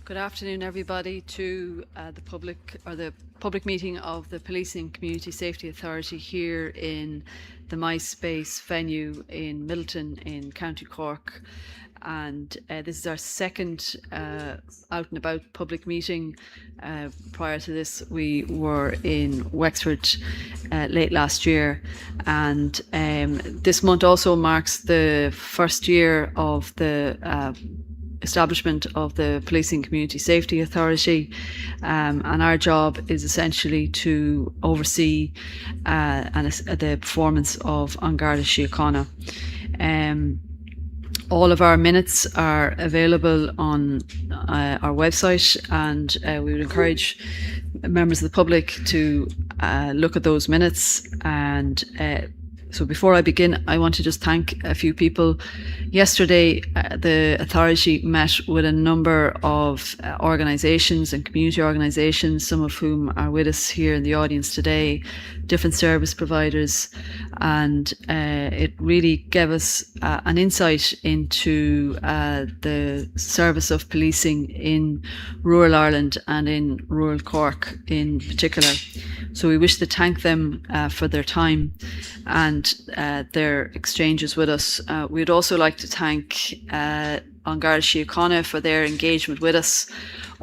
Good afternoon, everybody, to the public meeting of the Policing Community Safety Authority here in the MySpace venue in Midleton in County Cork. And this is our second out and about public meeting. Prior to this, we were in Wexford late last year, and this month also marks the first year of the establishment of the Policing Community Safety Authority, and our job is essentially to oversee the performance of An Garda Síochána. All of our minutes are available on our website, and we would encourage members of the public to look at those minutes. And so before I begin, I want to just thank a few people. Yesterday, the authority met with a number of organisations and community organisations, some of whom are with us here in the audience today, different service providers, and it really gave us an insight into the service of policing in rural Ireland and in rural Cork in particular. So we wish to thank them for their time and their exchanges with us. We'd also like to thank An Garda Síochána for their engagement with us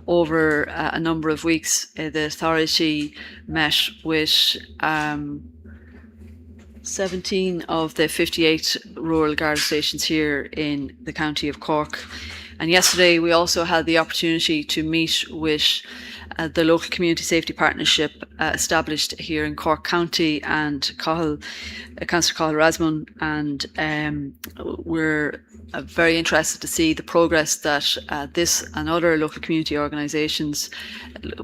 over a number of weeks. The authority met with 17 of the 58 rural Garda stations here in the county of Cork. And yesterday we also had the opportunity to meet with the local community safety partnership established here in Cork County and Councillor Cathal Rasmussen, and we're very interested to see the progress that this and other local community organisations,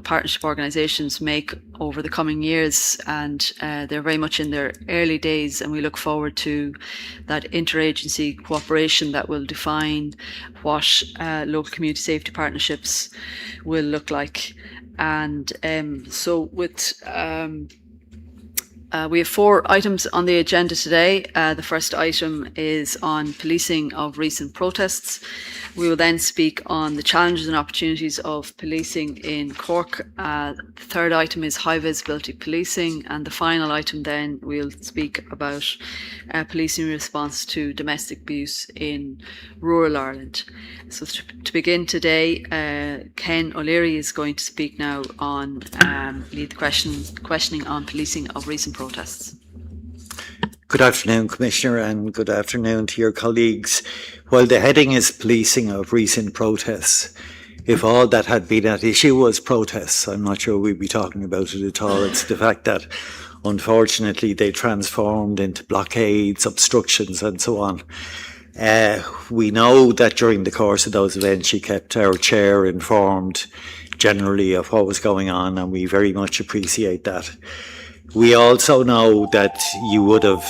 partnership organisations, make over the coming years. And they're very much in their early days, and we look forward to that interagency cooperation that will define what local community safety partnerships will look like. And so with we have 4 items on the agenda today. The first item is on policing of recent protests. We will then speak on the challenges and opportunities of policing in Cork. The third item is high visibility policing, and the final item then we'll speak about policing response to domestic abuse in rural Ireland. So to begin today, Ken O'Leary is going to speak now on lead the questioning on policing of recent protests. Good afternoon, Commissioner, and good afternoon to your colleagues. While the heading is policing of recent protests, if all that had been at issue was protests, I'm not sure we'd be talking about it at all. It's the fact that, unfortunately, they transformed into blockades, obstructions, and so on. We know that during the course of those events, she kept our chair informed generally of what was going on, and we very much appreciate that. We also know that you would have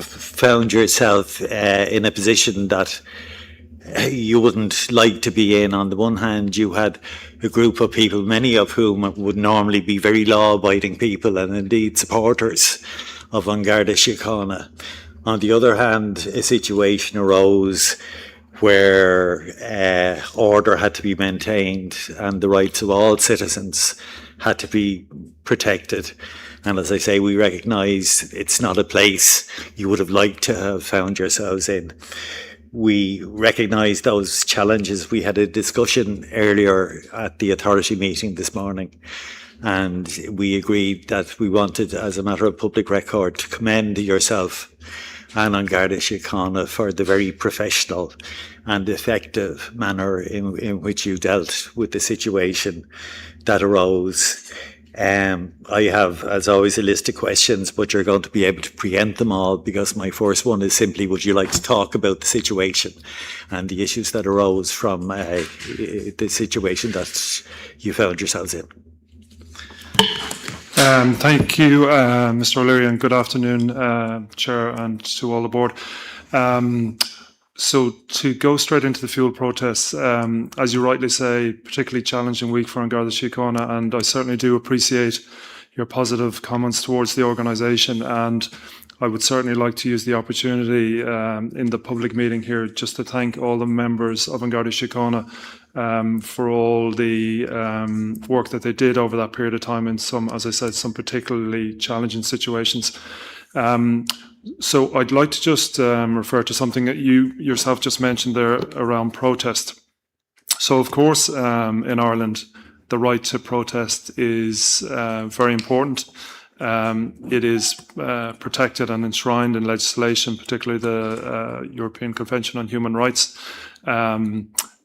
found yourself in a position that you wouldn't like to be in. On the one hand, you had a group of people, many of whom would normally be very law-abiding people and indeed supporters of An Garda Síochána. On the other hand, a situation arose where order had to be maintained and the rights of all citizens had to be protected. And as I say, we recognise it's not a place you would have liked to have found yourselves in. We recognise those challenges. We had a discussion earlier at the authority meeting this morning, and we agreed that we wanted, as a matter of public record, to commend yourself and An Garda Síochána for the very professional and effective manner in which you dealt with the situation that arose. I have, as always, a list of questions, but you're going to be able to preempt them all, because my first one is simply, would you like to talk about the situation and the issues that arose from the situation that you found yourselves in? Thank you, Mr. O'Leary, and good afternoon, Chair, and to all aboard. So to go straight into the fuel protests, as you rightly say, particularly challenging week for An Garda Síochána, and I certainly do appreciate your positive comments towards the organisation. And I would certainly like to use the opportunity in the public meeting here just to thank all the members of An Garda Síochána for all the work that they did over that period of time in some, as I said, some particularly challenging situations. So I'd like to just refer to something that you yourself just mentioned there around protest. So of course, in Ireland, the right to protest is very important. It is protected and enshrined in legislation, particularly the European Convention on Human Rights.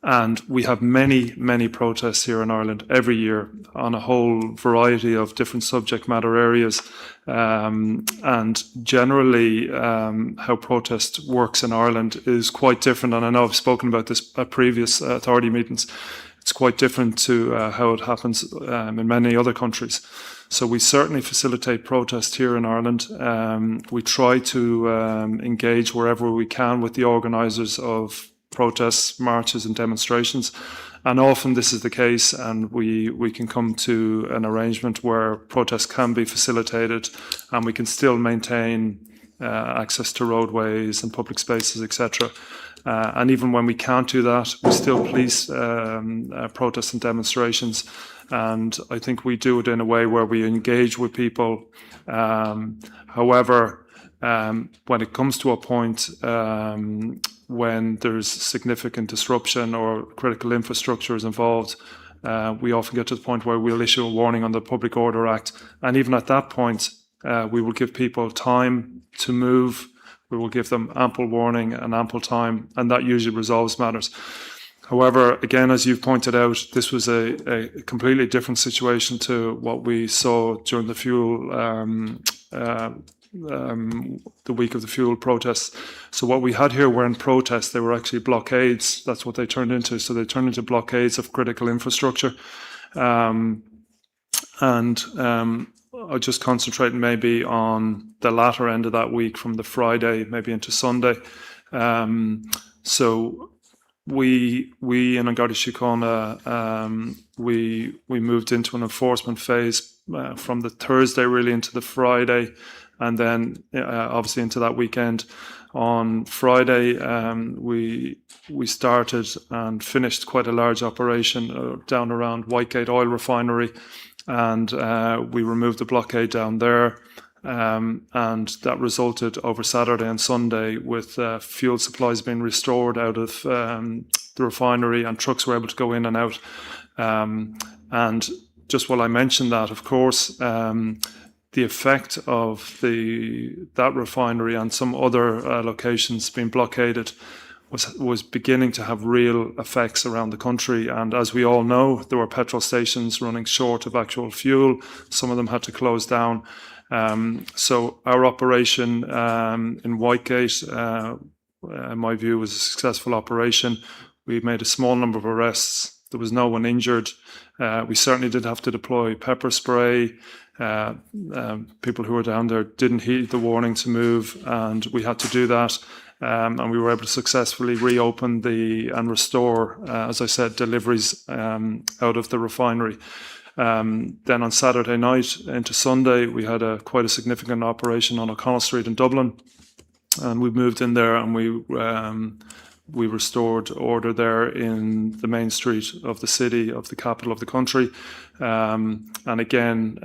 And we have many protests here in Ireland every year on a whole variety of different subject matter areas. And generally, how protest works in Ireland is quite different. And I know I've spoken about this at previous authority meetings. It's quite different to how it happens in many other countries. So we certainly facilitate protest here in Ireland. We try to engage wherever we can with the organisers of protests, marches and demonstrations. And often this is the case, and we can come to an arrangement where protests can be facilitated and we can still maintain access to roadways and public spaces, etc. And even when we can't do that, we still police protests and demonstrations. And I think we do it in a way where we engage with people. However, when it comes to a point when there's significant disruption or critical infrastructure is involved, we often get to the point where we'll issue a warning on the Public Order Act. And even at that point, we will give people time to move. We will give them ample warning and ample time, and that usually resolves matters. However, again, as you've pointed out, this was a completely different situation to what we saw during the fuel, the week of the fuel protests. So what we had here weren't protests, they were actually blockades. That's what they turned into. So they turned into blockades of critical infrastructure. I'll just concentrate maybe on the latter end of that week, from the Friday maybe into Sunday. So we in An Garda Síochána, we moved into an enforcement phase from the Thursday really into the Friday, and then obviously into that weekend. On Friday, we started and finished quite a large operation down around Whitegate Oil Refinery, and we removed the blockade down there. And that resulted over Saturday and Sunday with fuel supplies being restored out of the refinery, and trucks were able to go in and out. And just while I mentioned that, of course, the effect of that refinery and some other locations being blockaded was beginning to have real effects around the country. And as we all know, there were petrol stations running short of actual fuel. Some of them had to close down. So our operation in Whitegate, in my view, was a successful operation. We made a small number of arrests. There was no one injured. We certainly did have to deploy pepper spray. People who were down there didn't heed the warning to move, and we had to do that. And we were able to successfully reopen and restore, as I said, deliveries out of the refinery. Then on Saturday night into Sunday, we had quite a significant operation on O'Connell Street in Dublin, and we moved in there and we restored order there in the main street of the city, of the capital of the country. And again,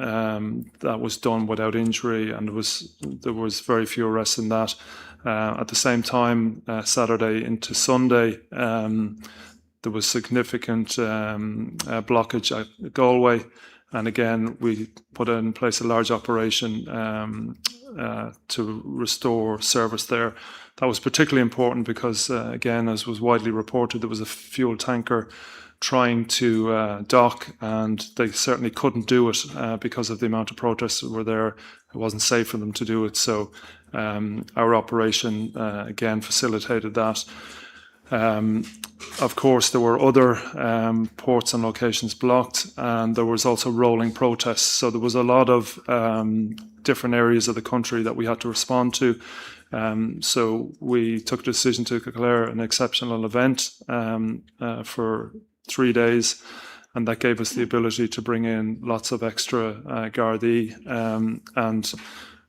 that was done without injury, and there was very few arrests in that. At the same time, Saturday into Sunday, there was significant blockage at Galway, and again we put in place a large operation to restore service there. That was particularly important because, again, as was widely reported, there was a fuel tanker trying to dock, and they certainly couldn't do it because of the amount of protests that were there. It wasn't safe for them to do it, so our operation again facilitated that. Of course, there were other ports and locations blocked, and there was also rolling protests. So there was a lot of different areas of the country that we had to respond to. So we took the decision to declare an exceptional event for 3 days, and that gave us the ability to bring in lots of extra Gardaí. And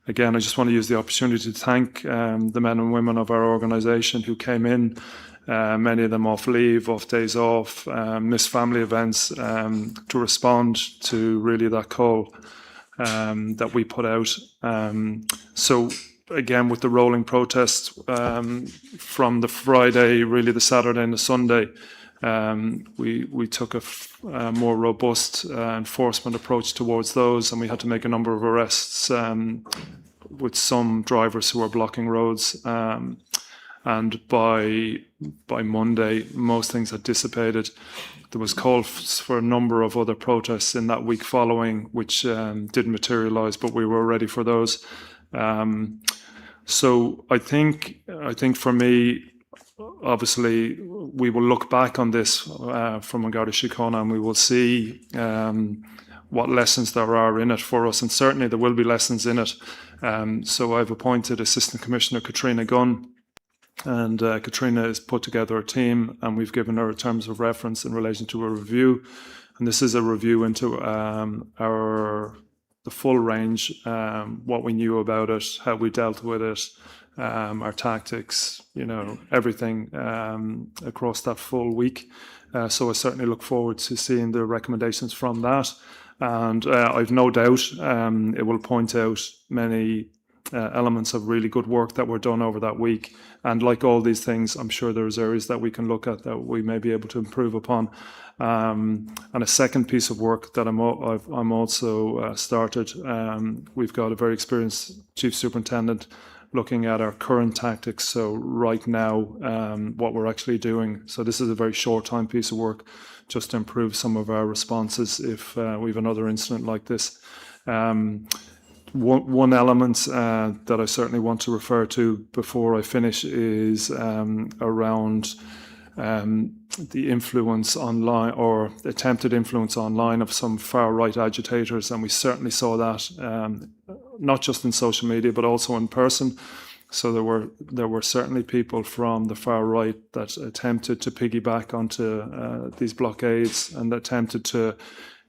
again, I just want to use the opportunity to thank the men and women of our organisation who came in, many of them off leave, off days off, missed family events, to respond to really that call that we put out. So again, with the rolling protests from the Friday, really the Saturday and the Sunday, we took a more robust enforcement approach towards those, and we had to make a number of arrests with some drivers who were blocking roads. And by Monday, most things had dissipated. There was calls for a number of other protests in that week following, which didn't materialise, but we were ready for those. So I think for me, obviously, we will look back on this from Garda Síochána, and we will see what lessons there are in it for us, and certainly there will be lessons in it. So I've appointed Assistant Commissioner Katrina Gunn, and Katrina has put together a team, and we've given her terms of reference in relation to a review. And this is a review into the full range, what we knew about it, how we dealt with it, our tactics, everything across that full week. So I certainly look forward to seeing the recommendations from that. And I've no doubt it will point out many elements of really good work that were done over that week. And like all these things, I'm sure there's areas that we can look at that we may be able to improve upon. And a second piece of work that I'm also started, we've got a very experienced Chief Superintendent looking at our current tactics. So right now, what we're actually doing. So this is a very short time piece of work just to improve some of our responses if we have another incident like this. One element that I certainly want to refer to before I finish is around the influence online, or attempted influence online, of some far-right agitators. And we certainly saw that not just in social media, but also in person. So there were certainly people from the far right that attempted to piggyback onto these blockades and attempted to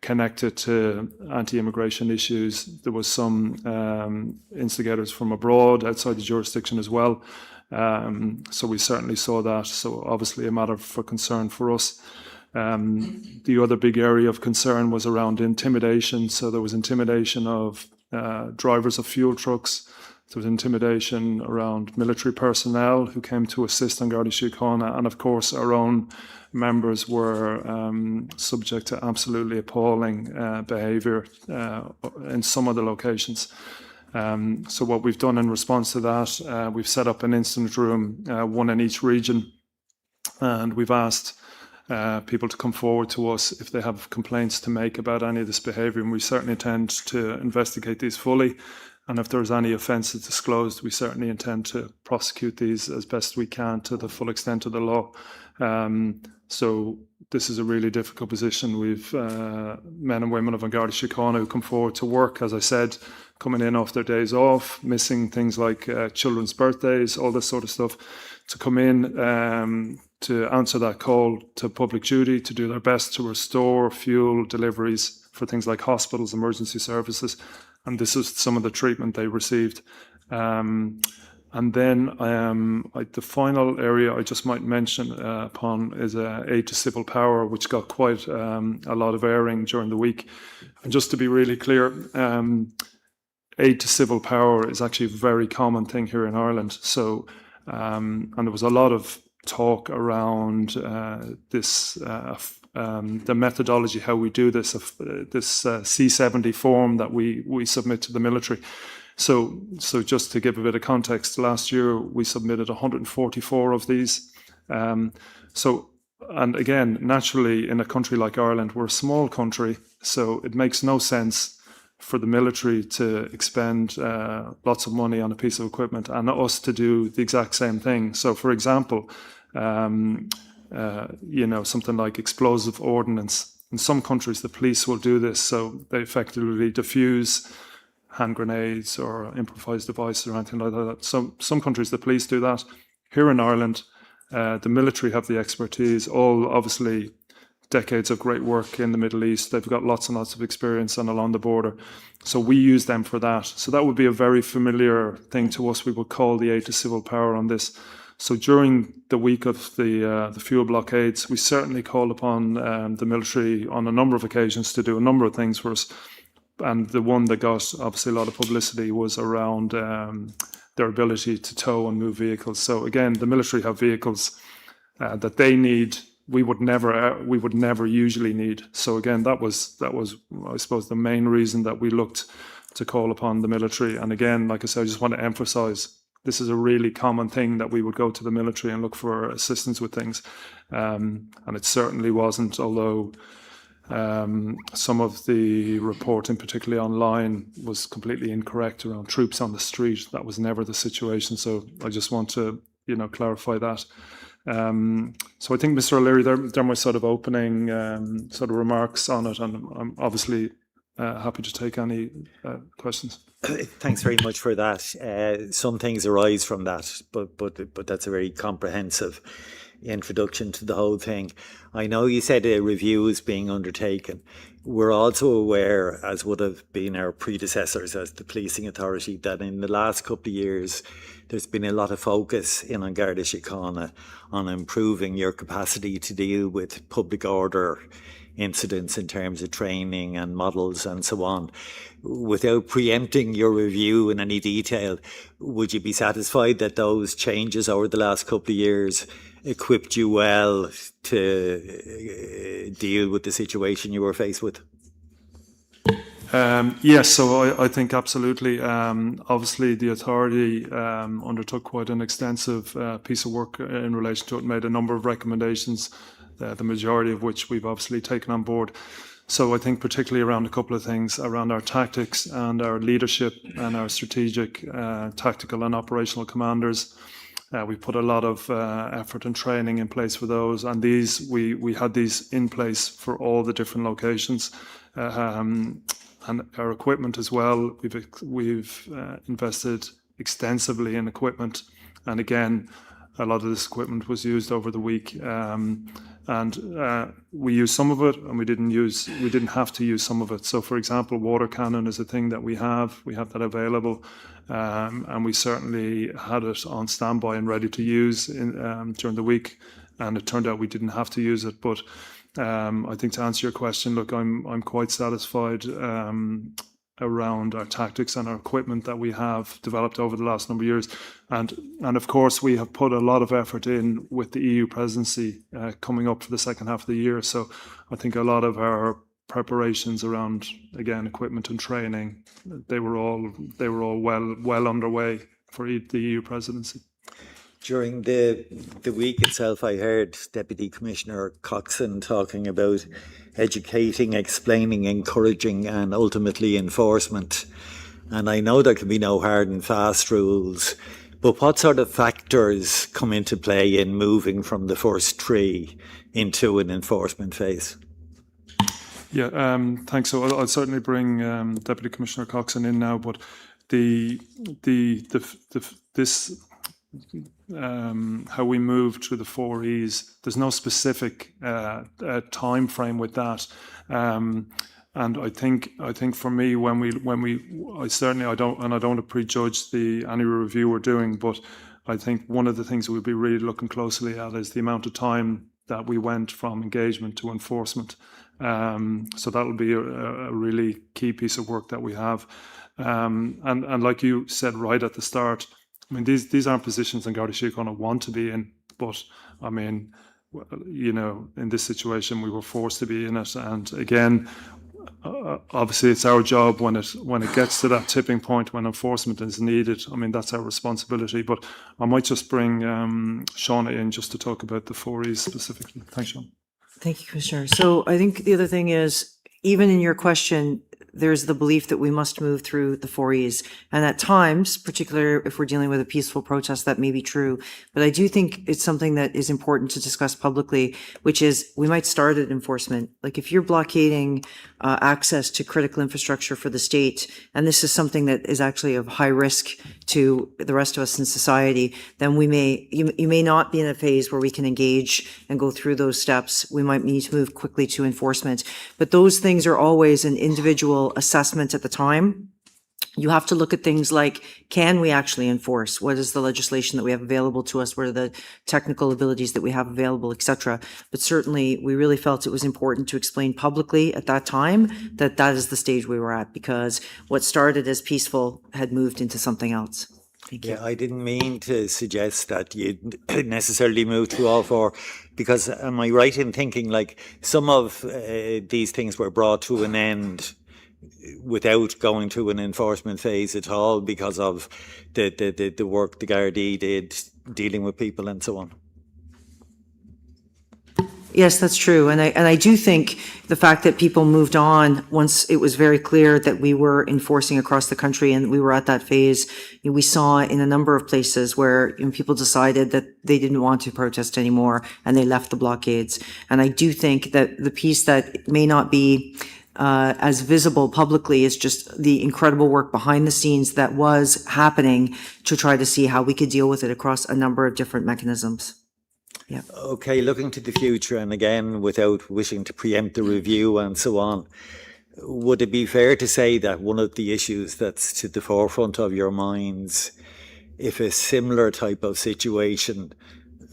connect it to anti-immigration issues. There was some instigators from abroad, outside the jurisdiction as well. So we certainly saw that. So obviously a matter for concern for us. The other big area of concern was around intimidation. So there was intimidation of drivers of fuel trucks. There was intimidation around military personnel who came to assist on Garda Síochána, and of course our own members were subject to absolutely appalling behaviour in some of the locations. So what we've done in response to that, we've set up an incident room, one in each region, and we've asked people to come forward to us if they have complaints to make about any of this behaviour, and we certainly intend to investigate these fully. And if there's any offences disclosed, we certainly intend to prosecute these as best we can to the full extent of the law. So this is a really difficult position. We've men and women of Garda Síochána who come forward to work, as I said, coming in off their days off, missing things like children's birthdays, all this sort of stuff, to come in to answer that call to public duty, to do their best to restore fuel deliveries for things like hospitals, emergency services. And this is some of the treatment they received. And then the final area I just might mention upon is aid to civil power, which got quite a lot of airing during the week. And just to be really clear, aid to civil power is actually a very common thing here in Ireland. So, and there was a lot of talk around this, the methodology, how we do this, this C70 form that we submit to the military. So just to give a bit of context, last year we submitted 144 of these. And again, naturally, in a country like Ireland, we're a small country, so it makes no sense for the military to expend lots of money on a piece of equipment and us to do the exact same thing. So, for example, something like explosive ordnance. In some countries, the police will do this, so they effectively diffuse hand grenades or improvised devices or anything like that. So some countries, the police do that. Here in Ireland, the military have the expertise, all obviously decades of great work in the Middle East. They've got lots and lots of experience and along the border. So we use them for that. So that would be a very familiar thing to us. We would call the aid to civil power on this. So during the week of the fuel blockades, we certainly called upon the military on a number of occasions to do a number of things for us. And the one that got obviously a lot of publicity was around their ability to tow and move vehicles. So again, the military have vehicles that they need. We would never usually need. So again, that was I suppose the main reason that we looked to call upon the military. And again, like I said, I just want to emphasize this is a really common thing that we would go to the military and look for assistance with things. And it certainly wasn't, although some of the reporting, particularly online, was completely incorrect around troops on the street. That was never the situation. So I just want to, clarify that. So I think, Mr. O'Leary, they're my sort of opening sort of remarks on it, and I'm obviously happy to take any questions. Thanks very much for that. Some things arise from that, but that's a very comprehensive introduction to the whole thing. I know you said a review is being undertaken. We're also aware, as would have been our predecessors as the policing authority, that in the last couple of years there's been a lot of focus in An Garda Síochána on improving your capacity to deal with public order incidents in terms of training and models and so on. Without preempting your review in any detail, would you be satisfied that those changes over the last couple of years equipped you well to deal with the situation you were faced with? Yes, so I think absolutely. Obviously, the authority undertook quite an extensive piece of work in relation to it, made a number of recommendations, the majority of which we've obviously taken on board. So I think particularly around a couple of things, around our tactics and our leadership and our strategic, tactical and operational commanders. We put a lot of effort and training in place for those, and we had these in place for all the different locations. And our equipment as well. We've invested extensively in equipment, and again, a lot of this equipment was used over the week. And we used some of it, and we didn't have to use some of it. So, for example, water cannon is a thing that we have that available, and we certainly had it on standby and ready to use during the week. And it turned out we didn't have to use it, but. I think to answer your question, look, I'm quite satisfied around our tactics and our equipment that we have developed over the last number of years, and of course we have put a lot of effort in with the EU presidency coming up for the second half of the year. So I think a lot of our preparations around, again, equipment and training, they were all well underway for the EU presidency. During the week itself, I heard Deputy Commissioner Coxon talking about educating, explaining, encouraging and ultimately enforcement. And I know there can be no hard and fast rules, but what sort of factors come into play in moving from the first three into an enforcement phase? Yeah, thanks. So I'll certainly bring Deputy Commissioner Coxon in now, but how we move through the 4 E's, there's no specific time frame with that, and I think for me, I don't want to prejudge the annual review we're doing, but I think one of the things we'll be really looking closely at is the amount of time that we went from engagement to enforcement. So that'll be a really key piece of work that we have, and like you said right at the start, I mean, these aren't positions in Garda Síochána want to be in, but I mean, in this situation, we were forced to be in it. And again, obviously, it's our job when it gets to that tipping point when enforcement is needed. I mean, that's our responsibility. But I might just bring Shauna in just to talk about the 4 E's specifically. Thanks, Shauna. Thank you, Commissioner. So I think the other thing is, even in your question, there's the belief that we must move through the 4Es. And at times, particularly if we're dealing with a peaceful protest, that may be true. But I do think it's something that is important to discuss publicly, which is we might start at enforcement. Like if you're blockading access to critical infrastructure for the state, and this is something that is actually of high risk to the rest of us in society, then you may not be in a phase where we can engage and go through those steps. We might need to move quickly to enforcement. But those things are always an individual assessment at the time. You have to look at things like, can we actually enforce? What is the legislation that we have available to us? What are the technical abilities that we have available, etc.? But certainly, we really felt it was important to explain publicly at that time that that is the stage we were at, because what started as peaceful had moved into something else. Thank you. Yeah, I didn't mean to suggest that you'd necessarily move to all four, because am I right in thinking like some of these things were brought to an end without going to an enforcement phase at all because of the work the Gardaí did dealing with people and so on? Yes, that's true. And I do think the fact that people moved on once it was very clear that we were enforcing across the country and we were at that phase, we saw in a number of places where people decided that they didn't want to protest anymore and they left the blockades. And I do think that the piece that may not be as visible publicly is just the incredible work behind the scenes that was happening to try to see how we could deal with it across a number of different mechanisms. Yeah. Okay, looking to the future, and again, without wishing to preempt the review and so on, would it be fair to say that one of the issues that's to the forefront of your minds, if a similar type of situation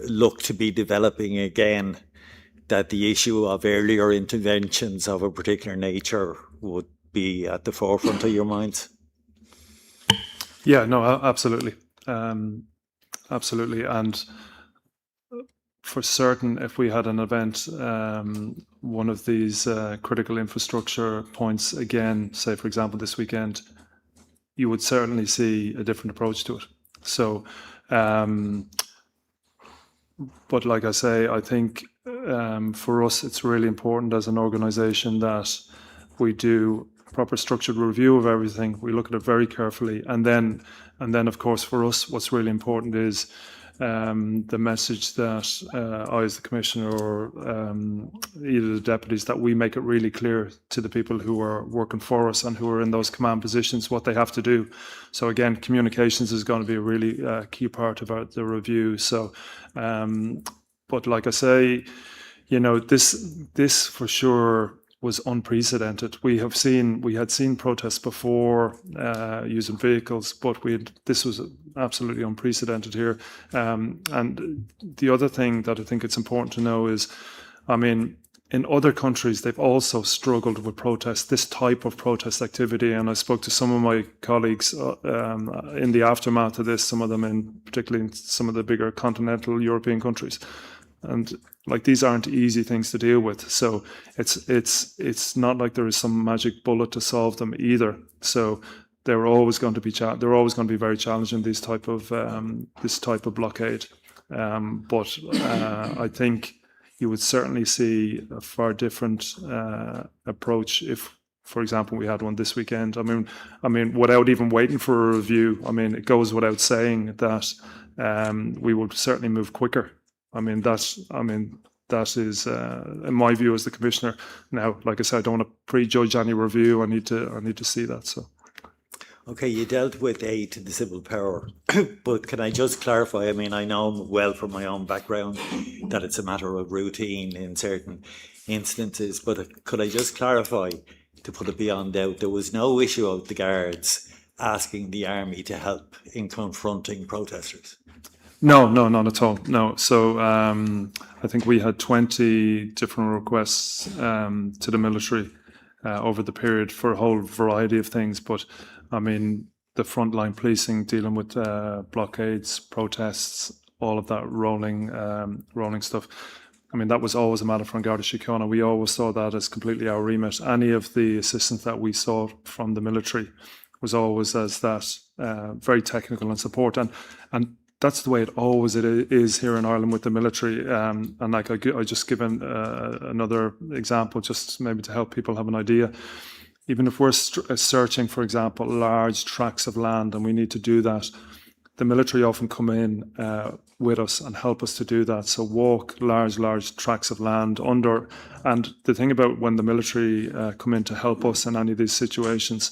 looked to be developing again, that the issue of earlier interventions of a particular nature would be at the forefront of your minds? Yeah, no, absolutely. Absolutely. And for certain, if we had an event, one of these critical infrastructure points again, say, for example, this weekend, you would certainly see a different approach to it. So, but like I say, I think for us, it's really important as an organisation that we do proper structured review of everything. We look at it very carefully, and then, of course, for us, what's really important is the message that I, as the Commissioner, or either the deputies, that we make it really clear to the people who are working for us and who are in those command positions what they have to do. So again, communications is going to be a really key part about the review. So, but like I say, this for sure was unprecedented. We had seen protests before using vehicles, but this was absolutely unprecedented here. And the other thing that I think it's important to know is, I mean, in other countries, they've also struggled with protests, this type of protest activity. And I spoke to some of my colleagues in the aftermath of this, some of them particularly in some of the bigger continental European countries. And like, these aren't easy things to deal with. So it's not like there is some magic bullet to solve them either. So they're always going to be very challenging, this type of blockade. But I think you would certainly see a far different approach if, for example, we had one this weekend. I mean, without even waiting for a review, I mean, it goes without saying that we would certainly move quicker. That is, in my view as the Commissioner. Now, like I said, I don't want to prejudge any review. I need to see that. So. Okay, you dealt with aid to the civil power, but can I just clarify? I mean, I know well from my own background that it's a matter of routine in certain instances, but could I just clarify, to put it beyond doubt, there was no issue of the Guards asking the Army to help in confronting protesters? No, not at all. No. So I think we had 20 different requests to the military over the period for a whole variety of things. But I mean, the frontline policing, dealing with blockades, protests, all of that rolling stuff. I mean, that was always a matter from Garda Síochána. We always saw that as completely our remit. Any of the assistance that we saw from the military was always as that very technical and support. And that's the way it always is here in Ireland with the military. And like I just given another example, just maybe to help people have an idea. even if we're searching, for example, large tracts of land and we need to do that, the military often come in with us and help us to do that. So walk large tracts of land under. And the thing about when the military come in to help us in any of these situations,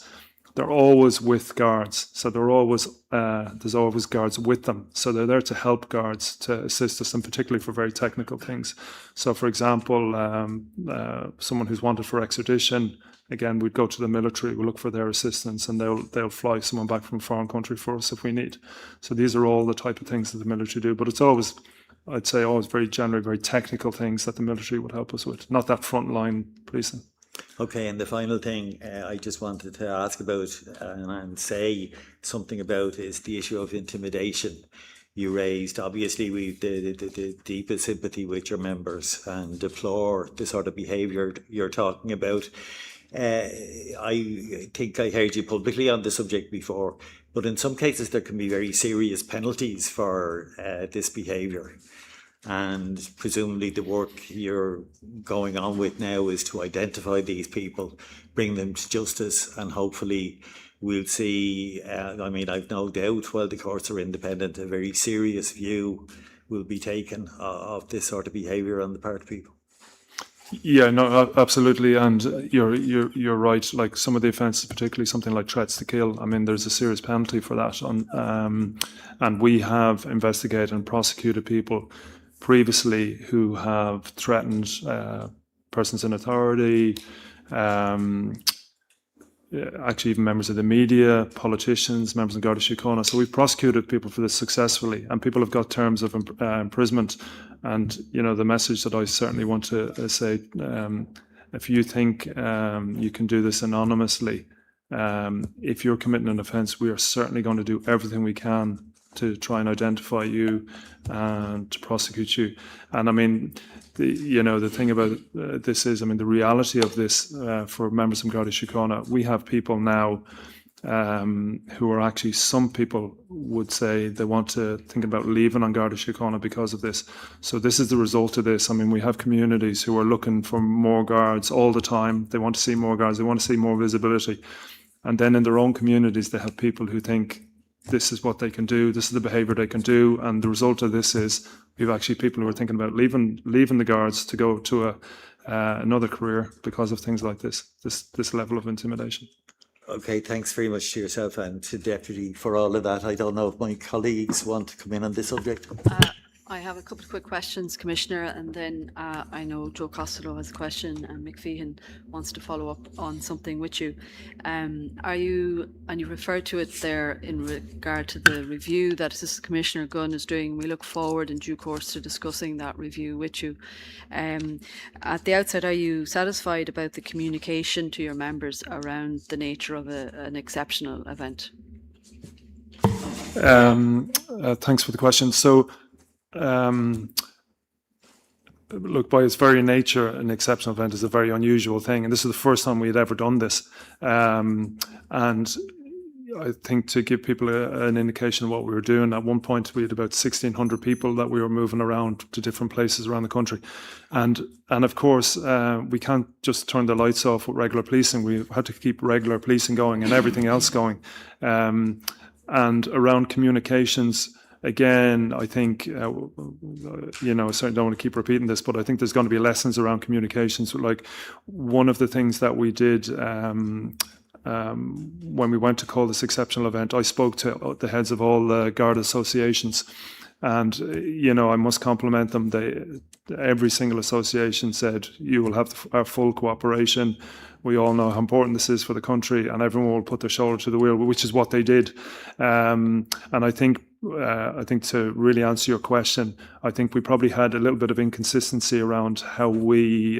they're always with guards. So there's always guards with them. So they're there to help guards to assist us, and particularly for very technical things. So, for example, someone who's wanted for extradition, again, we'd go to the military, we'll look for their assistance, and they'll fly someone back from a foreign country for us if we need. So these are all the type of things that the military do. But it's always, I'd say, always very generally very technical things that the military would help us with, not that frontline policing. Okay, and the final thing I just wanted to ask about and say something about is the issue of intimidation. You raised, obviously, we've the deepest sympathy with your members and deplore the sort of behaviour you're talking about. I think I heard you publicly on the subject before, but in some cases there can be very serious penalties for this behaviour. And presumably the work you're going on with now is to identify these people, bring them to justice, and hopefully we'll see, I've no doubt, while the courts are independent, a very serious view will be taken of this sort of behaviour on the part of people. Yeah, no, absolutely, and you're right. Like some of the offences, particularly something like threats to kill, there's a serious penalty for that, and we have investigated and prosecuted people previously who have threatened persons in authority, actually even members of the media, politicians, members of Garda Síochána. So we've prosecuted people for this successfully, and people have got terms of imprisonment. And, the message that I certainly want to say, if you think you can do this anonymously, if you're committing an offence, we are certainly going to do everything we can to try and identify you and to prosecute you. And the thing about this is, the reality of this for members from Garda Síochána, we have people now who are actually, some people would say they want to think about leaving on Garda Síochána because of this. So this is the result of this. We have communities who are looking for more guards all the time. They want to see more guards. They want to see more visibility. And then in their own communities, they have people who think this is what they can do, this is the behaviour they can do, and the result of this is we've actually people who are thinking about leaving the guards to go to another career because of things like this level of intimidation. Okay, thanks very much to yourself and to Deputy for all of that. I don't know if my colleagues want to come in on this subject. I have a couple of quick questions, Commissioner, and then I know Joe Costello has a question and Mick Feehan wants to follow up on something with you. You referred to it there in regard to the review that Assistant Commissioner Gunn is doing. We look forward in due course to discussing that review with you. At the outset, are you satisfied about the communication to your members around the nature of an exceptional event? Thanks for the question. So, look, by its very nature, an exceptional event is a very unusual thing, and this is the first time we had ever done this. And I think to give people an indication of what we were doing, at one point we had about 1,600 people that we were moving around to different places around the country. And of course, we can't just turn the lights off with regular policing. We had to keep regular policing going and everything else going. And around communications, again, I think, I certainly don't want to keep repeating this, but I think there's going to be lessons around communications. Like one of the things that we did when we went to call this exceptional event, I spoke to the heads of all the Garda associations, and, I must compliment them. Every single association said, you will have our full cooperation. We all know how important this is for the country, and everyone will put their shoulder to the wheel, which is what they did. And I think to really answer your question, I think we probably had a little bit of inconsistency around how we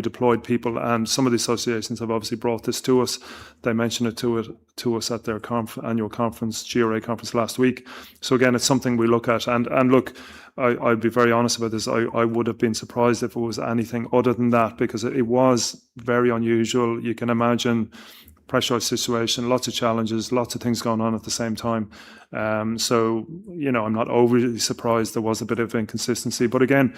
deployed people, and some of the associations have obviously brought this to us. They mentioned it to us at their annual conference, GRA conference last week. So again, it's something we look at. And look, I'd be very honest about this. I would have been surprised if it was anything other than that, because it was very unusual. You can imagine pressurized situation, lots of challenges, lots of things going on at the same time. So, you know, I'm not overly surprised there was a bit of inconsistency. But again,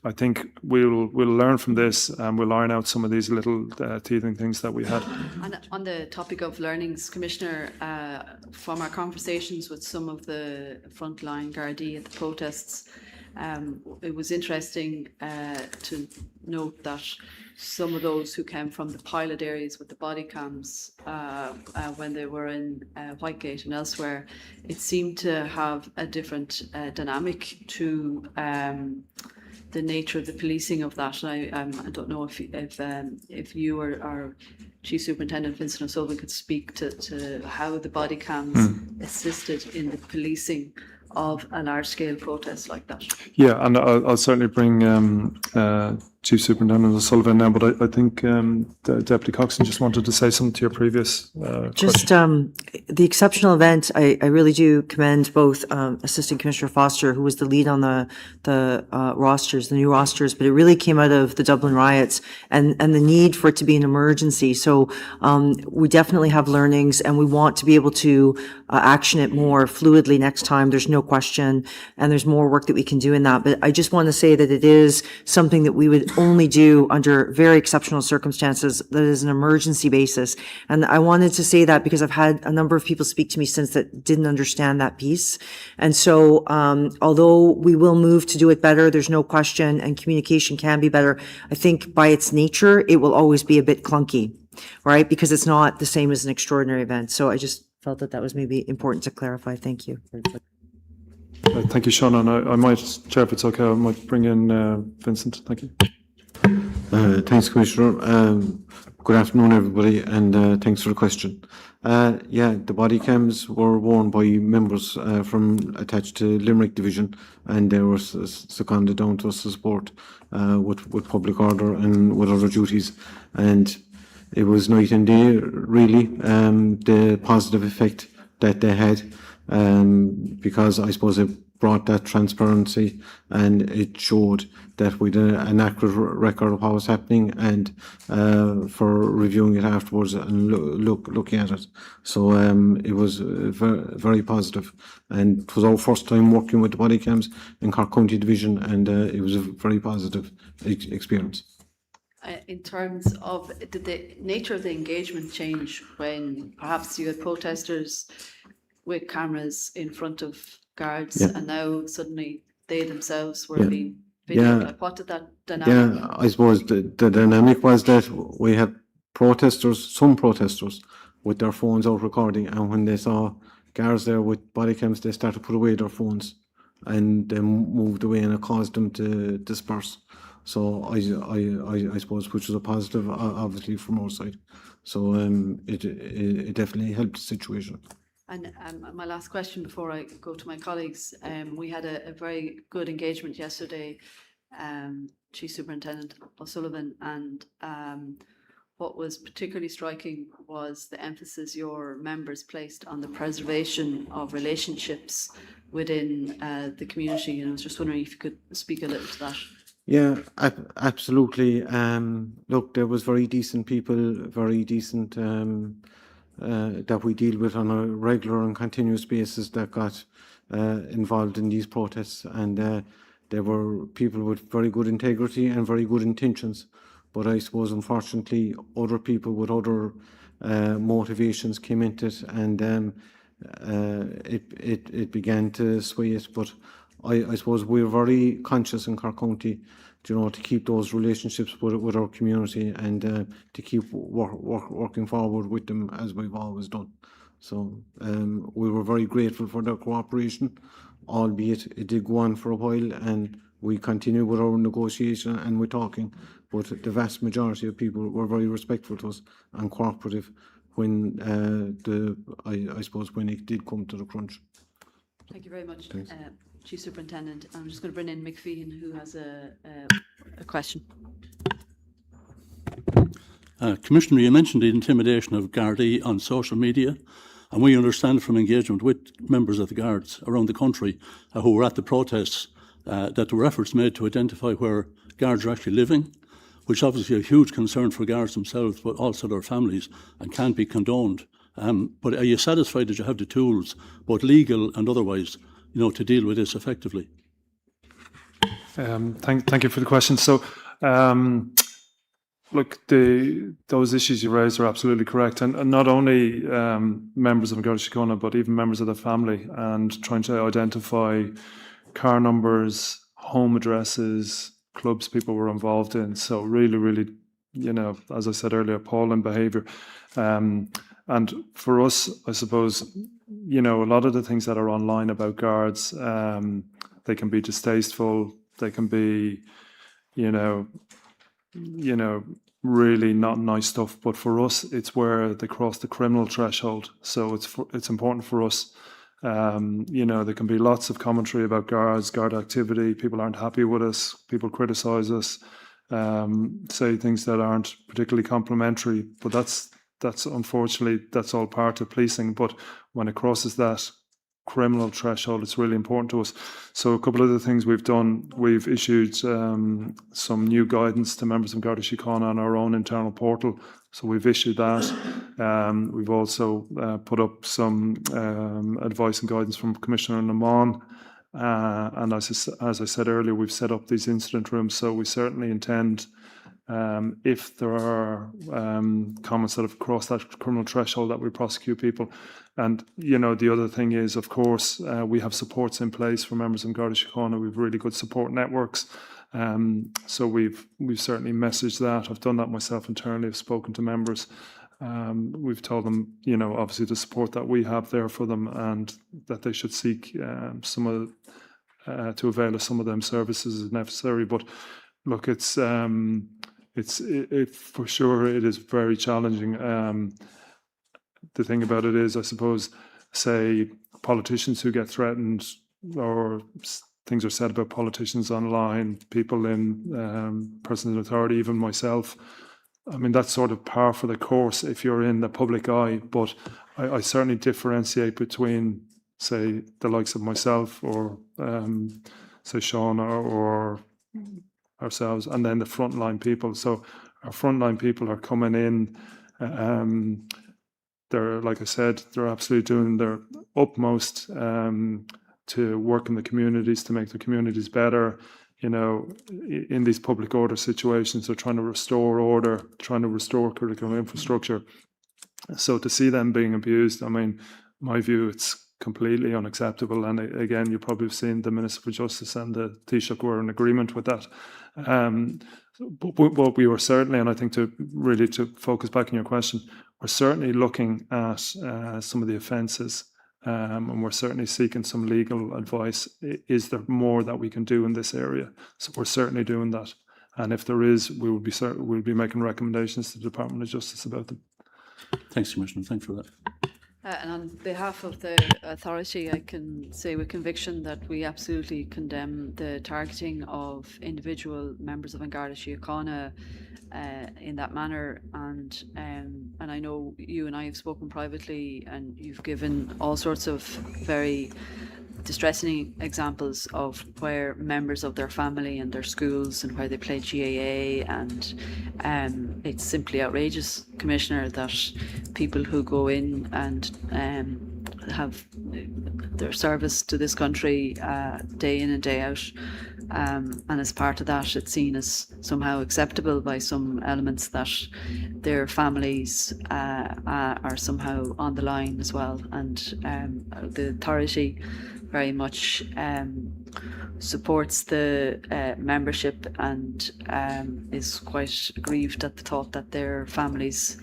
I think we'll learn from this, and we'll iron out some of these little teething things that we had. And on the topic of learnings, Commissioner, from our conversations with some of the frontline Gardaí at the protests, it was interesting to note that some of those who came from the pilot areas with the body cams, when they were in Whitegate and elsewhere, it seemed to have a different dynamic to the nature of the policing of that. And I don't know if you or our Chief Superintendent Vincent O'Sullivan could speak to how the body cams assisted in the policing of a large-scale protest like that. Yeah, and I'll certainly bring Chief Superintendent O'Sullivan now, but I think Deputy Coxon just wanted to say something to your previous question. The exceptional event, I really do commend both Assistant Commissioner Foster, who was the lead on the rosters, the new rosters, but it really came out of the Dublin riots and the need for it to be an emergency. So we definitely have learnings, and we want to be able to action it more fluidly next time. There's no question, and there's more work that we can do in that. But I just want to say that it is something that we would only do under very exceptional circumstances, that is an emergency basis. And I wanted to say that because I've had a number of people speak to me since that didn't understand that piece. And so, although we will move to do it better, there's no question, and communication can be better, I think by its nature, it will always be a bit clunky, right? Because it's not the same as an extraordinary event. So I just felt that that was maybe important to clarify. Thank you. Thank you, Sean. And I might, Chair, if it's okay, I might bring in Vincent. Thank you. Thanks, Commissioner. Good afternoon, everybody, and thanks for the question. Yeah, the body cams were worn by members from attached to Limerick Division, and they were seconded down to us to support with public order and with other duties. And it was night and day, really, the positive effect that they had, because I suppose it brought that transparency, and it showed that we did an accurate record of what was happening, and for reviewing it afterwards and looking at it. So it was very positive, and it was our first time working with the body cams in Cork County Division, and it was a very positive experience. In terms of, did the nature of the engagement change when perhaps you had protesters with cameras in front of guards, and now suddenly they themselves were being videoed? Like, what did that dynamic mean? I suppose the dynamic was that we had some protesters with their phones out recording, and when they saw guards there with body cams, they started to put away their phones, and they moved away, and it caused them to disperse. So I suppose, which was a positive, obviously, from our side. So it definitely helped the situation. And my last question before I go to my colleagues, we had a very good engagement yesterday, Chief Superintendent O'Sullivan, and what was particularly striking was the emphasis your members placed on the preservation of relationships within the community. And I was just wondering if you could speak a little to that. Yeah, absolutely. Look, there was very decent people, very decent that we deal with on a regular and continuous basis that got involved in these protests, and there were people with very good integrity and very good intentions. But I suppose, unfortunately, other people with other motivations came into it, and it began to sway it. But I suppose we're very conscious in Cork County, to keep those relationships with our community, and to keep working forward with them as we've always done. So we were very grateful for their cooperation, albeit it did go on for a while, and we continued with our negotiation and we're talking. But the vast majority of people were very respectful to us and cooperative when I suppose when it did come to the crunch. Thank you very much, Chief Superintendent. I'm just going to bring in Mick Feehan, who has a question. Commissioner, you mentioned the intimidation of Gardaí on social media, and we understand from engagement with members of the Guards around the country who were at the protests that there were efforts made to identify where Guards are actually living, which is obviously a huge concern for guards themselves, but also their families, and can't be condoned. But are you satisfied that you have the tools, both legal and otherwise, to deal with this effectively? Thank you for the question. So, look, those issues you raised are absolutely correct, and not only members of Garda Síochána, but even members of the family, and trying to identify car numbers, home addresses, clubs people were involved in. So really, as I said earlier, appalling behaviour. And for us, I suppose, a lot of the things that are online about guards, they can be distasteful. They can be, really not nice stuff. But for us, it's where they cross the criminal threshold. So it's important for us. There can be lots of commentary about guard activity. People aren't happy with us. People criticise us, say things that aren't particularly complimentary. But that's unfortunately, that's all part of policing. But when it crosses that criminal threshold, it's really important to us. So a couple of the things we've done, we've issued some new guidance to members of Garda Síochána on our own internal portal. So we've issued that. We've also put up some advice and guidance from Commissioner Elaine. And as I said earlier, we've set up these incident rooms. So we certainly intend, if there are comments that have crossed that criminal threshold, that we prosecute people. And, the other thing is, of course, we have supports in place for members of Garda Síochána. We've really good support networks. So we've certainly messaged that. I've done that myself internally. I've spoken to members. We've told them, obviously the support that we have there for them, and that they should seek to avail of some of them services as necessary. But look, it's for sure it is very challenging. The thing about it is, I suppose, say politicians who get threatened, or things are said about politicians online, people in persons in authority, even myself. I mean, that's sort of par for the course if you're in the public eye. But I certainly differentiate between, say, the likes of myself, or say Shauna, or ourselves, and then the frontline people. So our frontline people are coming in. They're, like I said, they're absolutely doing their utmost to work in the communities, to make the communities better. In these public order situations, they're trying to restore order, trying to restore critical infrastructure. So to see them being abused, I mean, my view, it's completely unacceptable. And again, you probably have seen the Minister for Justice and the Taoiseach were in agreement with that. But we were certainly, and I think to focus back on your question, we're certainly looking at some of the offences, and we're certainly seeking some legal advice. Is there more that we can do in this area? So we're certainly doing that. And if there is, we'll be making recommendations to the Department of Justice about them. Thanks, Commissioner. Thanks for that. And on behalf of the authority, I can say with conviction that we absolutely condemn the targeting of individual members of Garda Síochána in that manner. And I know you and I have spoken privately, and you've given all sorts of very distressing examples of where members of their family and their schools and where they play GAA, and it's simply outrageous, Commissioner, that people who go in and have their service to this country day in and day out, and as part of that, it's seen as somehow acceptable by some elements that their families are somehow on the line as well. And the authority very much supports the membership, and is quite aggrieved at the thought that their families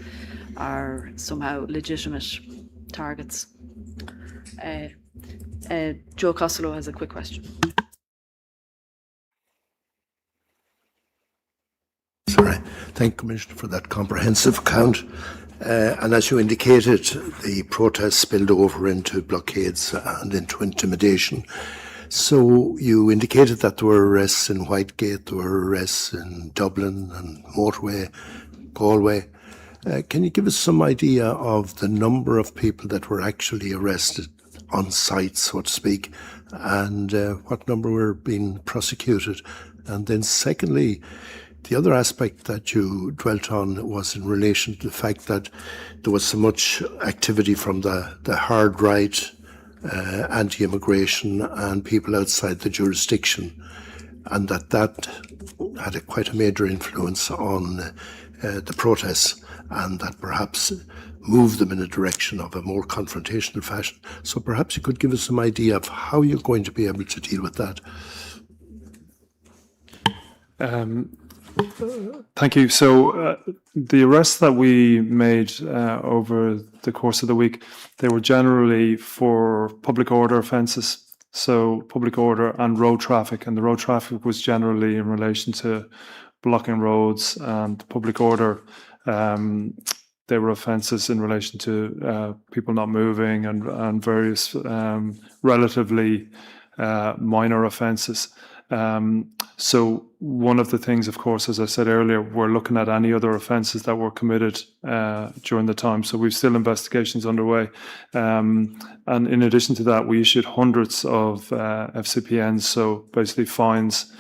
are somehow legitimate targets. Joe Costello has a quick question. Sorry. Thank you, Commissioner, for that comprehensive account. And as you indicated, the protests spilled over into blockades and into intimidation. So you indicated that there were arrests in Whitegate, there were arrests in Dublin and Motorway, Galway. Can you give us some idea of the number of people that were actually arrested on site, so to speak, and what number were being prosecuted? And then secondly, The other aspect that you dwelt on was in relation to the fact that there was so much activity from the hard right, anti-immigration and people outside the jurisdiction, and that had quite a major influence on the protests, and that perhaps moved them in a direction of a more confrontational fashion. So perhaps you could give us some idea of how you're going to be able to deal with that. Thank you. So the arrests that we made over the course of the week, they were generally for public order offences. So public order and road traffic, and the road traffic was generally in relation to blocking roads, and public order, there were offences in relation to people not moving and various relatively minor offences. So one of the things, of course, as I said earlier, we're looking at any other offences that were committed during the time. So we've still investigations underway. And in addition to that, we issued hundreds of FCPNs, so basically fines,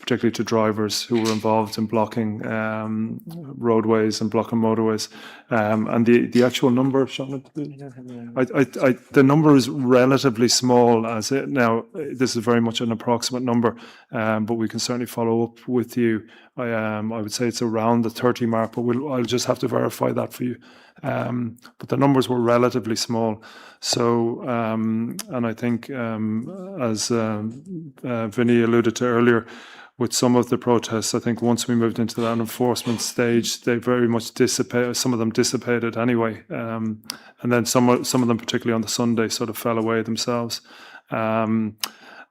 particularly to drivers who were involved in blocking roadways and blocking motorways. And the actual number, Sean, the number is relatively small. As it now, this is very much an approximate number, but we can certainly follow up with you. I would say it's around the 30 mark, but I'll just have to verify that for you. But the numbers were relatively small. So, and I think, as Vinny alluded to earlier, with some of the protests, I think once we moved into that enforcement stage, they very much dissipated. Some of them dissipated anyway, and then some of them, particularly on the Sunday, sort of fell away themselves. And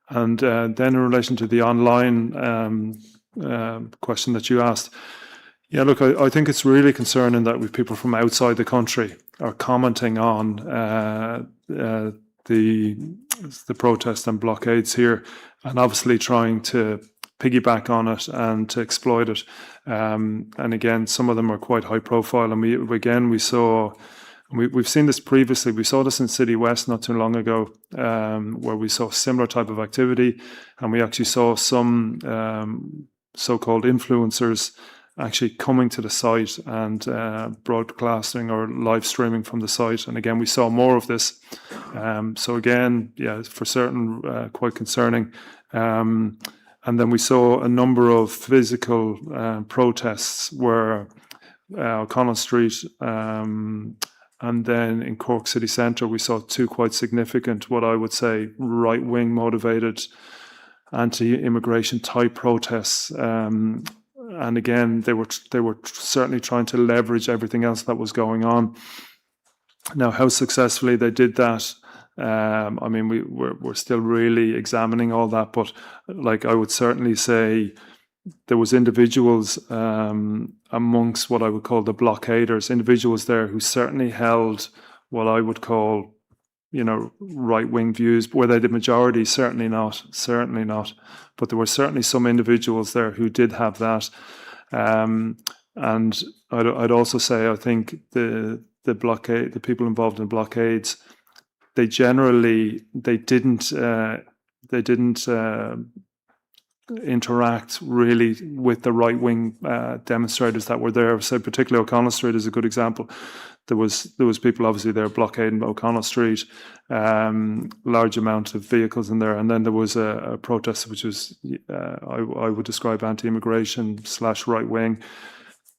then in relation to the online question that you asked, yeah, look, I think it's really concerning that with people from outside the country are commenting on the protests and blockades here, and obviously trying to piggyback on it and to exploit it. And again, some of them are quite high profile. And we've seen this previously. We saw this in City West not too long ago, where we saw similar type of activity, and we actually saw some so-called influencers actually coming to the site and broadcasting or live streaming from the site. And again, we saw more of this. So again, yeah, for certain, quite concerning. And then we saw a number of physical protests where O'Connell Street, and then in Cork City Centre, we saw two quite significant, what I would say, right-wing motivated anti-immigration type protests. And again, they were certainly trying to leverage everything else that was going on. Now, how successfully they did that, I mean, we're still really examining all that, but like I would certainly say there was individuals amongst what I would call the blockaders, individuals there who certainly held what I would call, right-wing views. Were they the majority? Certainly not. But there were certainly some individuals there who did have that. And I'd also say, I think the people involved in blockades, they didn't interact really with the right-wing demonstrators that were there. So particularly O'Connell Street is a good example. There was people obviously there blockading O'Connell Street, large amount of vehicles in there, and then there was a protest which was I would describe anti-immigration / right-wing.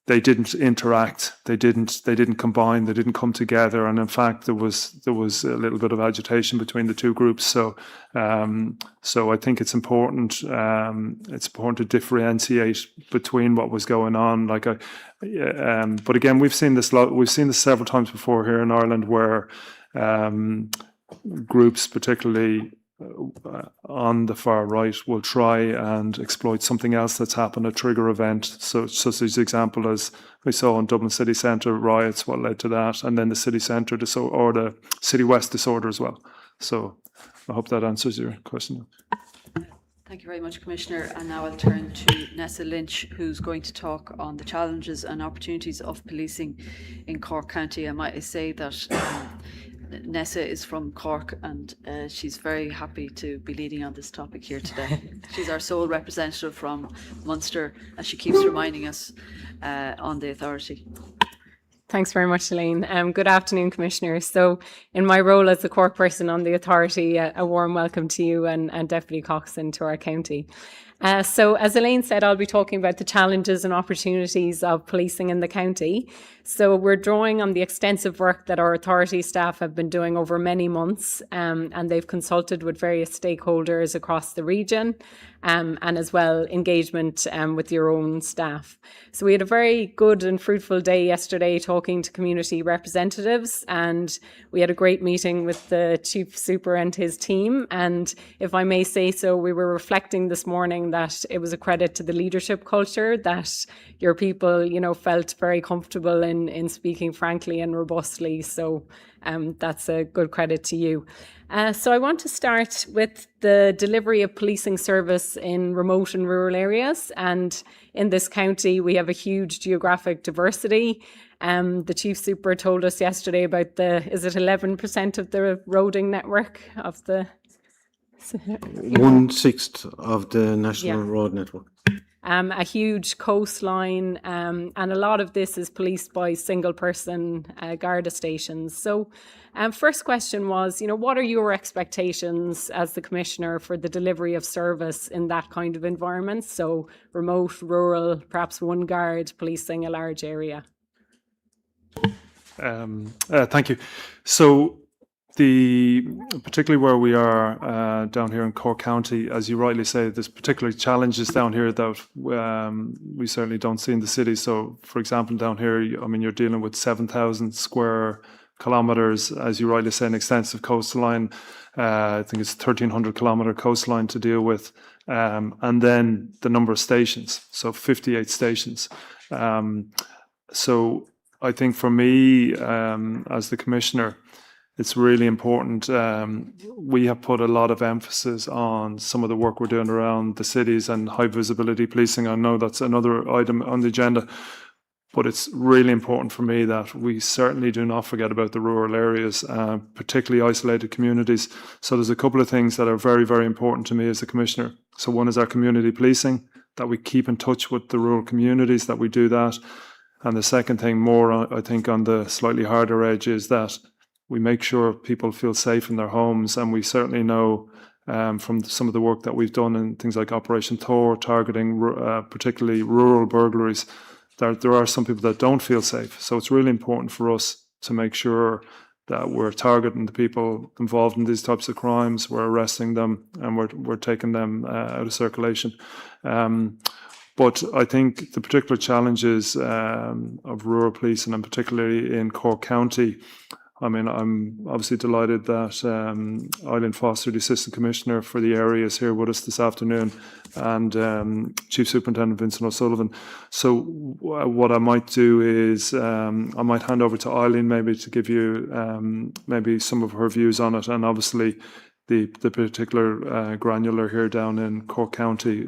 They didn't interact. They didn't combine. They didn't come together. And in fact, there was a little bit of agitation between the two groups. So I think it's important. It's important to differentiate between what was going on. But again, we've seen this several times before here in Ireland, where groups, particularly on the far right, will try and exploit something else that's happened, a trigger event. So such as example as we saw in Dublin City Centre riots, what led to that, and then the City Centre or the City West disorder as well. So I hope that answers your question. Thank you very much, Commissioner. And now I'll turn to Nessa Lynch, who's going to talk on the challenges and opportunities of policing in Cork County. I might say that Nessa is from Cork, and she's very happy to be leading on this topic here today. She's our sole representative from Munster, and she keeps reminding us on the authority. Thanks very much, Elaine. Good afternoon, Commissioners. So in my role as the Cork person on the authority, a warm welcome to you and Deputy Coxswain to our county. So as Elaine said, I'll be talking about the challenges and opportunities of policing in the county. So we're drawing on the extensive work that our authority staff have been doing over many months, and they've consulted with various stakeholders across the region, and as well engagement with your own staff. So we had a very good and fruitful day yesterday talking to community representatives, and we had a great meeting with the Chief Super and his team. And if I may say so, we were reflecting this morning that it was a credit to the leadership culture that your people, felt very comfortable in speaking frankly and robustly. So that's a good credit to you. So I want to start with the delivery of policing service in remote and rural areas. And in this county, we have a huge geographic diversity. The Chief Super told us yesterday about is it 11% of the roading network of the... 1/6 of the national road network. A huge coastline, and a lot of this is policed by single-person Garda stations. So first question was, what are your expectations as the Commissioner for the delivery of service in that kind of environment? So remote, rural, perhaps one guard policing a large area. Thank you. So particularly where we are down here in Cork County, as you rightly say, there's particular challenges down here that we certainly don't see in the city. So, for example, down here, you're dealing with 7,000 square kilometres, as you rightly say, an extensive coastline. I think it's 1,300 kilometre coastline to deal with, and then the number of stations, so 58 stations. So I think for me, as the Commissioner, it's really important. We have put a lot of emphasis on some of the work we're doing around the cities and high visibility policing. I know that's another item on the agenda, but it's really important for me that we certainly do not forget about the rural areas, particularly isolated communities. So there's a couple of things that are very, very important to me as the Commissioner. So one is our community policing, that we keep in touch with the rural communities, that we do that. And the second thing, more, I think, on the slightly harder edge, is that we make sure people feel safe in their homes. And we certainly know from some of the work that we've done in things like Operation Thor, targeting particularly rural burglaries, that there are some people that don't feel safe. So it's really important for us to make sure that we're targeting the people involved in these types of crimes, we're arresting them, and we're taking them out of circulation. But I think the particular challenges of rural policing, and particularly in Cork County, I'm obviously delighted that Eileen Foster, the Assistant Commissioner for the area, is here with us this afternoon, and Chief Superintendent Vincent O'Sullivan. So what I might do is I might hand over to Eileen maybe to give you maybe some of her views on it, and obviously the particular granular here down in Cork County,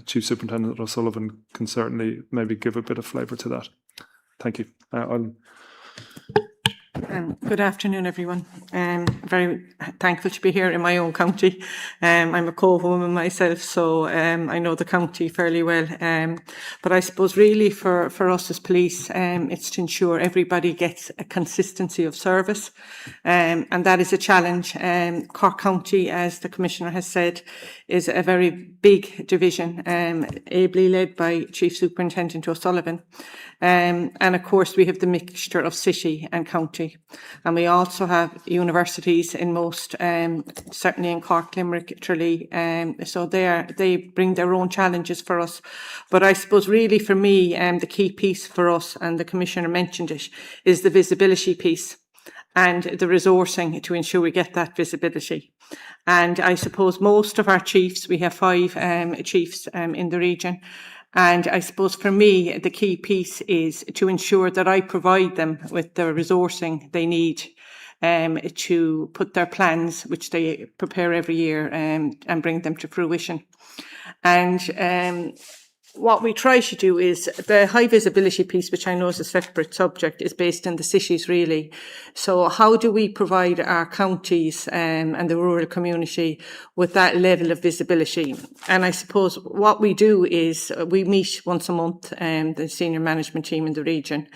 Chief Superintendent O'Sullivan can certainly maybe give a bit of flavour to that. Thank you. Eileen. Good afternoon, everyone. Very thankful to be here in my own county. I'm a Cove woman myself, so I know the county fairly well. But I suppose really for us as police, it's to ensure everybody gets a consistency of service. And that is a challenge. Cork County, as the Commissioner has said, is a very big division, ably led by Chief Superintendent O'Sullivan. And of course, we have the mixture of city and county. And we also have universities in most, certainly in Cork, Limerick, Tralee. So they bring their own challenges for us. But I suppose really for me, the key piece for us, and the Commissioner mentioned it, is the visibility piece and the resourcing to ensure we get that visibility. And I suppose most of our chiefs, we have 5 chiefs in the region. And I suppose for me, the key piece is to ensure that I provide them with the resourcing they need to put their plans, which they prepare every year, and bring them to fruition. And what we try to do is the high visibility piece, which I know is a separate subject, is based in the cities really. So how do we provide our counties and the rural community with that level of visibility? And I suppose what we do is we meet once a month, the senior management team in the region,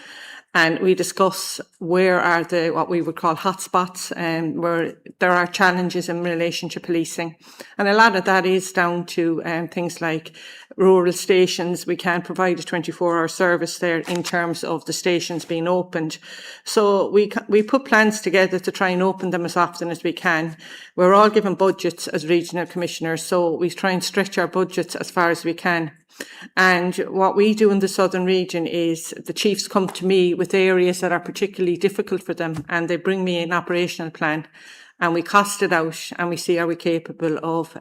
and we discuss where are the, what we would call hotspots, where there are challenges in relation to policing. And a lot of that is down to things like rural stations. We can't provide a 24-hour service there in terms of the stations being opened. So we put plans together to try and open them as often as we can. We're all given budgets as regional commissioners, so we try and stretch our budgets as far as we can. And what we do in the southern region is the chiefs come to me with areas that are particularly difficult for them, and they bring me an operational plan, and we cost it out, and we see are we capable of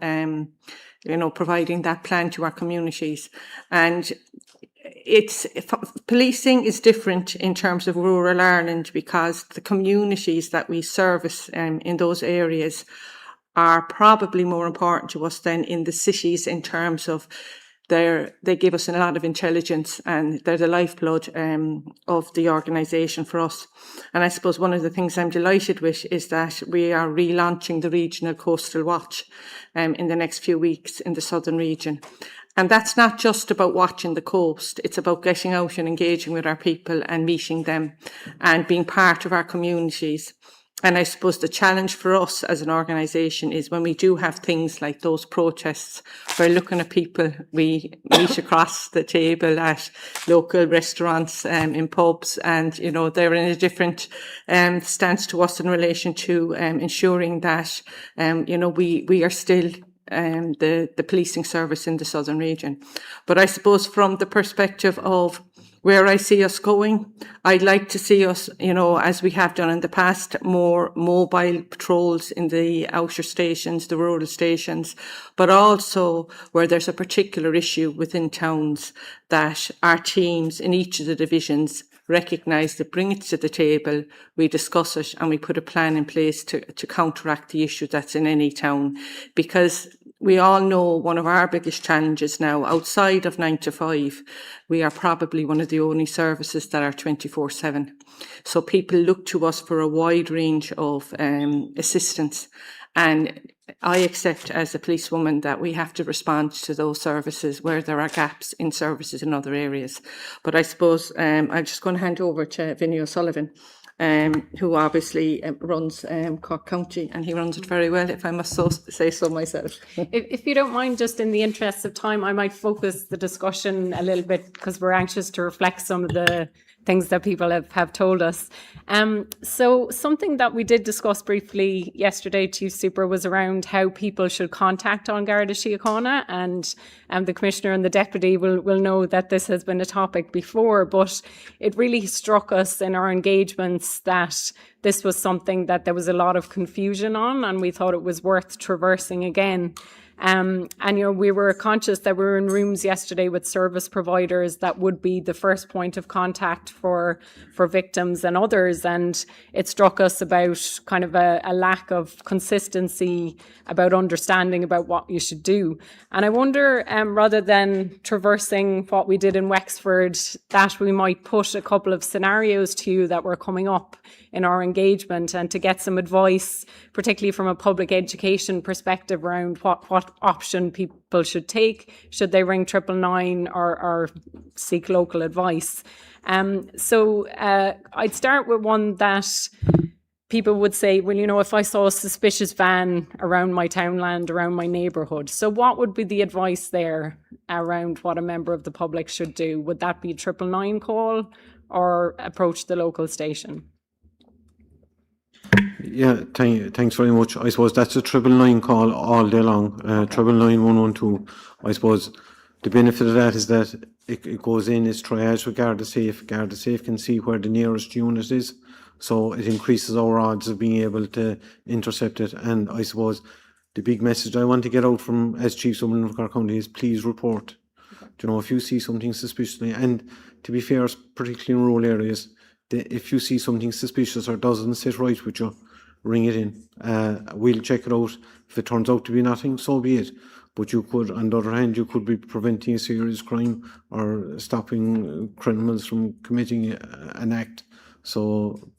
providing that plan to our communities. And policing is different in terms of rural Ireland because the communities that we service in those areas are probably more important to us than in the cities in terms of they give us a lot of intelligence, and they're the lifeblood of the organisation for us. And I suppose one of the things I'm delighted with is that we are relaunching the Regional Coastal Watch in the next few weeks in the southern region. And that's not just about watching the coast, it's about getting out and engaging with our people and meeting them and being part of our communities. And I suppose the challenge for us as an organisation is when we do have things like those protests, we're looking at people, we meet across the table at local restaurants, in pubs, and, they're in a different stance to us in relation to ensuring that, we are still the policing service in the southern region. But I suppose from the perspective of where I see us going, I'd like to see us, as we have done in the past, more mobile patrols in the outer stations, the rural stations, but also where there's a particular issue within towns that our teams in each of the divisions recognise that, bring it to the table, we discuss it, and we put a plan in place to counteract the issue that's in any town. Because we all know one of our biggest challenges now, outside of 9 to 5, we are probably one of the only services that are 24/7. So people look to us for a wide range of assistance. And I accept as a policewoman that we have to respond to those services where there are gaps in services in other areas. But I suppose I'm just going to hand over to Vinnie O'Sullivan, who obviously runs Cork County, and he runs it very well, if I must say so myself. If you don't mind, just in the interest of time, I might focus the discussion a little bit because we're anxious to reflect some of the things that people have told us. So something that we did discuss briefly yesterday, Chief Super, was around how people should contact on Garda Síochána, and the Commissioner and the Deputy will know that this has been a topic before, but it really struck us in our engagements that this was something that there was a lot of confusion on, and we thought it was worth traversing again. And we were conscious that we were in rooms yesterday with service providers that would be the first point of contact for victims and others, and it struck us about kind of a lack of consistency about understanding about what you should do. And I wonder, rather than traversing what we did in Wexford, that we might put a couple of scenarios to you that were coming up in our engagement, and to get some advice, particularly from a public education perspective, around what option people should take. Should they ring 999 or seek local advice? So I'd start with one that people would say, well, if I saw a suspicious van around my townland, around my neighbourhood, so what would be the advice there around what a member of the public should do? Would that be a 999 call or approach the local station? Yeah, thanks very much. I suppose that's a 999 call all day long, 999 112. I suppose the benefit of that is that it goes in, it's triage with Garda Safe. Garda Safe can see where the nearest unit is, so it increases our odds of being able to intercept it. And I suppose the big message I want to get out from as Chief Superintendent of Cork County is please report. If you see something suspiciously, and to be fair, particularly in rural areas, if you see something suspicious or doesn't sit right with you, ring it in. We'll check it out. If it turns out to be nothing, so be it. but you could, on the other hand, you could be preventing a serious crime or stopping criminals from committing an act. So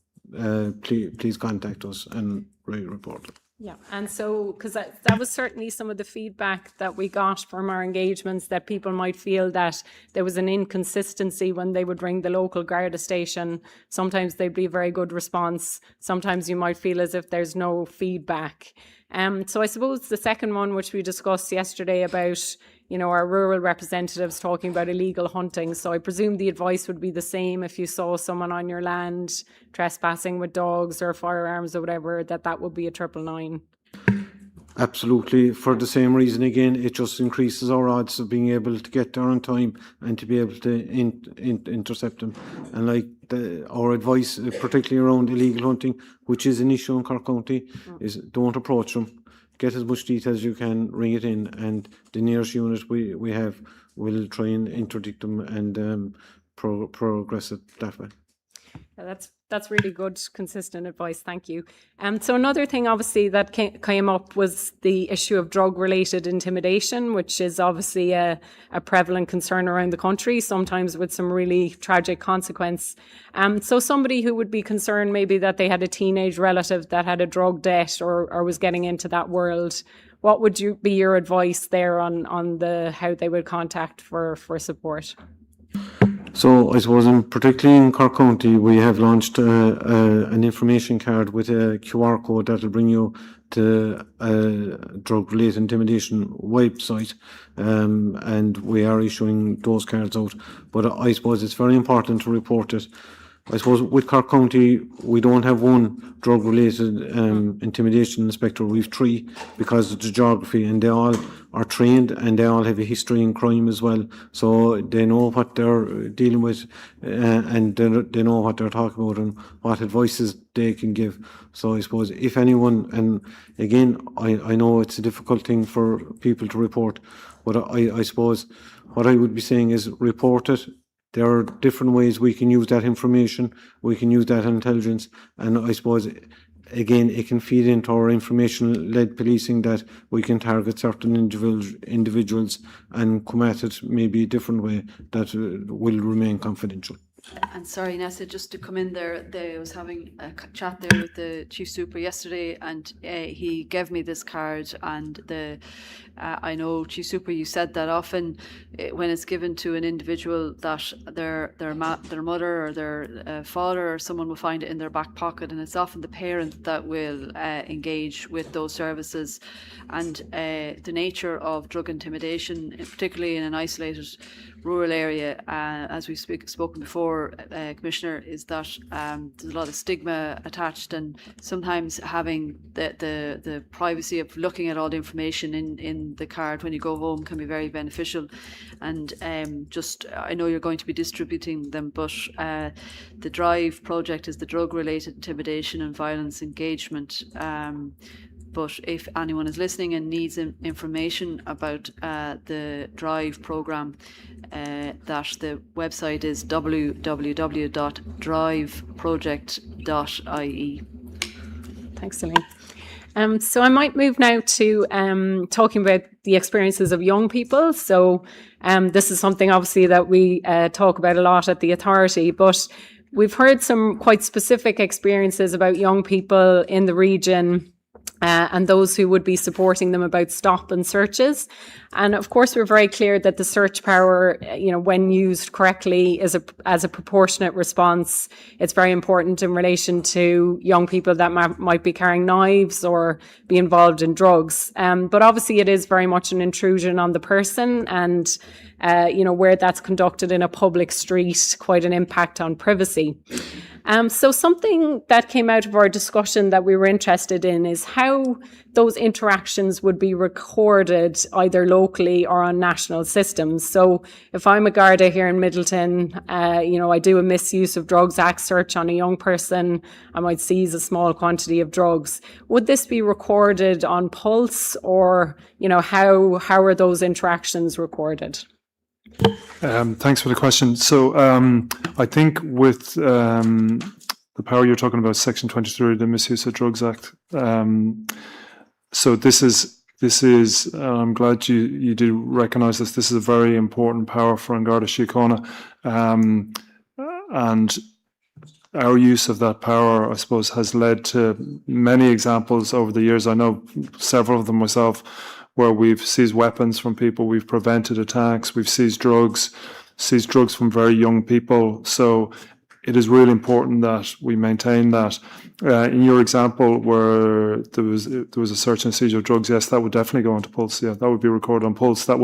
please contact us and report it. Yeah, and so, because that was certainly some of the feedback that we got from our engagements, that people might feel that there was an inconsistency when they would ring the local Garda station. Sometimes they'd be a very good response. Sometimes you might feel as if there's no feedback. So I suppose the second one, which we discussed yesterday about, you know, our rural representatives talking about illegal hunting. So I presume the advice would be the same if you saw someone on your land trespassing with dogs or firearms or whatever, that would be a 999. Absolutely. For the same reason, again, it just increases our odds of being able to get there on time and to be able to intercept them. And like our advice, particularly around illegal hunting, which is an issue in Cork County, is don't approach them. Get as much detail as you can, ring it in, and the nearest unit we have will try and interdict them and progress it that way. Yeah, that's really good, consistent advice. Thank you. So another thing, obviously, that came up was the issue of drug-related intimidation, which is obviously a prevalent concern around the country, sometimes with some really tragic consequence. So somebody who would be concerned maybe that they had a teenage relative that had a drug debt or was getting into that world, what would be your advice there on how they would contact for support? So I suppose, particularly in Cork County, we have launched an information card with a QR code that will bring you to a drug-related intimidation website, and we are issuing those cards out. But I suppose it's very important to report it. I suppose with Cork County, we don't have one drug-related intimidation inspector. We've 3 because of the geography, and they all are trained and they all have a history in crime as well. So they know what they're dealing with and they know what they're talking about and what advices they can give. So I suppose if anyone, and again, I know it's a difficult thing for people to report, but I suppose what I would be saying is report it. There are different ways we can use that information, we can use that intelligence, and I suppose, again, it can feed into our information-led policing that we can target certain individuals and come at it maybe a different way that will remain confidential. And sorry, Nessa, just to come in there, I was having a chat there with the Chief Super yesterday, and he gave me this card, and I know, Chief Super, you said that often when it's given to an individual that their mother or their father or someone will find it in their back pocket, and it's often the parent that will engage with those services. And the nature of drug intimidation, particularly in an isolated rural area, as we've spoken before, Commissioner, is that there's a lot of stigma attached, and sometimes having the privacy of looking at all the information in the card when you go home can be very beneficial. And I know you're going to be distributing them, but the DRIVE project is the drug-related intimidation and violence engagement. But if anyone is listening and needs information about the DRIVE programme, that the website is www.driveproject.ie. Thanks, Elaine. So I might move now to talking about the experiences of young people. So this is something obviously that we talk about a lot at the authority, but we've heard some quite specific experiences about young people in the region and those who would be supporting them about stop and searches. And of course, we're very clear that the search power, when used correctly, is as a proportionate response. It's very important in relation to young people that might be carrying knives or be involved in drugs. But obviously, it is very much an intrusion on the person, and where that's conducted in a public street, quite an impact on privacy. So something that came out of our discussion that we were interested in is how those interactions would be recorded either locally or on national systems. So if I'm a Garda here in Midleton, I do a Misuse of Drugs Act search on a young person, I might seize a small quantity of drugs. Would this be recorded on Pulse, or, how are those interactions recorded? Thanks for the question. So I think with the power you're talking about, Section 23 of the Misuse of Drugs Act, so this is this is, I'm glad you do recognise this. This is a very important power for An Garda Síochána, and our use of that power, I suppose, has led to many examples over the years. I know several of them myself, where we've seized weapons from people, we've prevented attacks, we've seized drugs from very young people. So it is really important that we maintain that. In your example, where there was a search and seizure of drugs, yes, that would definitely go onto Pulse. Yeah, that would be recorded on Pulse. It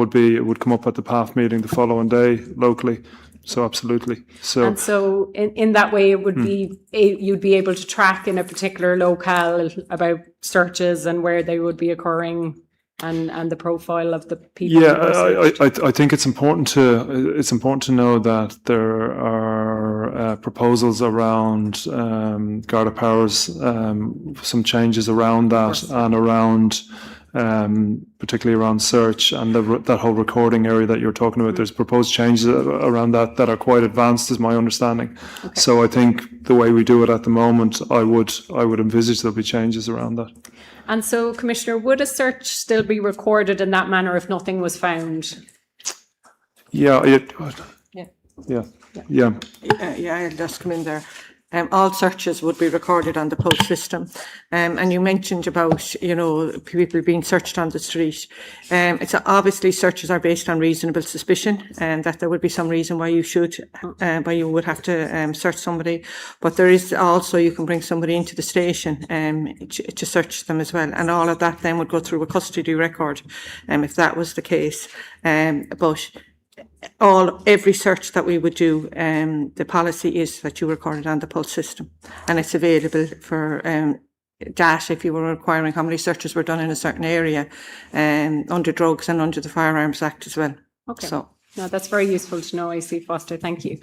would come up at the PAF meeting the following day locally. So absolutely. And so in that way, it would be you'd be able to track in a particular locale about searches and where they would be occurring. And the profile of the people. Yeah, I think it's important to know that there are proposals around Garda powers, some changes around that, and around particularly around search and that whole recording area that you're talking about. There's proposed changes around that are quite advanced, is my understanding. Okay. So I think the way we do it at the moment, I would envisage there'll be changes around that. And so, Commissioner, would a search still be recorded in that manner if nothing was found? Yeah. I'll just come in there. All searches would be recorded on the Pulse system. And you mentioned about, people being searched on the street. It's obviously searches are based on reasonable suspicion, and that there would be some reason why you would have to search somebody. But there is also, you can bring somebody into the station to search them as well. And all of that then would go through a custody record, if that was the case. But every search that we would do, the policy is that you record it on the Pulse system, and it's available for data if you were requiring how many searches were done in a certain area, under drugs and under the Firearms Act as well. Okay. So no, that's very useful to know, AC Foster. Thank you.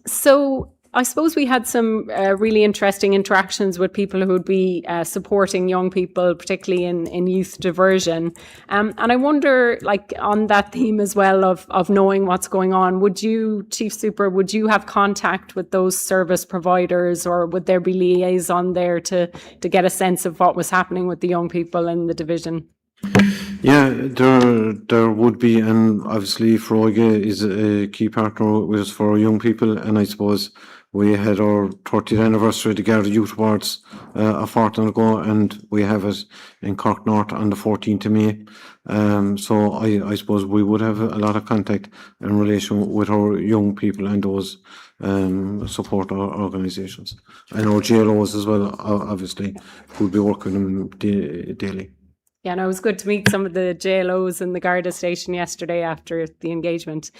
So I suppose we had some really interesting interactions with people who would be supporting young people, particularly in youth diversion. And I wonder, like, on that theme as well of knowing what's going on, would you, Chief Super, would you have contact with those service providers, or would there be liaison there to get a sense of what was happening with the young people in the division? Yeah, there would be, and obviously Froige is a key partner with us for young people, and I suppose we had our 30th anniversary of the Garda Youth Awards a fortnight ago, and we have it in Cork North on the 14th of May. So I suppose we would have a lot of contact in relation with our young people and those support organisations. And our GLOs as well, obviously, we'll be working with them daily. Yeah, and it was good to meet some of the JLOs in the Garda station yesterday after the engagement.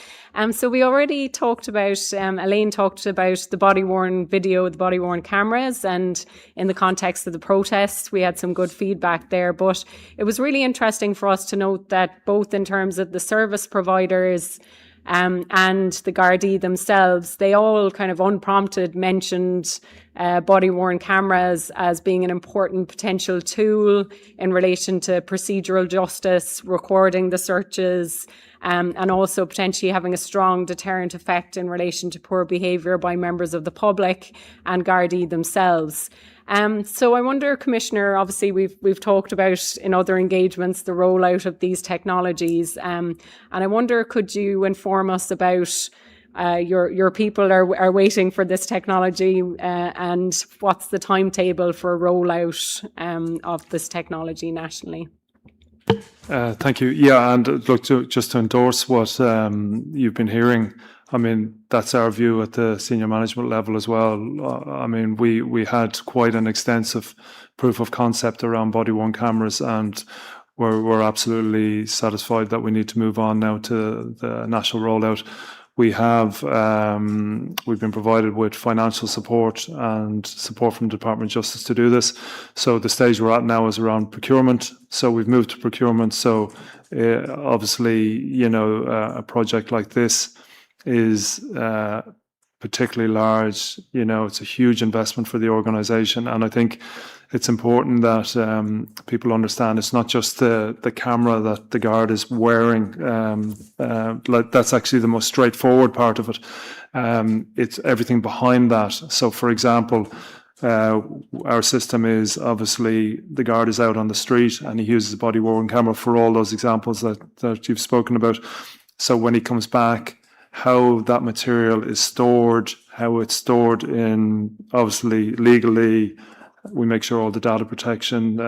So we already talked about, Elaine talked about the body-worn video, the body-worn cameras, and in the context of the protests, we had some good feedback there. But it was really interesting for us to note that both in terms of the service providers and the Gardaí themselves, they all kind of unprompted mentioned body-worn cameras as being an important potential tool in relation to procedural justice, recording the searches, and also potentially having a strong deterrent effect in relation to poor behaviour by members of the public and Gardaí themselves. So I wonder, Commissioner, obviously we've talked about in other engagements the rollout of these technologies, and I wonder, could you inform us about your people are waiting for this technology, and what's the timetable for rollout of this technology nationally? Thank you. Yeah, and look, just to endorse what you've been hearing, I mean, that's our view at the senior management level as well. I mean, we had quite an extensive proof of concept around body-worn cameras, and we're absolutely satisfied that we need to move on now to the national rollout. We have we've been provided with financial support and support from the Department of Justice to do this. So the stage we're at now is around procurement. So we've moved to procurement. So obviously, a project like this is particularly large. It's a huge investment for the organisation, and I think it's important that people understand it's not just the camera that the guard is wearing. That's actually the most straightforward part of it. It's everything behind that. So, for example, our system is obviously the guard is out on the street and he uses a body worn camera for all those examples that you've spoken about. So when he comes back, how that material is stored, how it's stored in, obviously legally, we make sure all the data protection,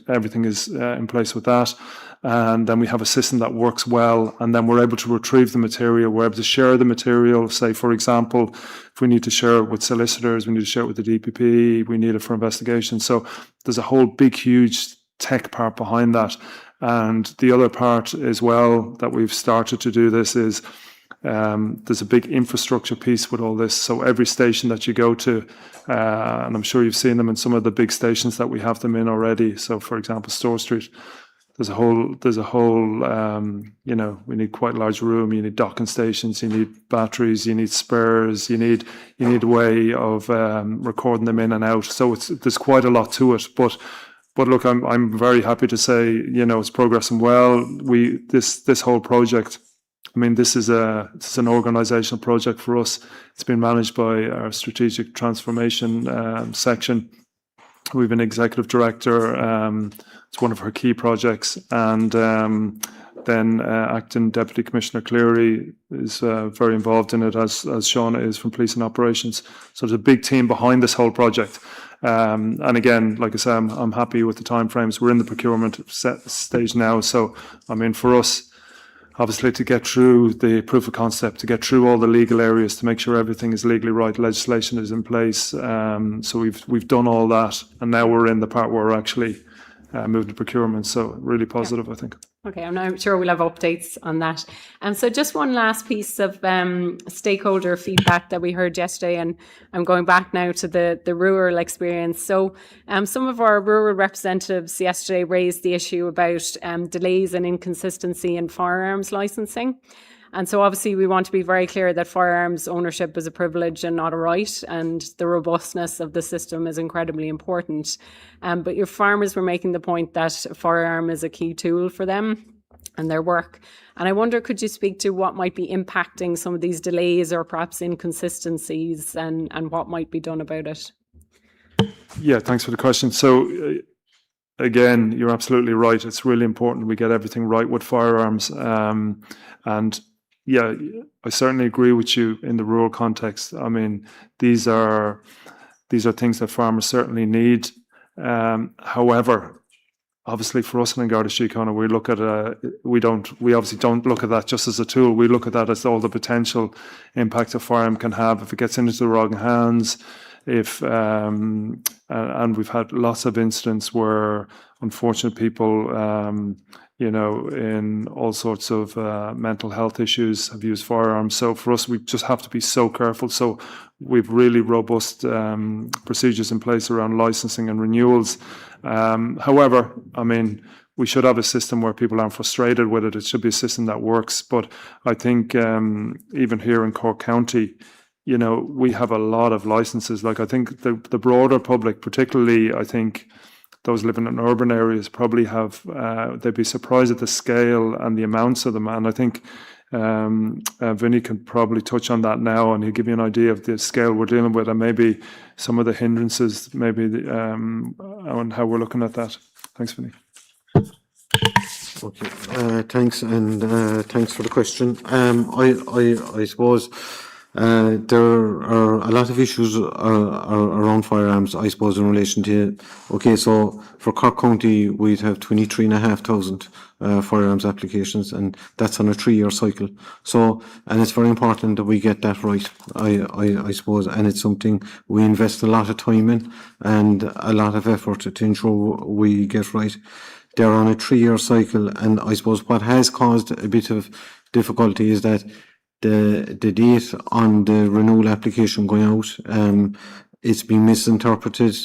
everything is in place with that. And then we have a system that works well, and then we're able to retrieve the material. We're able to share the material. Say, for example, if we need to share it with solicitors, we need to share it with the DPP, we need it for investigation. So there's a whole big, huge tech part behind that. And the other part as well that we've started to do this is there's a big infrastructure piece with all this. So every station that you go to, and I'm sure you've seen them in some of the big stations that we have them in already. So for example, Store Street, there's a whole, you know, we need quite a large room. You need docking stations, you need batteries, you need spares, you need a way of recording them in and out. So there's quite a lot to it, but look, I'm very happy to say, you know, it's progressing well. This whole project, I mean, this is an organizational project for us. It's been managed by our strategic transformation section. We have an executive director. It's one of her key projects, and then acting Deputy Commissioner Cleary is very involved in it, as Shauna is from Police and Operations. So there's a big team behind this whole project. And again, like I said, I'm happy with the timeframes. We're in the procurement stage now. So, I mean, for us, obviously, to get through the proof of concept, to get through all the legal areas, to make sure everything is legally right, legislation is in place. So we've done all that, and now we're in the part where we're actually moving to procurement. So really positive, I think. Okay, I'm sure we'll have updates on that. So just one last piece of stakeholder feedback that we heard yesterday, and I'm going back now to the rural experience. So some of our rural representatives yesterday raised the issue about delays and inconsistency in firearms licensing. And so obviously we want to be very clear that firearms ownership is a privilege and not a right, and the robustness of the system is incredibly important. But your farmers were making the point that a firearm is a key tool for them and their work. And I wonder, could you speak to what might be impacting some of these delays or perhaps inconsistencies, and what might be done about it? Yeah, thanks for the question. So again, you're absolutely right. It's really important we get everything right with firearms. And yeah, I certainly agree with you in the rural context. I mean, these are things that farmers certainly need. However, obviously for us in Garda Síochána, we look at we obviously don't look at that just as a tool. We look at that as all the potential impact a firearm can have if it gets into the wrong hands. And we've had lots of incidents where unfortunate people, you know, in all sorts of mental health issues have used firearms. So for us, we just have to be so careful. So we've really robust procedures in place around licensing and renewals. However, I mean, we should have a system where people aren't frustrated with it. It should be a system that works. But I think even here in Cork County, you know, we have a lot of licenses. Like I think the broader public, particularly, I think those living in urban areas probably have, they'd be surprised at the scale and the amounts of them. And I think Vinny can probably touch on that now, and he'll give you an idea of the scale we're dealing with and maybe some of the hindrances, maybe on how we're looking at that. Thanks, Vinny. Okay, thanks, and thanks for the question. I suppose there are a lot of issues around firearms, I suppose, in relation to, okay, so for Cork County, we'd have 23,500 firearms applications, and that's on a 3-year cycle. So, and it's very important that we get that right, I suppose, and it's something we invest a lot of time in and a lot of effort to ensure we get right. They're on a 3-year cycle, and I suppose what has caused a bit of difficulty is that the date on the renewal application going out, it's been misinterpreted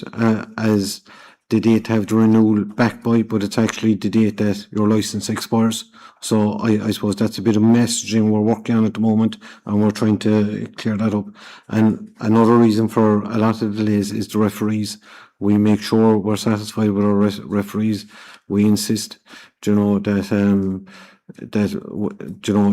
as the date to have the renewal back by, but it's actually the date that your license expires. So I suppose that's a bit of messaging we're working on at the moment, and we're trying to clear that up. And another reason for a lot of delays is the referees. We make sure we're satisfied with our referees. We insist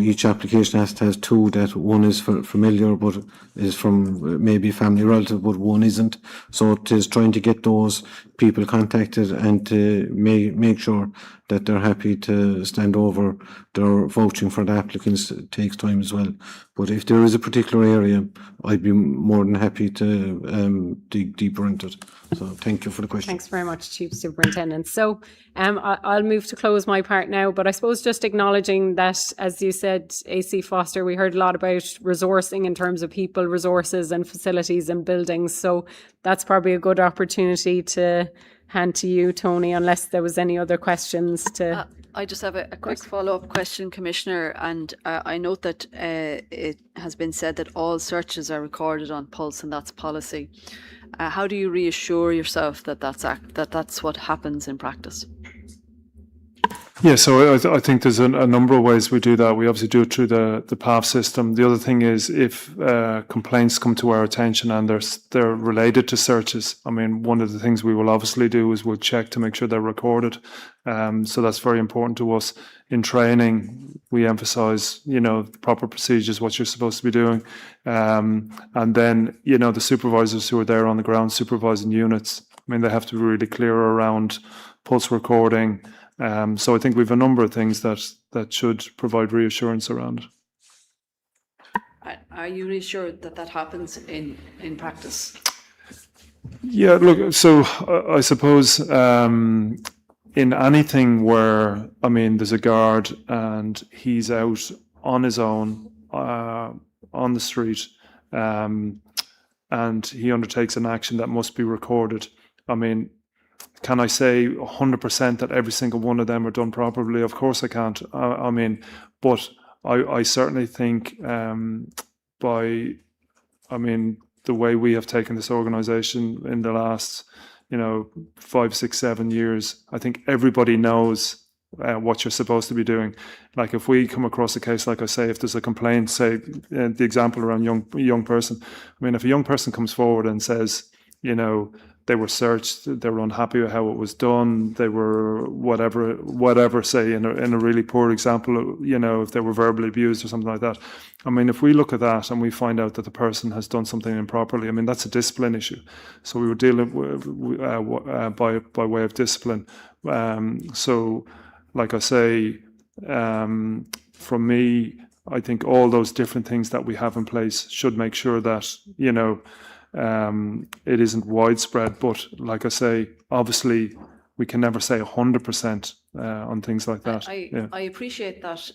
each application has two, that one is familiar but is from maybe family relative, but one isn't. So it is trying to get those people contacted and to make sure that they're happy to stand over their vouching for the applicants. It takes time as well. But if there is a particular area, I'd be more than happy to dig deeper into it. So thank you for the question. Thanks very much, Chief Superintendent. So I'll move to close my part now, but I suppose just acknowledging that, as you said, AC Foster, we heard a lot about resourcing in terms of people, resources and facilities and buildings. So that's probably a good opportunity to hand to you, Tony, unless there was any other questions to... I just have a quick follow-up question, Commissioner, and I note that it has been said that all searches are recorded on Pulse, and that's policy. How do you reassure yourself that that's what happens in practice? Yeah, so I think there's a number of ways we do that. We obviously do it through the PAF system. The other thing is if complaints come to our attention and they're related to searches, I mean, one of the things we will obviously do is we'll check to make sure they're recorded. So that's very important to us. In training, we emphasise, the proper procedures, what you're supposed to be doing. And then, the supervisors who are there on the ground supervising units, I mean, they have to be really clear around pulse recording. So I think we have a number of things that should provide reassurance around it. Are you reassured that happens in practice? Yeah, look, so I suppose in anything where, there's a guard and he's out on his own on the street and he undertakes an action that must be recorded, can I say 100% that every single one of them are done properly? Of course I can't. But I certainly think the way we have taken this organisation in the last, 5, 6, 7 years, I think everybody knows what you're supposed to be doing. Like if we come across a case, like I say, if there's a complaint, say the example around young person, if a young person comes forward and says, they were searched, they were unhappy with how it was done, they were whatever, say in a really poor example, if they were verbally abused or something like that. If we look at that and we find out that the person has done something improperly, that's a discipline issue. So we were dealing with, by way of discipline. So like I say, from me, I think all those different things that we have in place should make sure that, it isn't widespread, but like I say, obviously we can never say 100% on things like that. I appreciate that.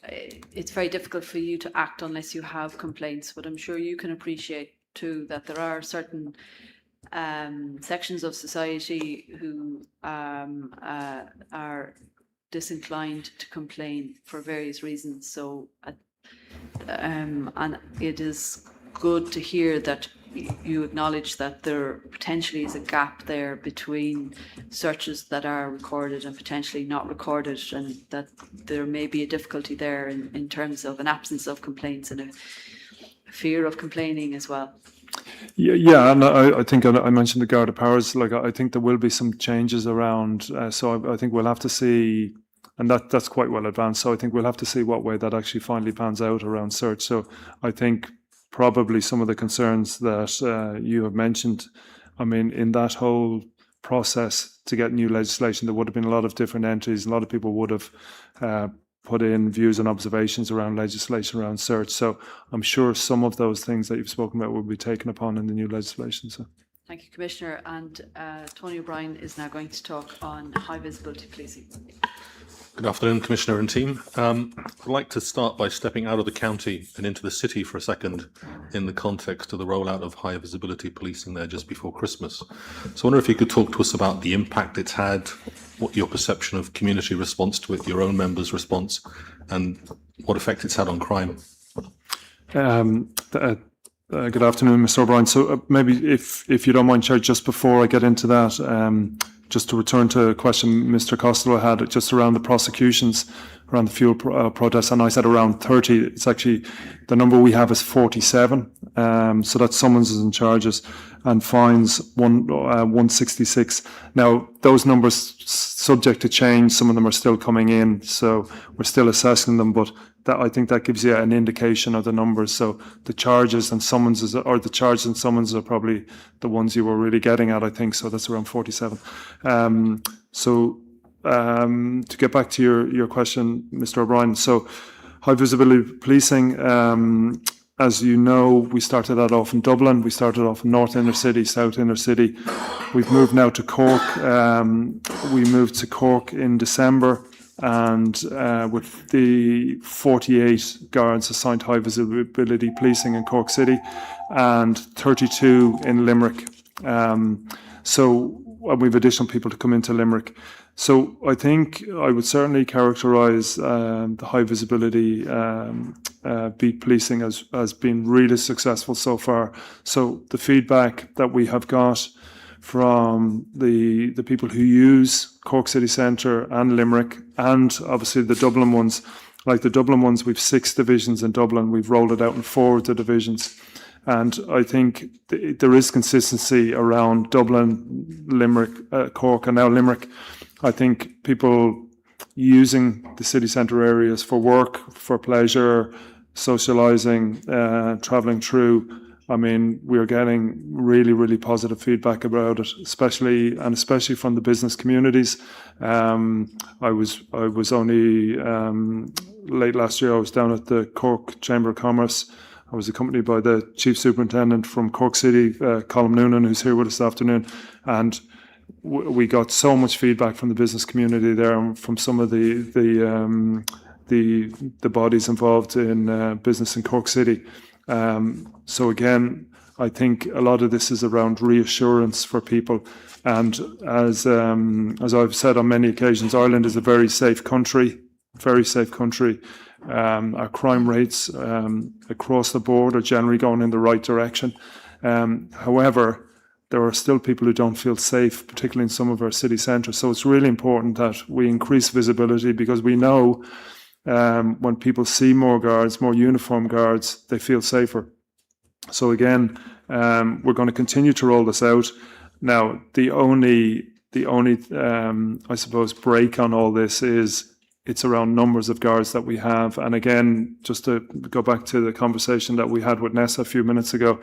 It's very difficult for you to act unless you have complaints, but I'm sure you can appreciate too that there are certain sections of society who are disinclined to complain for various reasons. So, and it is good to hear that you acknowledge that there potentially is a gap there between searches that are recorded and potentially not recorded, and that there may be a difficulty there in terms of an absence of complaints and a fear of complaining as well. Yeah, and I think I mentioned the Garda powers. Like I think there will be some changes around. So I think we'll have to see, and that's quite well advanced. So I think we'll have to see what way that actually finally pans out around search. So I think probably some of the concerns that you have mentioned, in that whole process to get new legislation, there would have been a lot of different entries. A lot of people would have put in views and observations around legislation around search. So I'm sure some of those things that you've spoken about will be taken upon in the new legislation. So. Thank you, Commissioner. And Tony O'Brien is now going to talk on high visibility policing. Good afternoon, Commissioner and team. I'd like to start by stepping out of the county and into the city for a second in the context of the rollout of high visibility policing there just before Christmas. So I wonder if you could talk to us about the impact it's had, what your perception of community response to it, your own members' response, and what effect it's had on crime. Good afternoon, Mr. O'Brien. So maybe if you don't mind, Chair, just before I get into that, just to return to a question Mr. Costello had just around the prosecutions around the fuel protests, and I said around 30. It's actually, the number we have is 47. So that's summonses and charges, and fines 166. Now, those numbers subject to change. Some of them are still coming in, so we're still assessing them, but that, I think that gives you an indication of the numbers. So the charges and summonses, or the charges and summonses, are probably the ones you were really getting at, I think. So that's around 47. To get back to your question, Mr. O'Brien, so high visibility policing, as you know, we started that off in Dublin. We started off in North Inner City, South Inner City. We've moved now to Cork. We moved to Cork in December, and with the 48 guards assigned to high visibility policing in Cork City and 32 in Limerick. So we've additional people to come into Limerick. So I think I would certainly characterise the high visibility beat policing as being really successful so far. So the feedback that we have got from the people who use Cork City Centre and Limerick, and obviously the Dublin ones, like the Dublin ones, we've 6 divisions in Dublin. We've rolled it out in 4 of the divisions. And I think there is consistency around Dublin, Limerick, Cork, and now Limerick. I think people using the city centre areas for work, for pleasure, socialising, travelling through. I mean, we're getting really, really positive feedback about it, especially from the business communities. I was only late last year. I was down at the Cork Chamber of Commerce. I was accompanied by the Chief Superintendent from Cork City, Colm Noonan, who's here with us this afternoon, and we got so much feedback from the business community there, and from some of the bodies involved in business in Cork City. So again, I think a lot of this is around reassurance for people, and as I've said on many occasions, Ireland is a very safe country, very safe country. Our crime rates across the board are generally going in the right direction. However, there are still people who don't feel safe, particularly in some of our city centres. So it's really important that we increase visibility, because we know when people see more guards, more uniformed guards, they feel safer. So again, we're going to continue to roll this out. Now, the only I suppose break on all this is it's around numbers of guards that we have. And again, just to go back to the conversation that we had with Nessa a few minutes ago,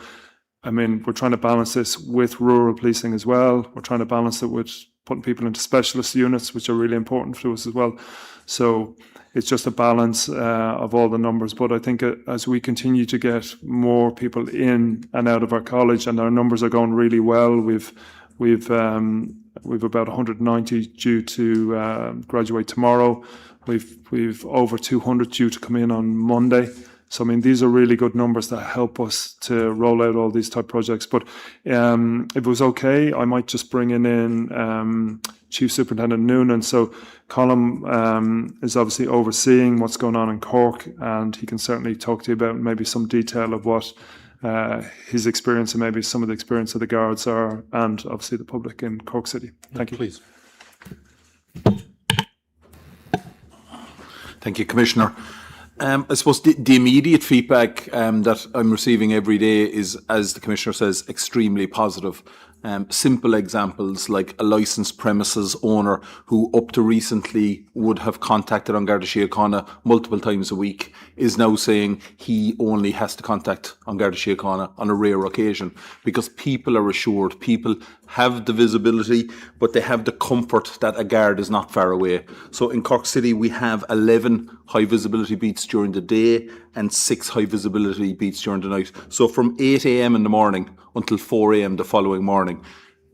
I mean, we're trying to balance this with rural policing as well. We're trying to balance it with putting people into specialist units, which are really important to us as well. So it's just a balance of all the numbers. But I think as we continue to get more people in and out of our college, and our numbers are going really well, we've about 190 due to graduate tomorrow. We've over 200 due to come in on Monday. So, I mean, these are really good numbers that help us to roll out all these type projects. But if it was okay, I might just bring in Chief Superintendent Noonan. So Colm is obviously overseeing what's going on in Cork, and he can certainly talk to you about maybe some detail of what his experience and maybe some of the experience of the guards are, and obviously the public in Cork City. Thank you. Please. Thank you, Commissioner. I suppose the immediate feedback that I'm receiving every day is, as the Commissioner says, extremely positive. Simple examples like a licensed premises owner who up to recently would have contacted An Garda Síochána multiple times a week is now saying he only has to contact An Garda Síochána on a rare occasion, because people are assured, people have the visibility, but they have the comfort that a guard is not far away. So in Cork City we have 11 high visibility beats during the day and 6 high visibility beats during the night. So from 8 a.m. in the morning until 4 a.m. the following morning,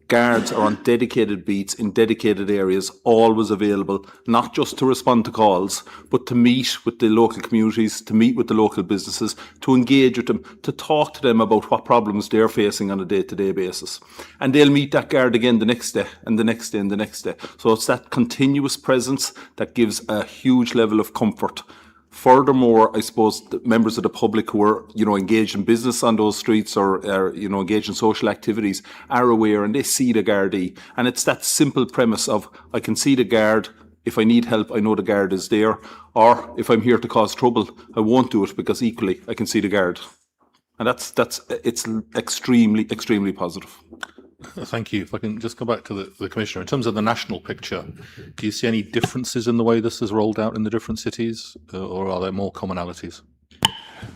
guards are on dedicated beats in dedicated areas, always available, not just to respond to calls, but to meet with the local communities, to meet with the local businesses, to engage with them, to talk to them about what problems they're facing on a day-to-day basis. And they'll meet that guard again the next day and the next day and the next day. So it's that continuous presence that gives a huge level of comfort Furthermore, I suppose the members of the public who are, engaged in business on those streets or, engaged in social activities are aware and they see the Gardaí. And it's that simple premise of, I can see the guard. If I need help, I know the guard is there. Or if I'm here to cause trouble, I won't do it because equally I can see the guard. And it's extremely, extremely positive. Thank you. If I can just go back to the Commissioner. In terms of the national picture, do you see any differences in the way this is rolled out in the different cities, or are there more commonalities?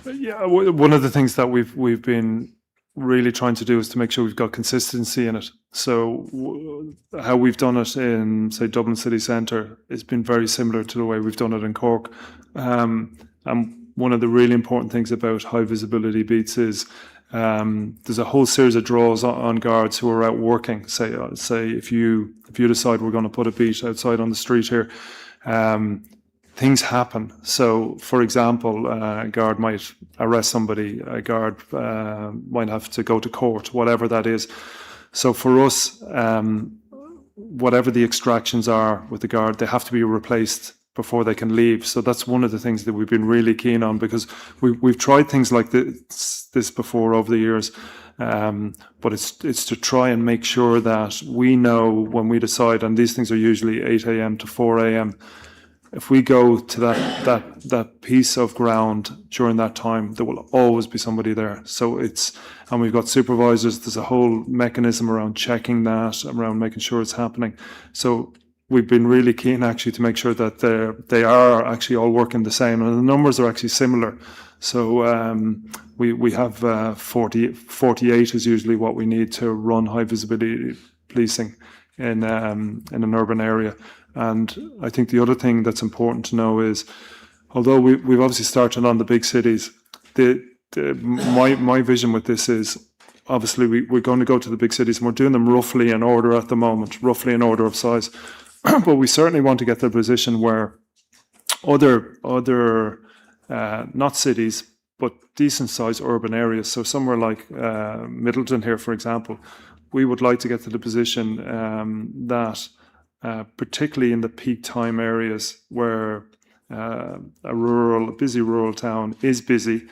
Yeah, one of the things that we've been really trying to do is to make sure we've got consistency in it. So how we've done it in, say, Dublin City Centre has been very similar to the way we've done it in Cork. And one of the really important things about high visibility beats is there's a whole series of draws on guards who are out working. Say if you decide we're going to put a beat outside on the street here, things happen. So, for example, a guard might arrest somebody. A guard might have to go to court, whatever that is. So for us, whatever the extractions are with the guard, they have to be replaced before they can leave. So that's one of the things that we've been really keen on, because we've tried things like this before over the years, but it's to try and make sure that we know when we decide, and these things are usually 8 a.m. to 4 a.m. If we go to that piece of ground during that time, there will always be somebody there. So and we've got supervisors. There's a whole mechanism around checking that, around making sure it's happening. So we've been really keen actually to make sure that they are actually all working the same, and the numbers are actually similar. So we have 48 is usually what we need to run high visibility policing in an urban area. And I think the other thing that's important to know is, although we've obviously started on the big cities, my vision with this is, obviously we're going to go to the big cities and we're doing them roughly in order at the moment, roughly in order of size. But we certainly want to get to a position where other not cities, but decent sized urban areas, so somewhere like Midleton here, for example, we would like to get to the position that particularly in the peak time areas where a busy rural town is busy,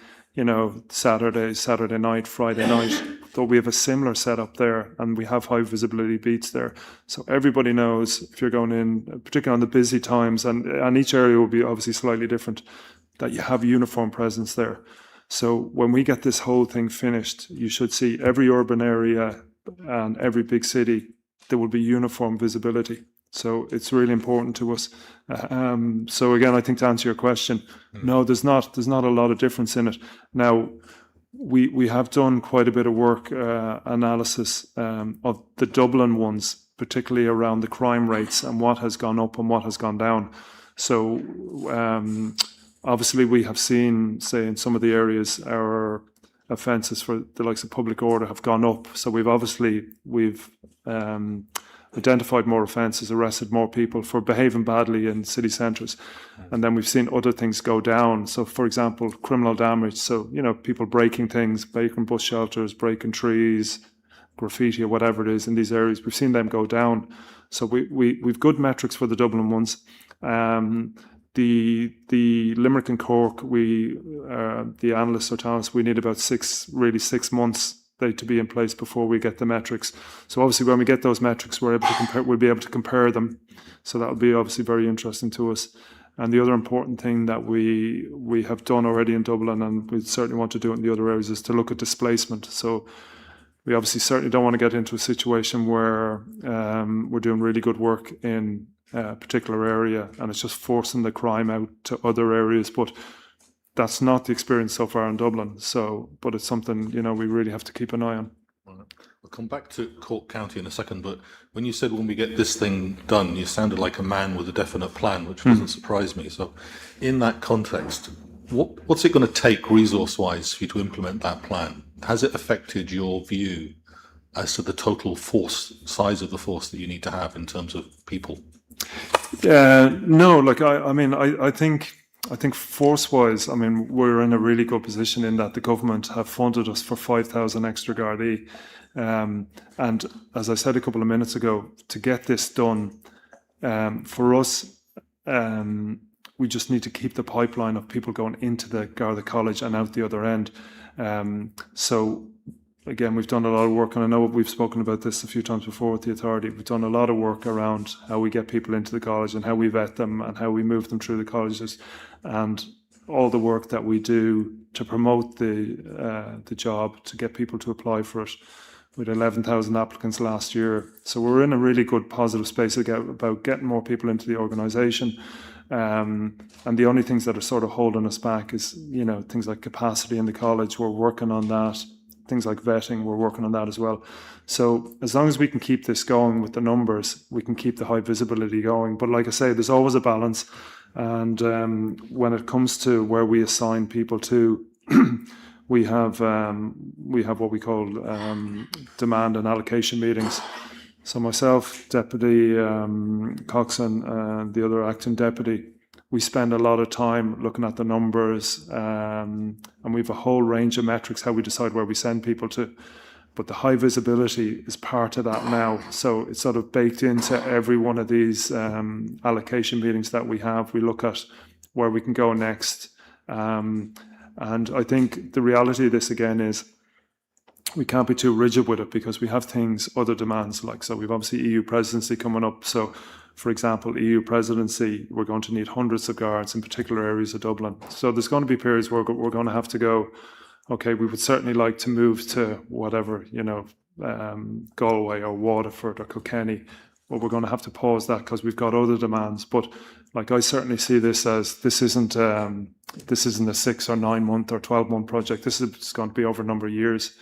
Saturday night, Friday night, though we have a similar setup there and we have high visibility beats there. So everybody knows if you're going in, particularly on the busy times, and each area will be obviously slightly different, that you have uniform presence there. So when we get this whole thing finished, you should see every urban area and every big city, there will be uniform visibility. So it's really important to us. So again, I think to answer your question, no, there's not a lot of difference in it. Now, we have done quite a bit of work analysis of the Dublin ones, particularly around the crime rates and what has gone up and what has gone down. So obviously we have seen, say, in some of the areas, our offences for the likes of public order have gone up. So we've identified more offences, arrested more people for behaving badly in city centres. And then we've seen other things go down. So, for example, criminal damage. So, people breaking things, breaking bus shelters, breaking trees, graffiti or whatever it is in these areas. We've seen them go down. So we've good metrics for the Dublin ones. The Limerick and Cork, the analysts are telling us we need about 6 months to be in place before we get the metrics. So obviously when we get those metrics, we'll be able to compare them. So that will be obviously very interesting to us. And the other important thing that we have done already in Dublin, and we certainly want to do it in the other areas, is to look at displacement. So we obviously certainly don't want to get into a situation where we're doing really good work in a particular area and it's just forcing the crime out to other areas. But that's not the experience so far in Dublin. So, but it's something, we really have to keep an eye on. We'll come back to Cork County in a second, but when you said when we get this thing done, you sounded like a man with a definite plan, which doesn't surprise me. So in that context, what's it going to take resource-wise for you to implement that plan? Has it affected your view as to the total size of the force that you need to have in terms of people? No, I think force-wise, we're in a really good position in that the government have funded us for 5,000 extra Gardaí. And as I said a couple of minutes ago, to get this done, for us, we just need to keep the pipeline of people going into the Garda College and out the other end. So again, we've done a lot of work, and I know we've spoken about this a few times before with the authority. We've done a lot of work around how we get people into the college and how we vet them and how we move them through the colleges, and all the work that we do to promote the job, to get people to apply for it. We had 11,000 applicants last year. So we're in a really good positive space about getting more people into the organisation. And the only things that are sort of holding us back is, things like capacity in the college. We're working on that. Things like vetting, we're working on that as well. So as long as we can keep this going with the numbers, we can keep the high visibility going. But like I say, there's always a balance. And when it comes to where we assign people to, we have what we call demand and allocation meetings. So myself, Deputy Coxon, and the other acting deputy, we spend a lot of time looking at the numbers, and we have a whole range of metrics how we decide where we send people to. But the high visibility is part of that now. So it's sort of baked into every one of these allocation meetings that we have. We look at where we can go next. And I think the reality of this again is we can't be too rigid with it, because we have things, other demands, so we've obviously EU presidency coming up. So for example, EU presidency, we're going to need hundreds of guards in particular areas of Dublin. So there's going to be periods where we're going to have to go, okay, we would certainly like to move to whatever, Galway or Waterford or Kilkenny. Well, we're going to have to pause that because we've got other demands. But I certainly see this as this isn't a 6 or 9 month or 12-month project. This is going to be over a number of years.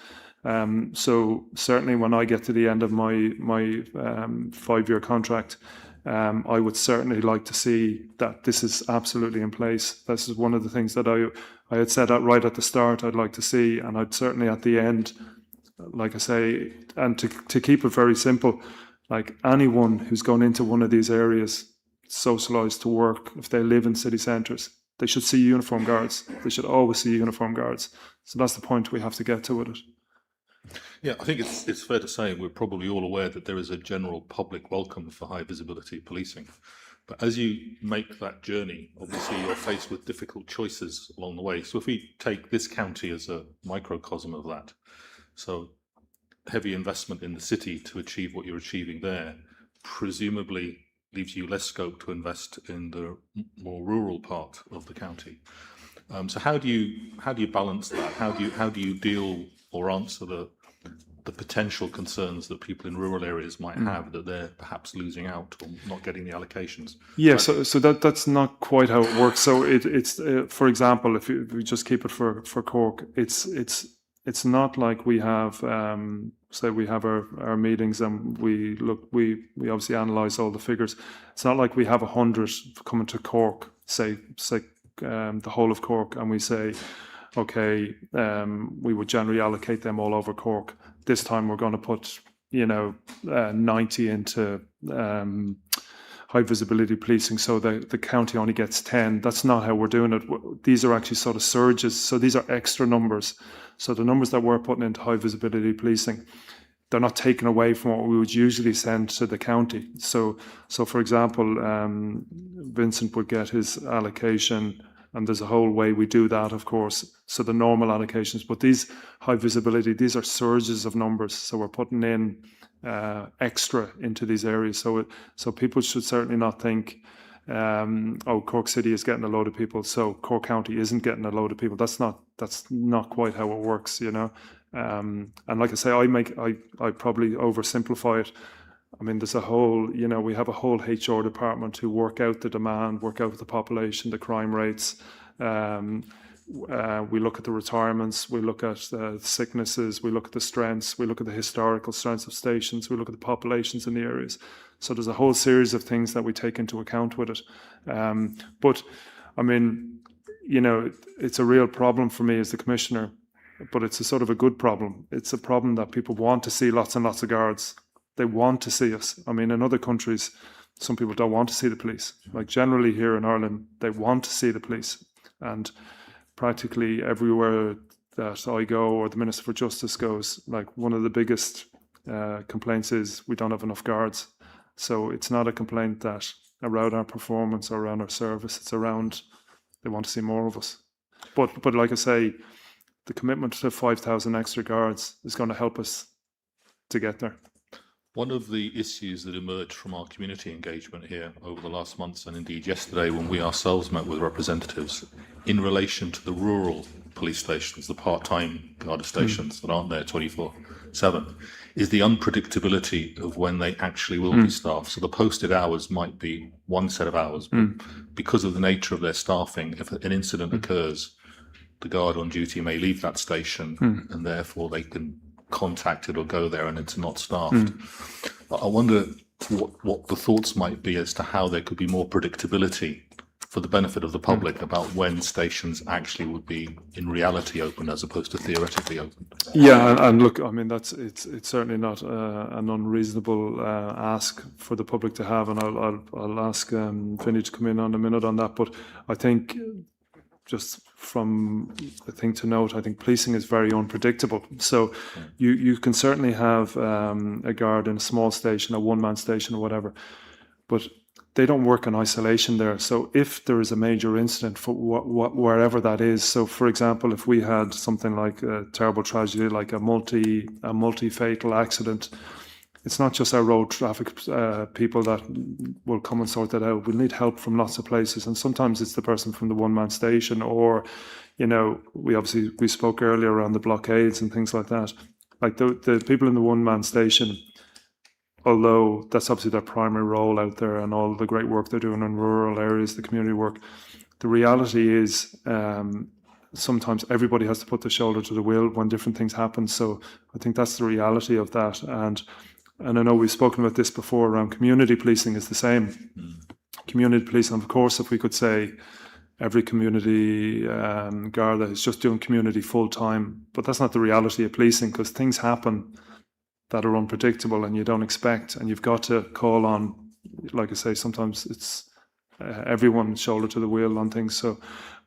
So certainly when I get to the end of my 5-year contract, I would certainly like to see that this is absolutely in place. This is one of the things that I had said right at the start I'd like to see, and I'd certainly at the end, like I say, and to keep it very simple, anyone who's gone into one of these areas, socialised to work, if they live in city centres, they should see uniform guards. They should always see uniform guards. So that's the point we have to get to with it. Yeah, I think it's fair to say we're probably all aware that there is a general public welcome for high visibility policing. But as you make that journey, obviously you're faced with difficult choices along the way. So if we take this county as a microcosm of that, so heavy investment in the city to achieve what you're achieving there, presumably leaves you less scope to invest in the more rural part of the county. So how do you balance that? How do you deal or answer the potential concerns that people in rural areas might have that they're perhaps losing out or not getting the allocations? Yeah, so that's not quite how it works. So it's for example, if we just keep it for Cork, it's not like we have say we have our meetings and we obviously analyse all the figures. It's not like we have 100 coming to Cork, say the whole of Cork, and we say, okay, we would generally allocate them all over Cork. This time we're going to put 90 into high visibility policing, so the county only gets 10. That's not how we're doing it. These are actually sort of surges, so these are extra numbers. So the numbers that we're putting into high visibility policing, they're not taken away from what we would usually send to the county. So for example, Vincent would get his allocation, and there's a whole way we do that, of course. So the normal allocations, but these high visibility, these are surges of numbers. So we're putting in extra into these areas. So people should certainly not think, Cork City is getting a load of people, so Cork County isn't getting a load of people. That's not quite how it works, And like I say, I probably oversimplify it. I mean, there's a whole, we have a whole HR department who work out the demand, work out the population, the crime rates. We look at the retirements, we look at sicknesses, we look at the strengths, we look at the historical strengths of stations, we look at the populations in the areas. So there's a whole series of things that we take into account with it. But I mean, it's a real problem for me as the Commissioner, but it's a sort of a good problem. It's a problem that people want to see lots and lots of guards. They want to see us. I mean, in other countries, some people don't want to see the police. Like generally here in Ireland, they want to see the police. And practically everywhere that I go or the Minister for Justice goes, like one of the biggest complaints is we don't have enough guards. So it's not a complaint that around our performance or around our service. It's around they want to see more of us. But like I say, the commitment to 5,000 extra guards is going to help us to get there. One of the issues that emerged from our community engagement here over the last months, and indeed yesterday when we ourselves met with representatives in relation to the rural police stations, the part-time Garda stations that aren't there 24/7, is the unpredictability of when they actually will be staffed. So the posted hours might be one set of hours, but because of the nature of their staffing, if an incident occurs, the guard on duty may leave that station and therefore they can contact it or go there and it's not staffed. I wonder what the thoughts might be as to how there could be more predictability for the benefit of the public about when stations actually would be in reality open as opposed to theoretically open. Yeah, and look, I mean, it's certainly not an unreasonable ask for the public to have, and I'll ask Vinny to come in on a minute on that. But I think just from the thing to note, I think policing is very unpredictable. So you can certainly have a guard in a small station, a one-man station or whatever, but they don't work in isolation there. So if there is a major incident for wherever that is, so for example, if we had something like a terrible tragedy, like a multi-fatal accident, it's not just our road traffic people that will come and sort that out. We'll need help from lots of places. And sometimes it's the person from the one-man station, or, you know, we spoke earlier around the blockades and things like that. Like the people in the one-man station, although that's obviously their primary role out there and all the great work they're doing in rural areas, the community work, the reality is sometimes everybody has to put their shoulder to the wheel when different things happen. So I think that's the reality of that. And I know we've spoken about this before around community policing is the same. Community policing, of course, if we could say every community Garda is just doing community full time, but that's not the reality of policing, because things happen that are unpredictable and you don't expect, and you've got to call on, like I say, sometimes it's everyone's shoulder to the wheel on things. So,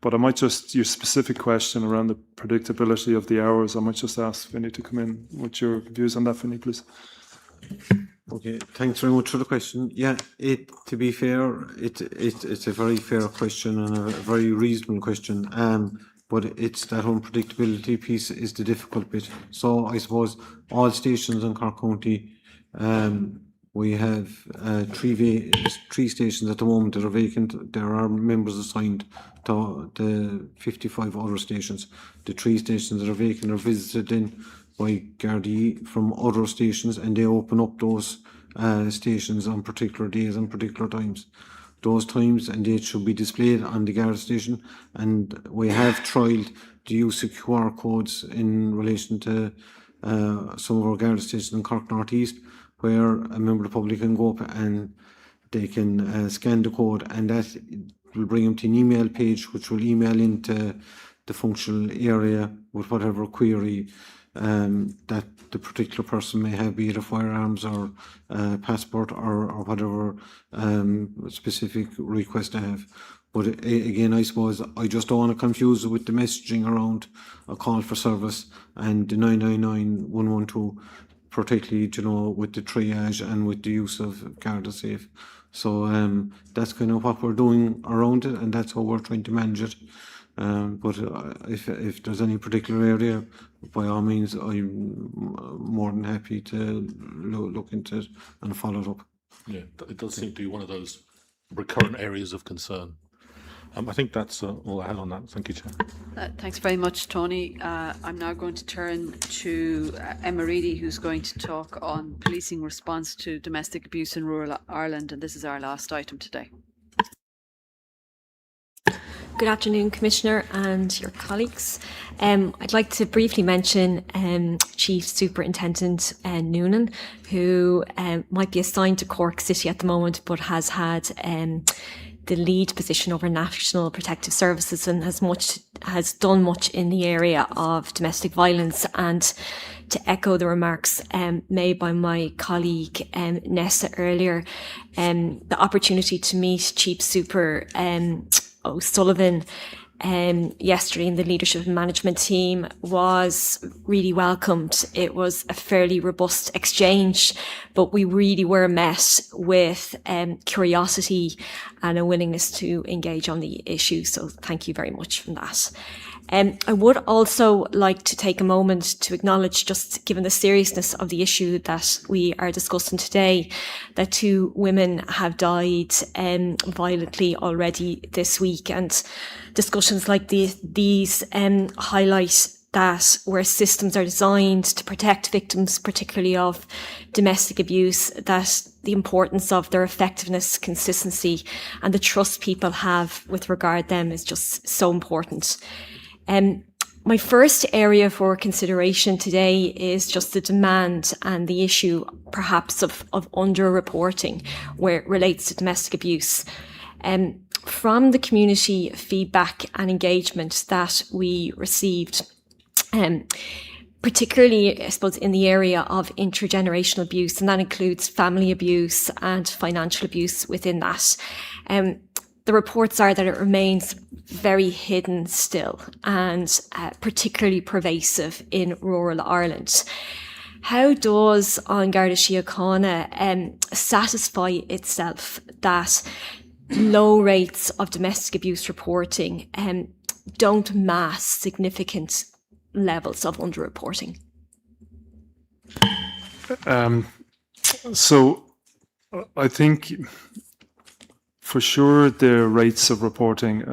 but I might just, your specific question around the predictability of the hours, I might just ask Vinny to come in with your views on that, Vinny, please. Okay, thanks very much for the question. Yeah, to be fair, it's a very fair question and a very reasonable question. But it's that unpredictability piece is the difficult bit. So I suppose all stations in Cork County, we have three stations at the moment that are vacant. There are members assigned to the 55 other stations. The 3 stations that are vacant are visited in by Gardaí from other stations, and they open up those stations on particular days and particular times. Those times and dates should be displayed on the Garda station, and we have trialled the use of QR codes in relation to some of our Garda stations in Cork North East, where a member of the public can go up and they can scan the code, and that will bring them to an email page which will email into the functional area with whatever query that the particular person may have, be it a firearms or passport or whatever specific request they have. But again, I suppose I just don't want to confuse it with the messaging around a call for service and the 999 112, particularly, you know, with the triage and with the use of Garda Safe. So that's kind of what we're doing around it, and that's how we're trying to manage it. But if there's any particular area, by all means, I'm more than happy to look into it and follow it up. Yeah, it does seem to be one of those recurrent areas of concern. I think that's all I had on that. Thank you, Chair. Thanks very much, Tony. I'm now going to turn to Emma Reedy, who's going to talk on policing response to domestic abuse in rural Ireland, and this is our last item today. Good afternoon, Commissioner and your colleagues. I'd like to briefly mention Chief Superintendent Noonan, who might be assigned to Cork City at the moment, but has had the lead position over National Protective Services and has done much in the area of domestic violence. And to echo the remarks made by my colleague Nessa earlier, the opportunity to meet Chief Super O'Sullivan yesterday in the leadership and management team was really welcomed. It was a fairly robust exchange, but we really were met with curiosity and a willingness to engage on the issue. So thank you very much for that. I would also like to take a moment to acknowledge, just given the seriousness of the issue that we are discussing today, that 2 women have died violently already this week. And discussions like these highlight that where systems are designed to protect victims, particularly of domestic abuse, that the importance of their effectiveness, consistency, and the trust people have with regard to them is just so important. My first area for consideration today is just the demand and the issue perhaps of under-reporting where it relates to domestic abuse. From the community feedback and engagement that we received, particularly, I suppose, in the area of intergenerational abuse, and that includes family abuse and financial abuse within that. The reports are that it remains very hidden still and particularly pervasive in rural Ireland. How does An Garda Síochána satisfy itself that low rates of domestic abuse reporting don't mask significant levels of underreporting? So I think for sure the rates of reporting,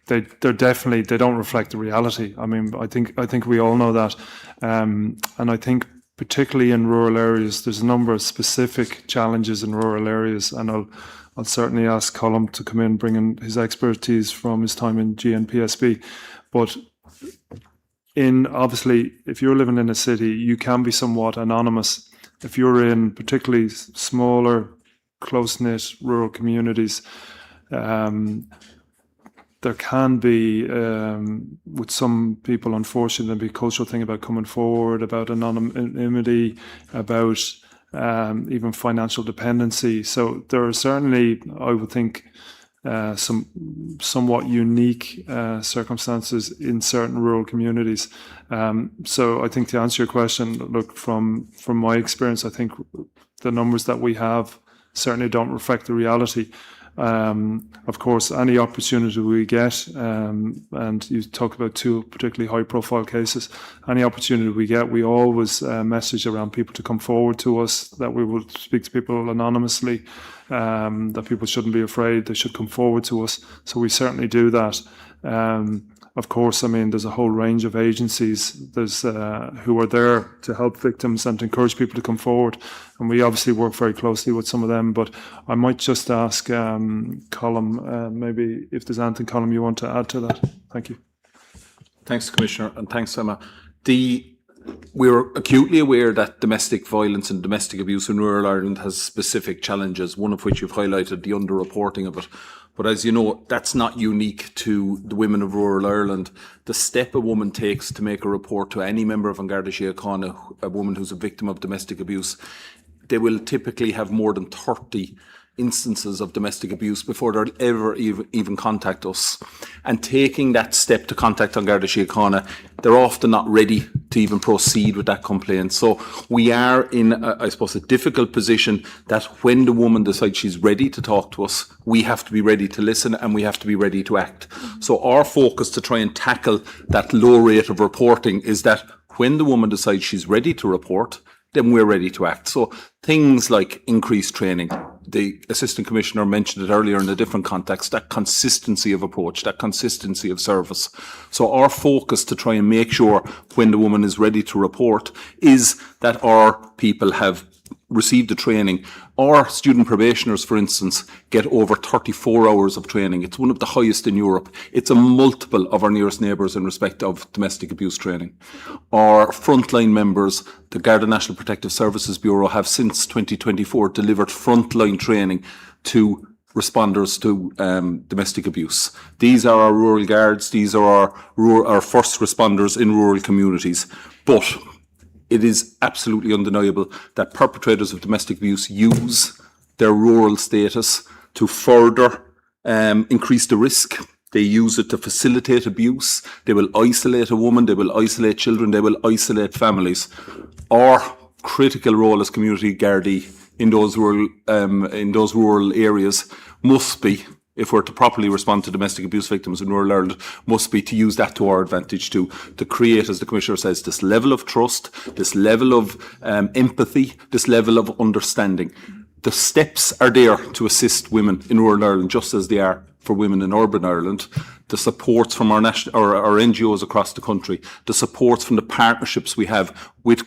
they're definitely, they don't reflect the reality. I mean, I think we all know that. And I think particularly in rural areas, there's a number of specific challenges in rural areas, and I'll certainly ask Colm to come in, bringing his expertise from his time in GNPSB. But obviously, if you're living in a city, you can be somewhat anonymous. If you're in particularly smaller, close-knit rural communities, there can be, with some people, unfortunately, a cultural thing about coming forward, about anonymity, about even financial dependency. So there are certainly, I would think, some somewhat unique circumstances in certain rural communities. So I think to answer your question, look, from my experience, I think the numbers that we have certainly don't reflect the reality. Of course, any opportunity we get, and you talk about 2 particularly high-profile cases, any opportunity we get, we always message around people to come forward to us, that we will speak to people anonymously, that people shouldn't be afraid, they should come forward to us. So we certainly do that. Of course, I mean, there's a whole range of agencies who are there to help victims and to encourage people to come forward. And we obviously work very closely with some of them. But I might just ask Colm, maybe if there's anything, Colm, you want to add to that. Thank you. Thanks, Commissioner, and thanks, Emma. We're acutely aware that domestic violence and domestic abuse in rural Ireland has specific challenges, one of which you've highlighted, the underreporting of it. But as you know, that's not unique to the women of rural Ireland. The step a woman takes to make a report to any member of An Garda Síochána, a woman who's a victim of domestic abuse, they will typically have more than 30 instances of domestic abuse before they'll ever even contact us. And taking that step to contact An Garda Síochána, they're often not ready to even proceed with that complaint. So we are in, I suppose, a difficult position that when the woman decides she's ready to talk to us, we have to be ready to listen and we have to be ready to act. So our focus to try and tackle that low rate of reporting is that when the woman decides she's ready to report, then we're ready to act. So things like increased training, the Assistant Commissioner mentioned it earlier in a different context, that consistency of approach, that consistency of service. So our focus to try and make sure when the woman is ready to report is that our people have received the training. Our student probationers, for instance, get over 34 hours of training. It's one of the highest in Europe. It's a multiple of our nearest neighbours in respect of domestic abuse training. Our frontline members, the Garda National Protective Services Bureau, have since 2024 delivered frontline training to responders to domestic abuse. These are our rural guards. These are our first responders in rural communities. But it is absolutely undeniable that perpetrators of domestic abuse use their rural status to further increase the risk They use it to facilitate abuse. They will isolate a woman. They will isolate children. They will isolate families. Our critical role as community Gardaí in those rural areas must be, if we're to properly respond to domestic abuse victims in rural Ireland, must be to use that to our advantage to create, as the Commissioner says, this level of trust, this level of empathy, this level of understanding. The steps are there to assist women in rural Ireland, just as they are for women in urban Ireland. The supports from our NGOs across the country, the supports from the partnerships we have with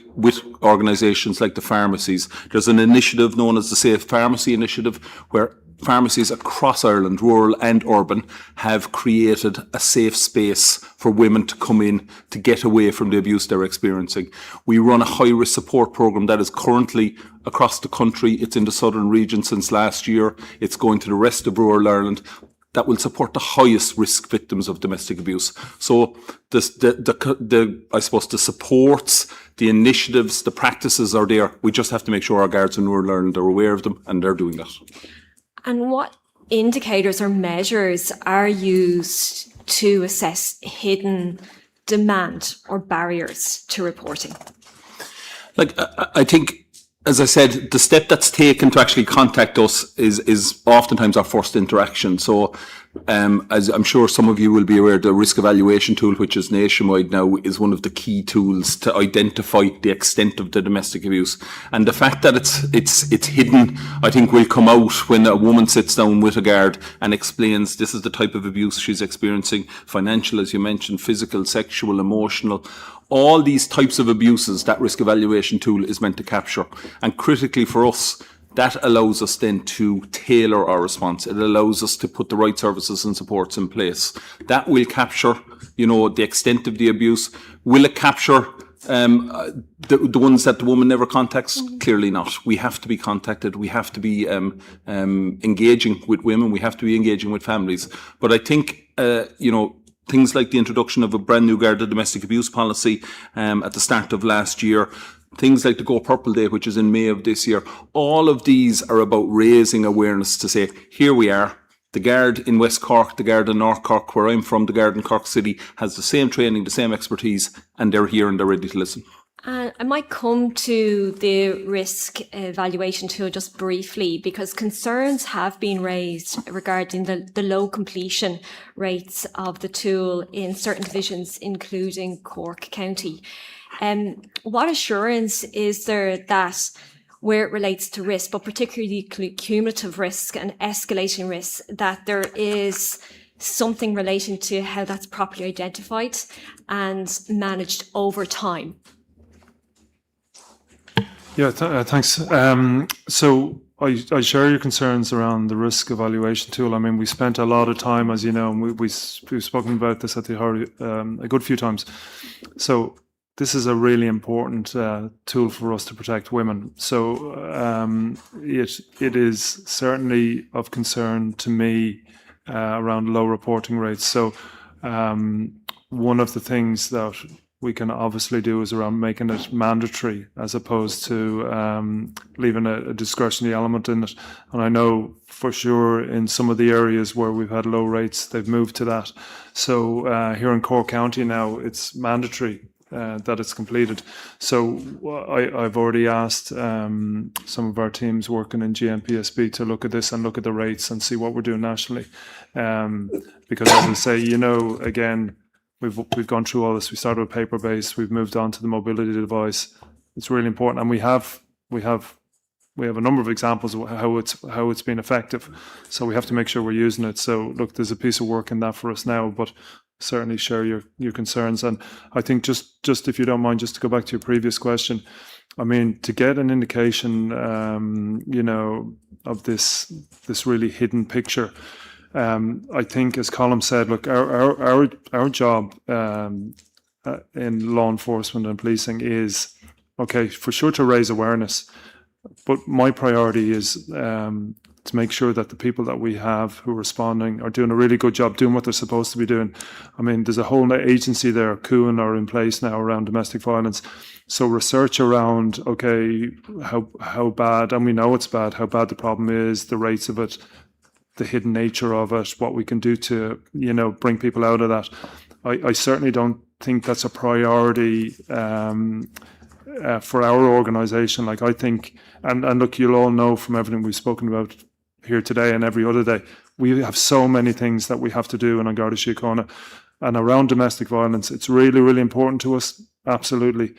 organisations like the pharmacies. There's an initiative known as the Safe Pharmacy Initiative, where pharmacies across Ireland, rural and urban, have created a safe space for women to come in to get away from the abuse they're experiencing. We run a high-risk support programme that is currently across the country. It's in the southern region since last year. It's going to the rest of rural Ireland. That will support the highest risk victims of domestic abuse. So I suppose the supports, the initiatives, the practices are there. We just have to make sure our guards in rural Ireland are aware of them, and they're doing that. And what indicators or measures are used to assess hidden demand or barriers to reporting? I think, as I said, the step that's taken to actually contact us is oftentimes our first interaction. So, as I'm sure some of you will be aware, the risk evaluation tool, which is nationwide now, is one of the key tools to identify the extent of the domestic abuse. And the fact that it's hidden, I think, will come out when a woman sits down with a guard and explains this is the type of abuse she's experiencing: financial, as you mentioned, physical, sexual, emotional. All these types of abuses that risk evaluation tool is meant to capture. And critically for us, that allows us then to tailor our response. It allows us to put the right services and supports in place. That will capture, the extent of the abuse. Will it capture the ones that the woman never contacts? Clearly not. We have to be contacted. We have to be engaging with women. We have to be engaging with families. But I think, things like the introduction of a brand new Garda domestic abuse policy at the start of last year, things like the Go Purple Day, which is in May of this year, all of these are about raising awareness to say, here we are. The Guard in West Cork, the Guard in North Cork, where I'm from, the Guard in Cork City, has the same training, the same expertise, and they're here and they're ready to listen. I might come to the risk evaluation tool just briefly, because concerns have been raised regarding the low completion rates of the tool in certain divisions, including Cork County. What assurance is there that where it relates to risk, but particularly cumulative risk and escalating risk, that there is something relating to how that's properly identified and managed over time? Yeah, thanks. So I share your concerns around the risk evaluation tool. I mean, we spent a lot of time, as you know, and we've spoken about this at the authority a good few times. So this is a really important tool for us to protect women. So it is certainly of concern to me around low reporting rates. So one of the things that we can obviously do is around making it mandatory as opposed to leaving a discretionary element in it. And I know for sure in some of the areas where we've had low rates, they've moved to that. So here in Cork County now, it's mandatory that it's completed. So I've already asked some of our teams working in GMPSB to look at this and look at the rates and see what we're doing nationally. Because as I say, again, we've gone through all this. We started with paper-based. We've moved on to the mobility device. It's really important, and we have a number of examples of how it's been effective. So we have to make sure we're using it. So look, there's a piece of work in that for us now, but certainly share your concerns. And I think just if you don't mind, just to go back to your previous question, I mean, to get an indication, of this really hidden picture. I think, as Colm said, look, our job in law enforcement and policing is, okay, for sure to raise awareness, but my priority is to make sure that the people that we have who are responding are doing a really good job, doing what they're supposed to be doing. I mean, there's a whole agency there, CUAN, are in place now around domestic violence. So research around, okay, how bad, and we know it's bad, how bad the problem is, the rates of it, the hidden nature of it, what we can do to, bring people out of that. I certainly don't think that's a priority for our organisation. Like, I think, and look, you'll all know from everything we've spoken about here today and every other day, we have so many things that we have to do in An Garda Síochána. And around domestic violence, it's really, really important to us, absolutely.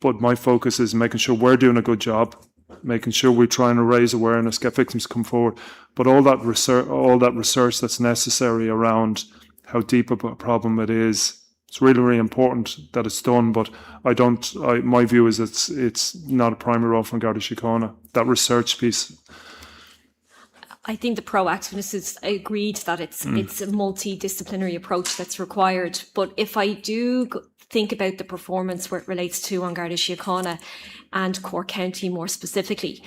But my focus is making sure we're doing a good job, making sure we're trying to raise awareness, get victims to come forward. But all that research that's necessary around how deep a problem it is, it's really, really important that it's done. But my view is it's not a primary role for An Garda Síochána, that research piece. I think the proactiveness is agreed that it's a multidisciplinary approach that's required. But if I do think about the performance where it relates to An Garda Síochána and Cork County more specifically,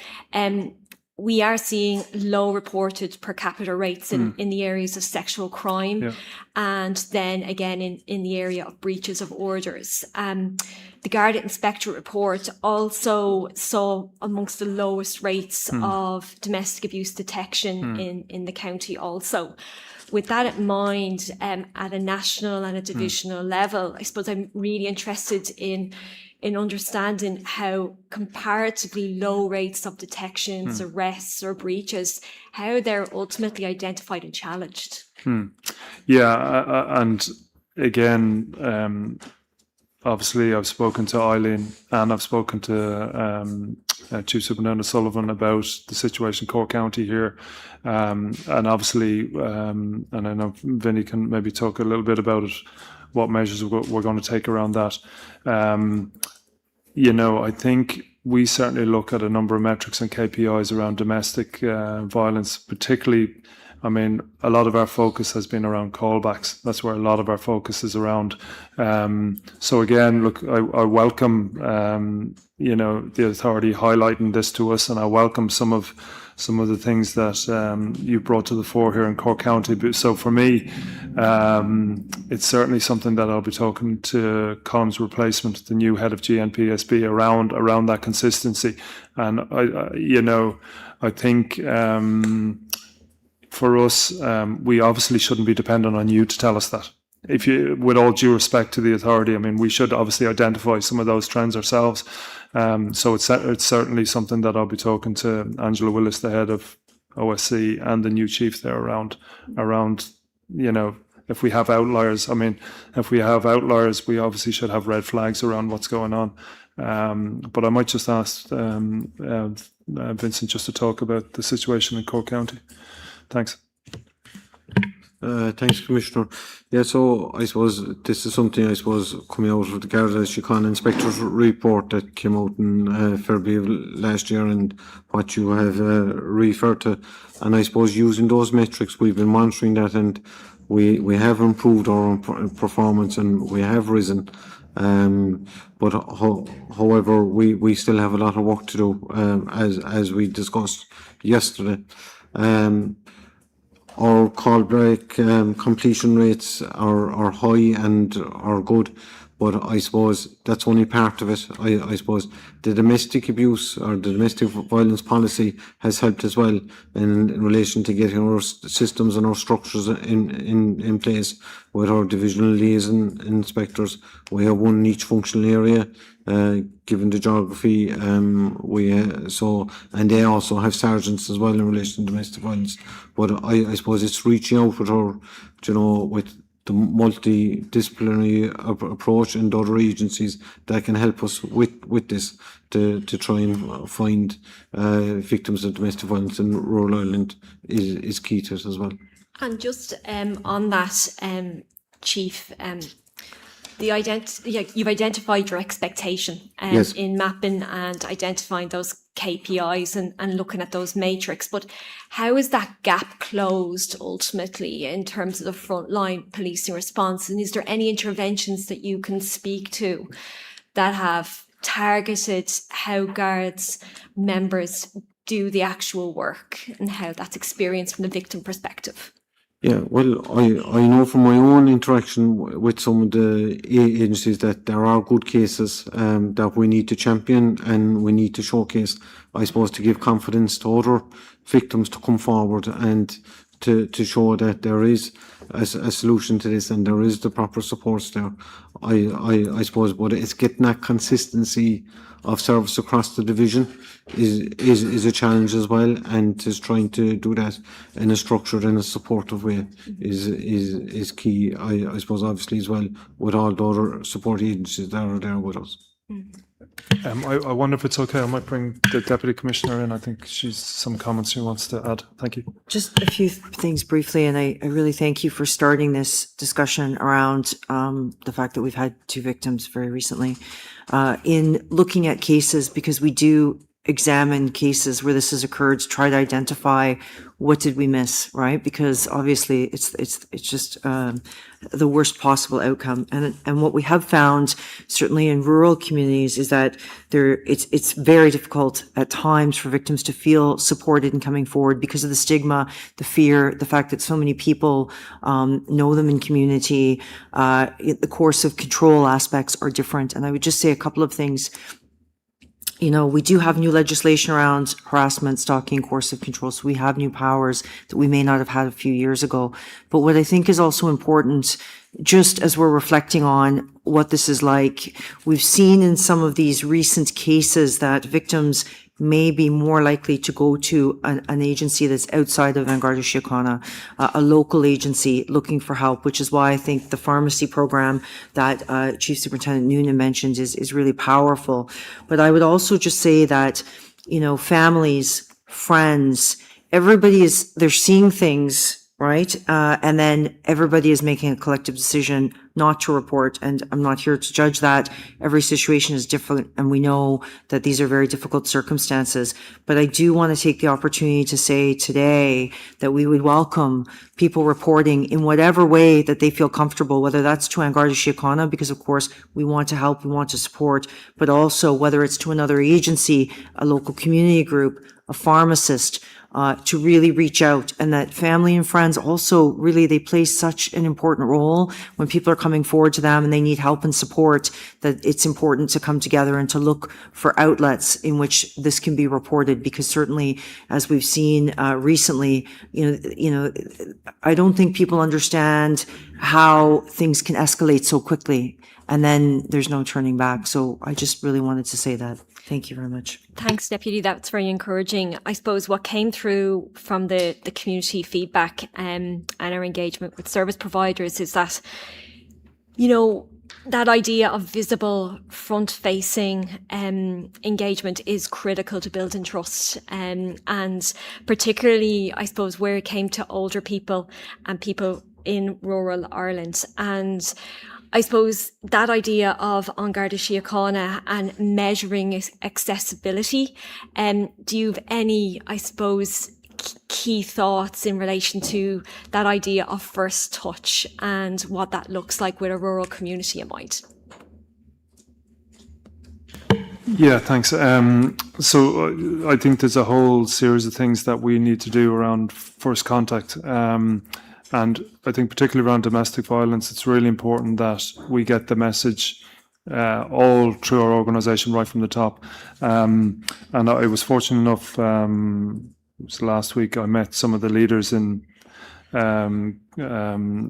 we are seeing low reported per capita rates in the areas of sexual crime, and then again in the area of breaches of orders. The Garda Inspectorate report also saw amongst the lowest rates of domestic abuse detection in the county also. With that in mind, at a national and a divisional level, I suppose I'm really interested in understanding how comparatively low rates of detections, arrests or breaches, how they're ultimately identified and challenged. Yeah, and again, obviously I've spoken to Elaine and I've spoken to Chief Superintendent Sullivan about the situation in Cork County here. And obviously, and I know Vinny can maybe talk a little bit about it, what measures we're going to take around that. I think we certainly look at a number of metrics and KPIs around domestic violence, particularly. I mean, a lot of our focus has been around callbacks. That's where a lot of our focus is around. So again, look, I welcome, the authority highlighting this to us, and I welcome some of the things that you brought to the fore here in Cork County. So for me, it's certainly something that I'll be talking to Colm's replacement, the new head of GNPSB, around that consistency. And I think for us, we obviously shouldn't be dependent on you to tell us that. With all due respect to the authority, I mean, we should obviously identify some of those trends ourselves. So it's certainly something that I'll be talking to Angela Willis, the head of OSC, and the new chief there around, if we have outliers. I mean, if we have outliers, we obviously should have red flags around what's going on. But I might just ask Vincent just to talk about the situation in Cork County. Thanks. Thanks, Commissioner. Yeah, so I suppose this is something, coming out of the Garda Síochána Inspector's report that came out in February of last year, and what you have referred to. And I suppose using those metrics, we've been monitoring that, and we have improved our performance and we have risen. But however, we still have a lot of work to do, as we discussed yesterday. Our callback completion rates are high and are good, but I suppose that's only part of it. I suppose the domestic abuse or the domestic violence policy has helped as well in relation to getting our systems and our structures in place with our divisional liaison inspectors. We have one in each functional area. Given the geography, and they also have sergeants as well in relation to domestic violence. But I suppose it's reaching out with our, with the multidisciplinary approach and other agencies that can help us with this to try and find victims of domestic violence in rural Ireland is key to it as well. And just on that, Chief, you've identified your expectation Yes. in mapping and identifying those KPIs and looking at those matrix. But how is that gap closed ultimately in terms of the frontline policing response? And is there any interventions that you can speak to that have targeted how Guards members do the actual work and how that's experienced from the victim perspective? Yeah, well, I know from my own interaction with some of the agencies that there are good cases that we need to champion and we need to showcase, I suppose, to give confidence to other victims to come forward and to show that there is a solution to this and there is the proper supports there. I suppose, but it's getting that consistency of service across the division is a challenge as well, and just trying to do that in a structured and a supportive way is key. I suppose obviously as well with all the other support agencies that are there with us. I wonder if it's okay, I might bring the Deputy Commissioner in. I think she's some comments she wants to add. Thank you. Just a few things briefly, and I really thank you for starting this discussion around the fact that we've had 2 victims very recently. In looking at cases, because we do examine cases where this has occurred to try to identify what did we miss, right? Because obviously it's just the worst possible outcome. And what we have found, certainly in rural communities, is that it's very difficult at times for victims to feel supported in coming forward because of the stigma, the fear, the fact that so many people know them in community. The course of control aspects are different. And I would just say a couple of things. You know, we do have new legislation around harassment, stalking, coercive control, so we have new powers that we may not have had a few years ago. But what I think is also important, just as we're reflecting on what this is like, we've seen in some of these recent cases that victims may be more likely to go to an agency that's outside of Garda Síochána, a local agency looking for help, which is why I think the pharmacy program that Chief Superintendent Noonan mentioned is really powerful. But I would also just say that, you know, families, friends, they're seeing things, right? And then everybody is making a collective decision not to report. And I'm not here to judge that. Every situation is different, and we know that these are very difficult circumstances. But I do want to take the opportunity to say today that we would welcome people reporting in whatever way that they feel comfortable, whether that's to Garda Síochána, because of course we want to help, we want to support, but also whether it's to another agency, a local community group, a pharmacist, to really reach out. And that family and friends also really, they play such an important role when people are coming forward to them and they need help and support, that it's important to come together and to look for outlets in which this can be reported. Because certainly, as we've seen recently, you know, I don't think people understand how things can escalate so quickly, and then there's no turning back. So I just really wanted to say that. Thank you very much. Thanks, Deputy. That's very encouraging. I suppose what came through from the community feedback and our engagement with service providers is that, you know, that idea of visible, front-facing engagement is critical to building trust. And particularly, I suppose, where it came to older people and people in rural Ireland. And I suppose that idea of Garda Síochána and measuring accessibility, do you have any, I suppose, key thoughts in relation to that idea of first touch and what that looks like with a rural community in mind? Yeah, thanks. So I think there's a whole series of things that we need to do around first contact. And I think particularly around domestic violence, it's really important that we get the message all through our organisation right from the top. And I was fortunate enough, it was last week, I met some of the leaders in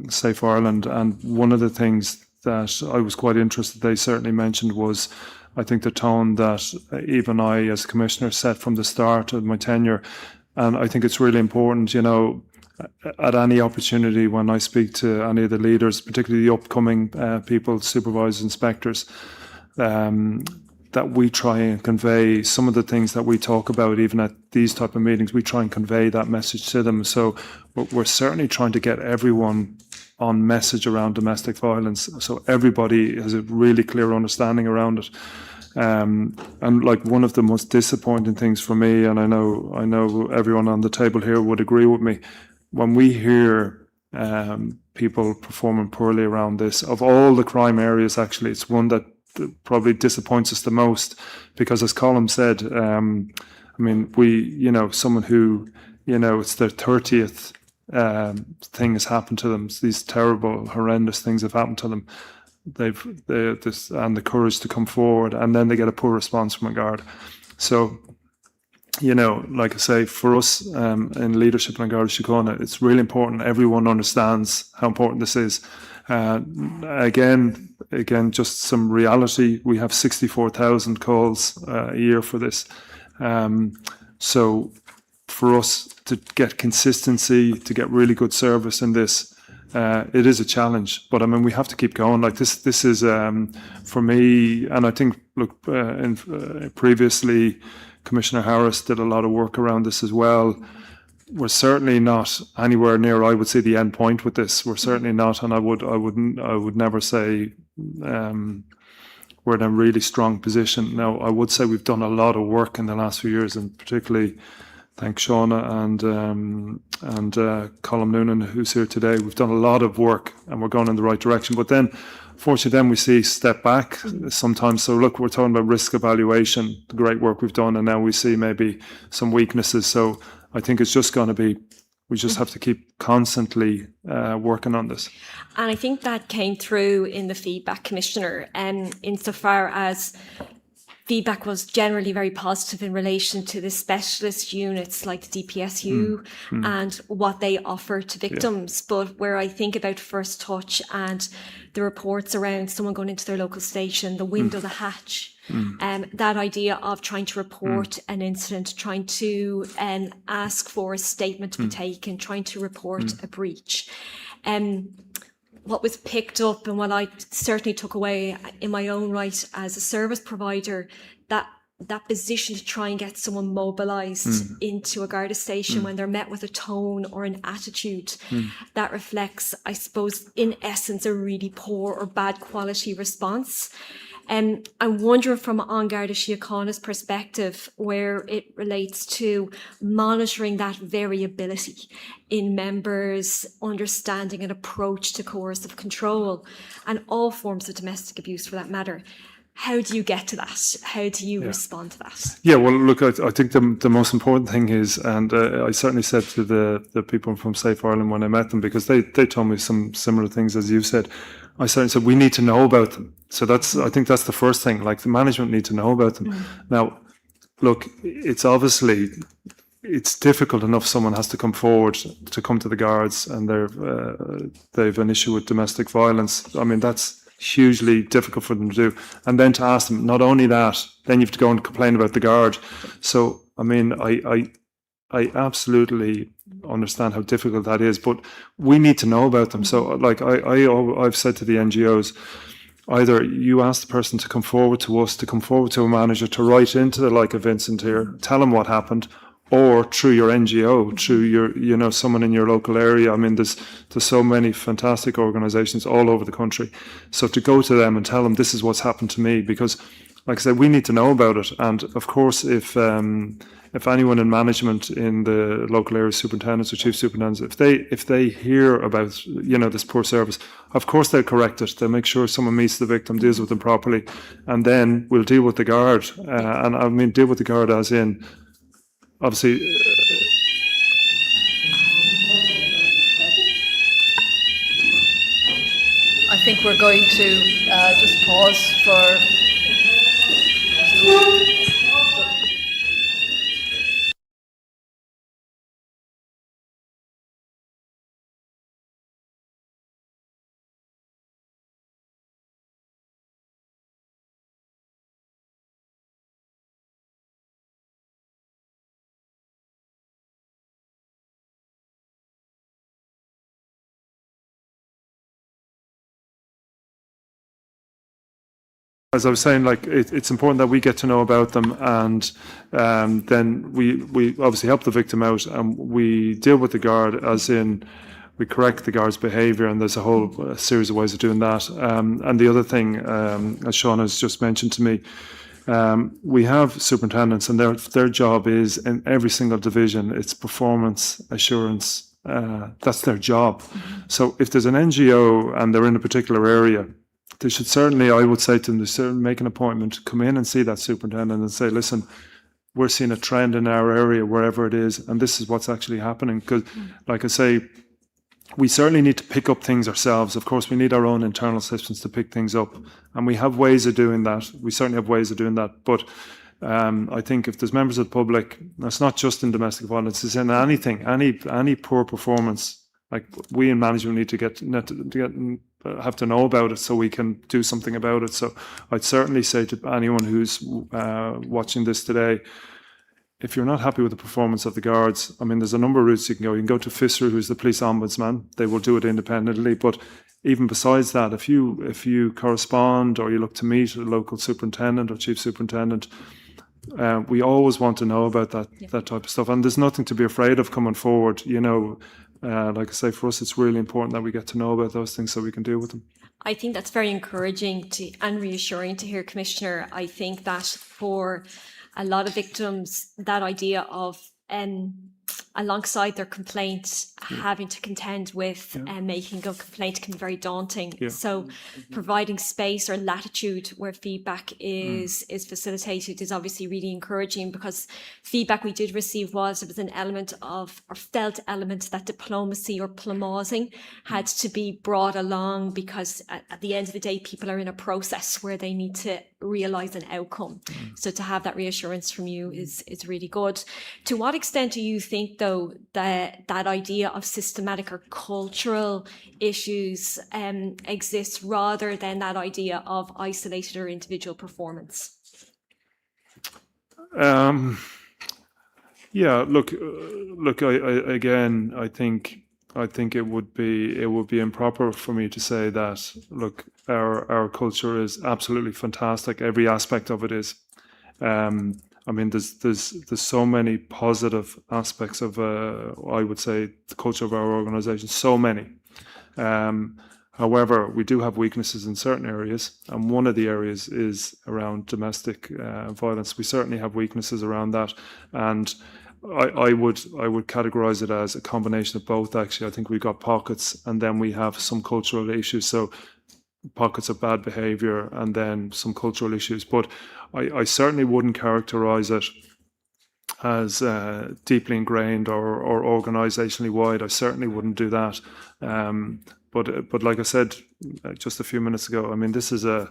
Safe Ireland, and one of the things that I was quite interested they certainly mentioned was, I think, the tone that even I as Commissioner set from the start of my tenure. And I think it's really important, you know, at any opportunity when I speak to any of the leaders, particularly the upcoming people, supervisors, inspectors, that we try and convey some of the things that we talk about, even at these type of meetings, we try and convey that message to them. So we're certainly trying to get everyone on message around domestic violence, so everybody has a really clear understanding around it. And like one of the most disappointing things for me, and I know everyone on the table here would agree with me, when we hear people performing poorly around this, of all the crime areas, actually, it's one that probably disappoints us the most, because as Colm said, I mean, someone who, it's their 30th thing has happened to them. These terrible, horrendous things have happened to them. They've the courage to come forward, and then they get a poor response from a guard. So you know, like I say, for us in leadership in Garda Síochána, it's really important everyone understands how important this is. Again, just some reality. We have 64,000 calls a year for this. So for us to get consistency, to get really good service in this, it is a challenge. But I mean, we have to keep going. Like this is for me, and I think, look, previously, Commissioner Harris did a lot of work around this as well. We're certainly not anywhere near, I would say, the end point with this. We're certainly not, and I would never say we're in a really strong position. Now, I would say we've done a lot of work in the last few years, and particularly thanks Shauna and Colm Noonan, who's here today. We've done a lot of work, and we're going in the right direction. But then, fortunately, then we see step back sometimes. So look, we're talking about risk evaluation, the great work we've done, and now we see maybe some weaknesses. So I think it's just going to be, we just have to keep constantly working on this. And I think that came through in the feedback, Commissioner, insofar as feedback was generally very positive in relation to the specialist units like the DPSU and what they offer to victims. Yeah. But where I think about First Touch and the reports around someone going into their local station, the window, the hatch, that idea of trying to report an incident, trying to ask for a statement to be taken, trying to report a breach. What was picked up and what I certainly took away in my own right as a service provider, that position to try and get someone mobilised into a Garda station when they're met with a tone or an attitude that reflects, I suppose, in essence, a really poor or bad quality response. I wonder from An Garda Síochána's perspective where it relates to monitoring that variability in members' understanding and approach to coercive control and all forms of domestic abuse for that matter. How do you get to that? How do you respond to that? Yeah, well, look, I think the most important thing is, and I certainly said to the people from Safe Ireland when I met them, because they told me some similar things as you said, I certainly said, we need to know about them. So I think that's the first thing, like the management need to know about them. Now, look, it's difficult enough someone has to come forward to come to the guards and they've an issue with domestic violence. I mean, that's hugely difficult for them to do. And then to ask them, not only that, then you have to go and complain about the guard. So, I mean, I absolutely understand how difficult that is, but we need to know about them. So, like I've said to the NGOs, either you ask the person to come forward to us, to come forward to a manager, to write into the like of Vincent here, tell them what happened, or through your NGO, through your, someone in your local area. I mean, there's so many fantastic organisations all over the country. So to go to them and tell them this is what's happened to me, because, like I said, we need to know about it. And of course, if anyone in management in the local area, superintendents or chief superintendents, if they hear about this poor service, of course they'll correct it. They'll make sure someone meets the victim, deals with them properly, and then we'll deal with the guard. And I mean, deal with the guard as in, obviously. I think we're going to just pause for. As I was saying, like it's important that we get to know about them, and then we obviously help the victim out, and we deal with the guard, as in we correct the guard's behaviour, and there's a whole series of ways of doing that. And the other thing, as Sean has just mentioned to me, we have superintendents, and their job is in every single division. It's performance assurance. That's their job. So if there's an NGO and they're in a particular area, they should certainly, I would say to them, they should make an appointment, come in and see that superintendent and say, listen, we're seeing a trend in our area, wherever it is, and this is what's actually happening. Because, like I say, we certainly need to pick up things ourselves. Of course, we need our own internal systems to pick things up, and we have ways of doing that. We certainly have ways of doing that. But I think if there's members of the public, it's not just in domestic violence, it's in anything, any poor performance. Like, we in management need to have to know about it so we can do something about it. So I'd certainly say to anyone who's watching this today, if you're not happy with the performance of the guards, I mean, there's a number of routes you can go. You can go to FISRA, who's the police ombudsman. They will do it independently. But even besides that, if you correspond or you look to meet a local superintendent or chief superintendent, we always want to know about that type of stuff. And there's nothing to be afraid of coming forward. You know, like I say, for us, it's really important that we get to know about those things so we can deal with them. I think that's very encouraging and reassuring to hear, Commissioner. I think that for a lot of victims, that idea of alongside their complaint, having to contend with making a complaint can be very daunting. So providing space or latitude where feedback is facilitated is obviously really encouraging, because feedback we did receive was there was an element of, or felt element, that diplomacy or plumbosing had to be brought along, because at the end of the day, people are in a process where they need to realise an outcome. So to have that reassurance from you is really good. To what extent do you think, though, that idea of systematic or cultural issues exists rather than that idea of isolated or individual performance? Yeah, look. I think it would be improper for me to say that. Look, our culture is absolutely fantastic. Every aspect of it is. I mean, there's so many positive aspects of, I would say, the culture of our organisation. So many. However, we do have weaknesses in certain areas, and one of the areas is around domestic violence. We certainly have weaknesses around that, and I would categorise it as a combination of both. Actually, I think we've got pockets, and then we have some cultural issues. So pockets of bad behaviour and then some cultural issues. But I certainly wouldn't characterise it as deeply ingrained or organisationally wide. I certainly wouldn't do that. But like I said just a few minutes ago, I mean, this is an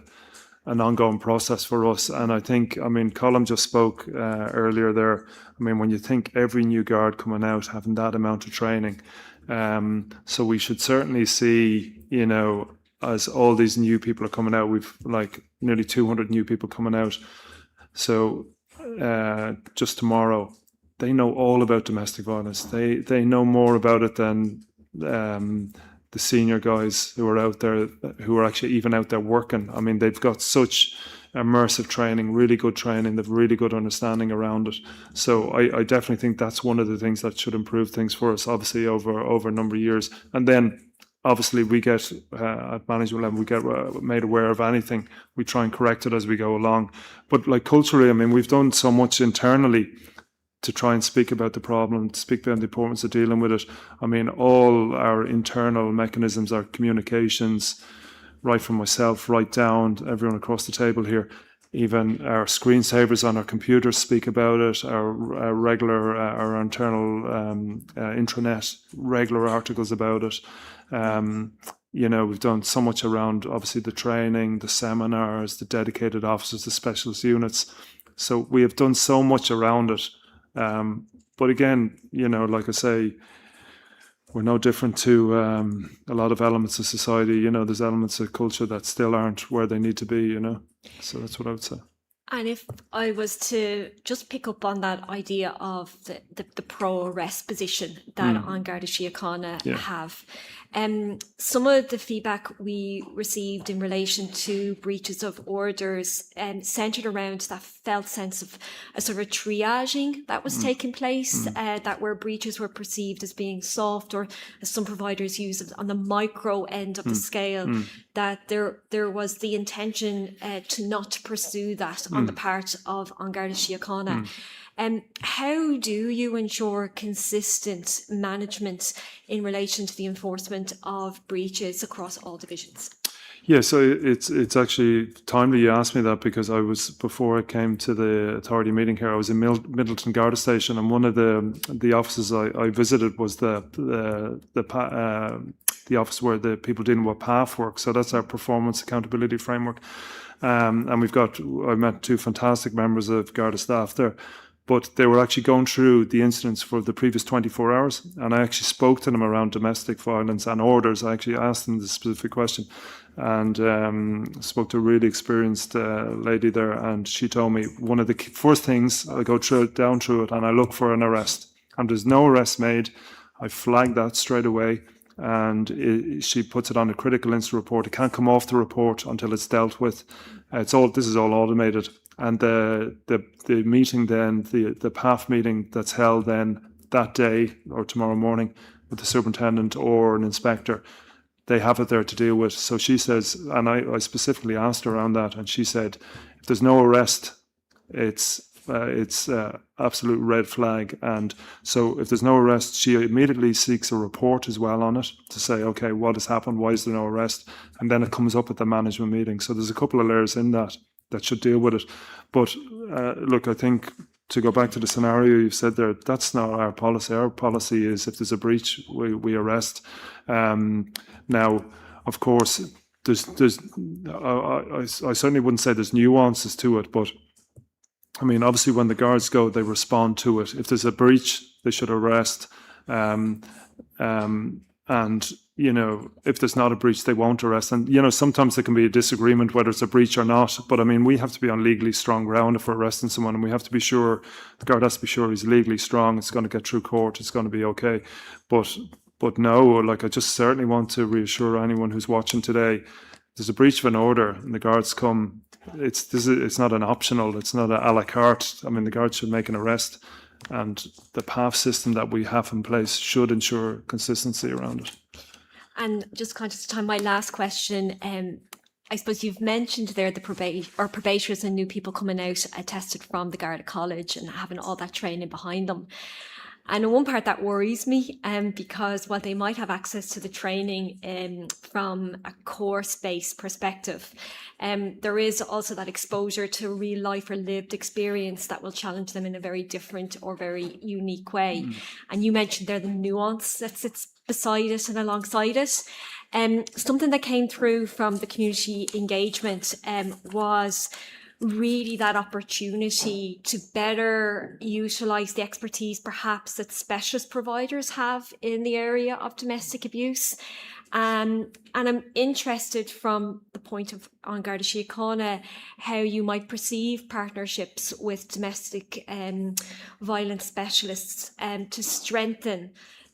ongoing process for us. And I think, I mean, Colm just spoke earlier there. I mean, when you think every new guard coming out having that amount of training, so we should certainly see, you know, as all these new people are coming out, we've like nearly 200 new people coming out. So just tomorrow, they know all about domestic violence. They know more about it than the senior guys who are out there, who are actually even out there working. I mean, they've got such immersive training, really good training, they've really good understanding around it. So I definitely think that's one of the things that should improve things for us, obviously, over a number of years. And then obviously we get, at management level, we get made aware of anything. We try and correct it as we go along. But like culturally, I mean, we've done so much internally to try and speak about the problem, speak about the importance of dealing with it. I mean, all our internal mechanisms, our communications, right from myself, right down to everyone across the table here, even our screensavers on our computers speak about it, our regular, our internal intranet, regular articles about it. You know, we've done so much around, obviously, the training, the seminars, the dedicated officers, the specialist units. So we have done so much around it. But again, you know, like I say, we're no different to a lot of elements of society. You know, there's elements of culture that still aren't where they need to be, you know. So that's what I would say. And if I was to just pick up on that idea of the pro-arrest position that An Garda Síochána have, some of the feedback we received in relation to breaches of orders centred around that felt sense of a sort of triaging that was taking place, that where breaches were perceived as being soft, or as some providers use it, on the micro end of the scale, that there was the intention to not pursue that on the part of An Garda Síochána. How do you ensure consistent management in relation to the enforcement of breaches across all divisions? Yeah, so it's actually timely you asked me that, because I was, before I came to the authority meeting here, I was in Midleton Garda Station, and one of the offices I visited was the the office where the people dealing with PAF work. So that's our performance accountability framework. And I met 2 fantastic members of Garda staff there, but they were actually going through the incidents for the previous 24 hours. And I actually spoke to them around domestic violence and orders. I actually asked them the specific question, and spoke to a really experienced lady there. And she told me one of the first things, I go down through it and I look for an arrest. And there's no arrest made. I flag that straight away. And she puts it on a critical incident report. It can't come off the report until it's dealt with. This is all automated. And the meeting then, the PAF meeting that's held then that day or tomorrow morning with the superintendent or an inspector, they have it there to deal with. So she says, and I specifically asked her around that, and she said, if there's no arrest, it's absolute red flag. And so if there's no arrest, she immediately seeks a report as well on it to say, okay, what has happened? Why is there no arrest? And then it comes up at the management meeting. So there's a couple of layers in that should deal with it. But look, I think to go back to the scenario you've said there, that's not our policy. Our policy is if there's a breach, we arrest. Now, of course, I certainly wouldn't say there's nuances to it, but I mean, obviously when the guards go, they respond to it. If there's a breach, they should arrest. And, you know, if there's not a breach, they won't arrest. And, you know, sometimes there can be a disagreement whether it's a breach or not. But, I mean, we have to be on legally strong ground if we're arresting someone, and we have to be sure, the guard has to be sure he's legally strong, it's going to get through court, it's going to be okay. But no, like, I just certainly want to reassure anyone who's watching today, there's a breach of an order and the guards come, it's not an optional, it's not a la carte. I mean, the guards should make an arrest, and the PAF system that we have in place should ensure consistency around it. And just conscious of time, my last question, I suppose you've mentioned there the probationers and new people coming out attested from the Garda College and having all that training behind them. And one part that worries me, because while they might have access to the training from a course-based perspective, there is also that exposure to real life or lived experience that will challenge them in a very different or very unique way. And you mentioned there the nuance that sits beside it and alongside it. Something that came through from the community engagement was really that opportunity to better utilise the expertise perhaps that specialist providers have in the area of domestic abuse. And I'm interested from the point of on Garda Síochána how you might perceive partnerships with domestic violence specialists to strengthen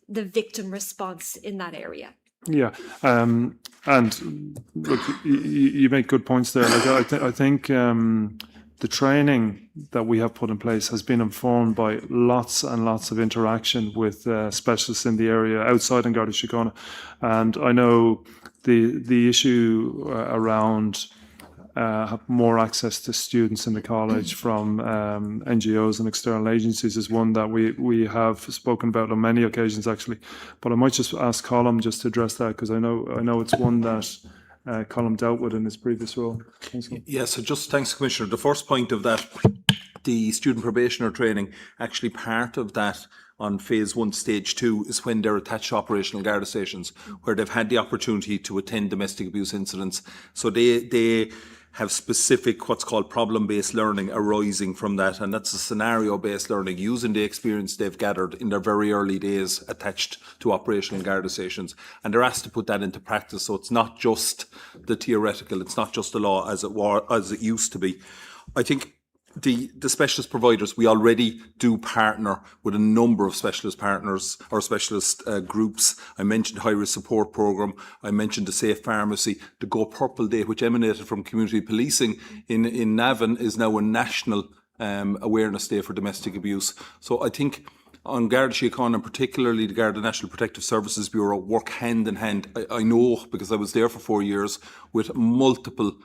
the victim response in that area. Yeah, and look, you make good points there. Like, I think the training that we have put in place has been informed by lots and lots of interaction with specialists in the area outside in Garda Síochána, and I know the issue around more access to students in the college from NGOs and external agencies is one that we have spoken about on many occasions, actually. But I might just ask Colm just to address that, because I know it's one that Colm dealt with in his previous role. Yeah, so just thanks, Commissioner. The first point of that, the student probationer training, actually part of that on phase 1, stage 2 is when they're attached to operational Garda stations, where they've had the opportunity to attend domestic abuse incidents. So they have specific what's called problem-based learning arising from that, and that's a scenario-based learning using the experience they've gathered in their very early days attached to operational Garda stations, and they're asked to put that into practice. So it's not just the theoretical, it's not just the law as it used to be. I think the specialist providers, we already do partner with a number of specialist partners or specialist groups. I mentioned High Risk Support Programme, I mentioned the Safe Pharmacy, the Go Purple Day, which emanated from community policing in Navan, is now a national awareness day for domestic abuse. So I think on Garda Síochána and particularly the Garda National Protective Services Bureau work hand in hand. I know, because I was there for 4 years, with multiple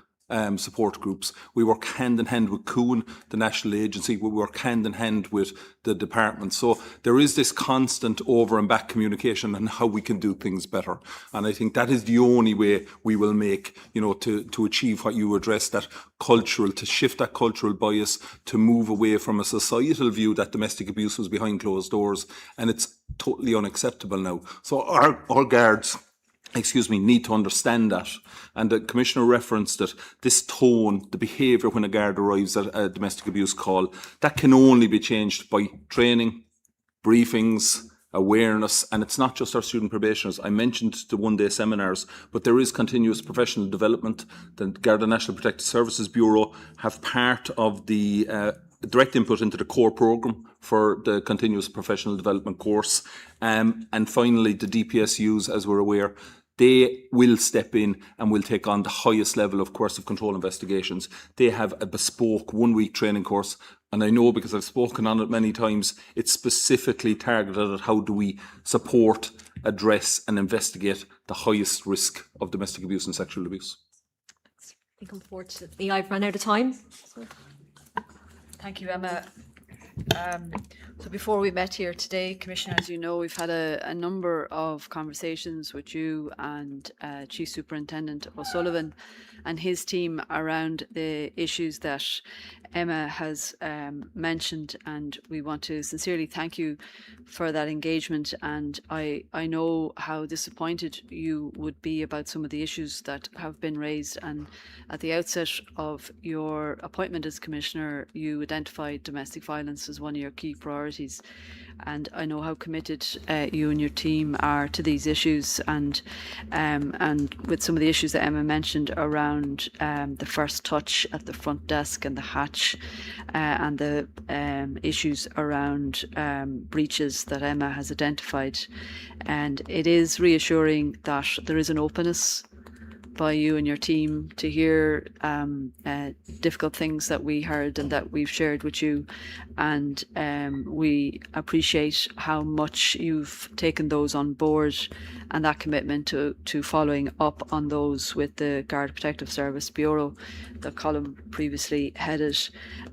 support groups. We work hand in hand with CUN, the national agency. We work hand in hand with the department. So there is this constant over and back communication on how we can do things better. And I think that is the only way we will make, to achieve what you addressed, that cultural, to shift that cultural bias, to move away from a societal view that domestic abuse was behind closed doors. And it's totally unacceptable now. So our guards need to understand that. And the Commissioner referenced that this tone, the behaviour when a guard arrives at a domestic abuse call, that can only be changed by training, briefings, awareness, and it's not just our student probationers. I mentioned the one-day seminars, but there is continuous professional development. The Garda National Protective Services Bureau have part of the direct input into the core programme for the continuous professional development course. And finally, the DPSUs, as we're aware, they will step in and will take on the highest level of coercive control investigations. They have a bespoke one-week training course, and I know because I've spoken on it many times, it's specifically targeted at how do we support, address and investigate the highest risk of domestic abuse and sexual abuse. I think unfortunately I've run out of time. Thank you, Emma. So before we met here today, Commissioner, as you know, we've had a number of conversations with you and Chief Superintendent O'Sullivan and his team around the issues that Emma has mentioned, and we want to sincerely thank you for that engagement. And I know how disappointed you would be about some of the issues that have been raised, and at the outset of your appointment as Commissioner, you identified domestic violence as one of your key priorities. And I know how committed you and your team are to these issues, and with some of the issues that Emma mentioned around the first touch at the front desk and the hatch, and the issues around breaches that Emma has identified. And it is reassuring that there is an openness by you and your team to hear difficult things that we heard and that we've shared with you, and we appreciate how much you've taken those on board and that commitment to following up on those with the Garda Protective Service Bureau that Colin previously headed.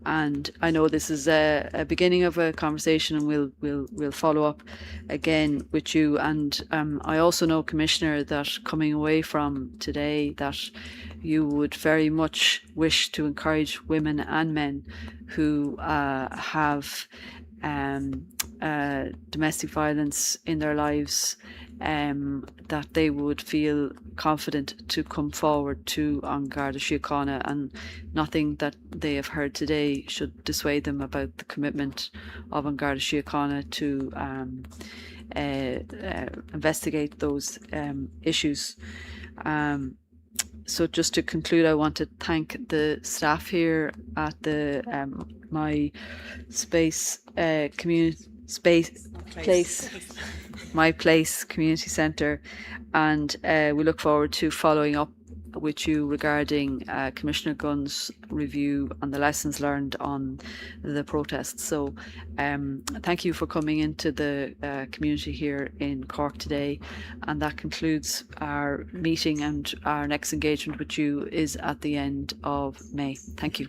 And I know this is a beginning of a conversation, and we'll follow up again with you. And I also know, Commissioner, that coming away from today, that you would very much wish to encourage women and men who have domestic violence in their lives, that they would feel confident to come forward to An Garda Síochána, and nothing that they have heard today should dissuade them about the commitment of An Garda Síochána to investigate those issues. So just to conclude, I want to thank the staff here at the My Place Community Centre, and we look forward to following up with you regarding Commissioner Gunn's review on the lessons learned on the protests. So thank you for coming into the community here in Cork today, and that concludes our meeting, and our next engagement with you is at the end of May. Thank you.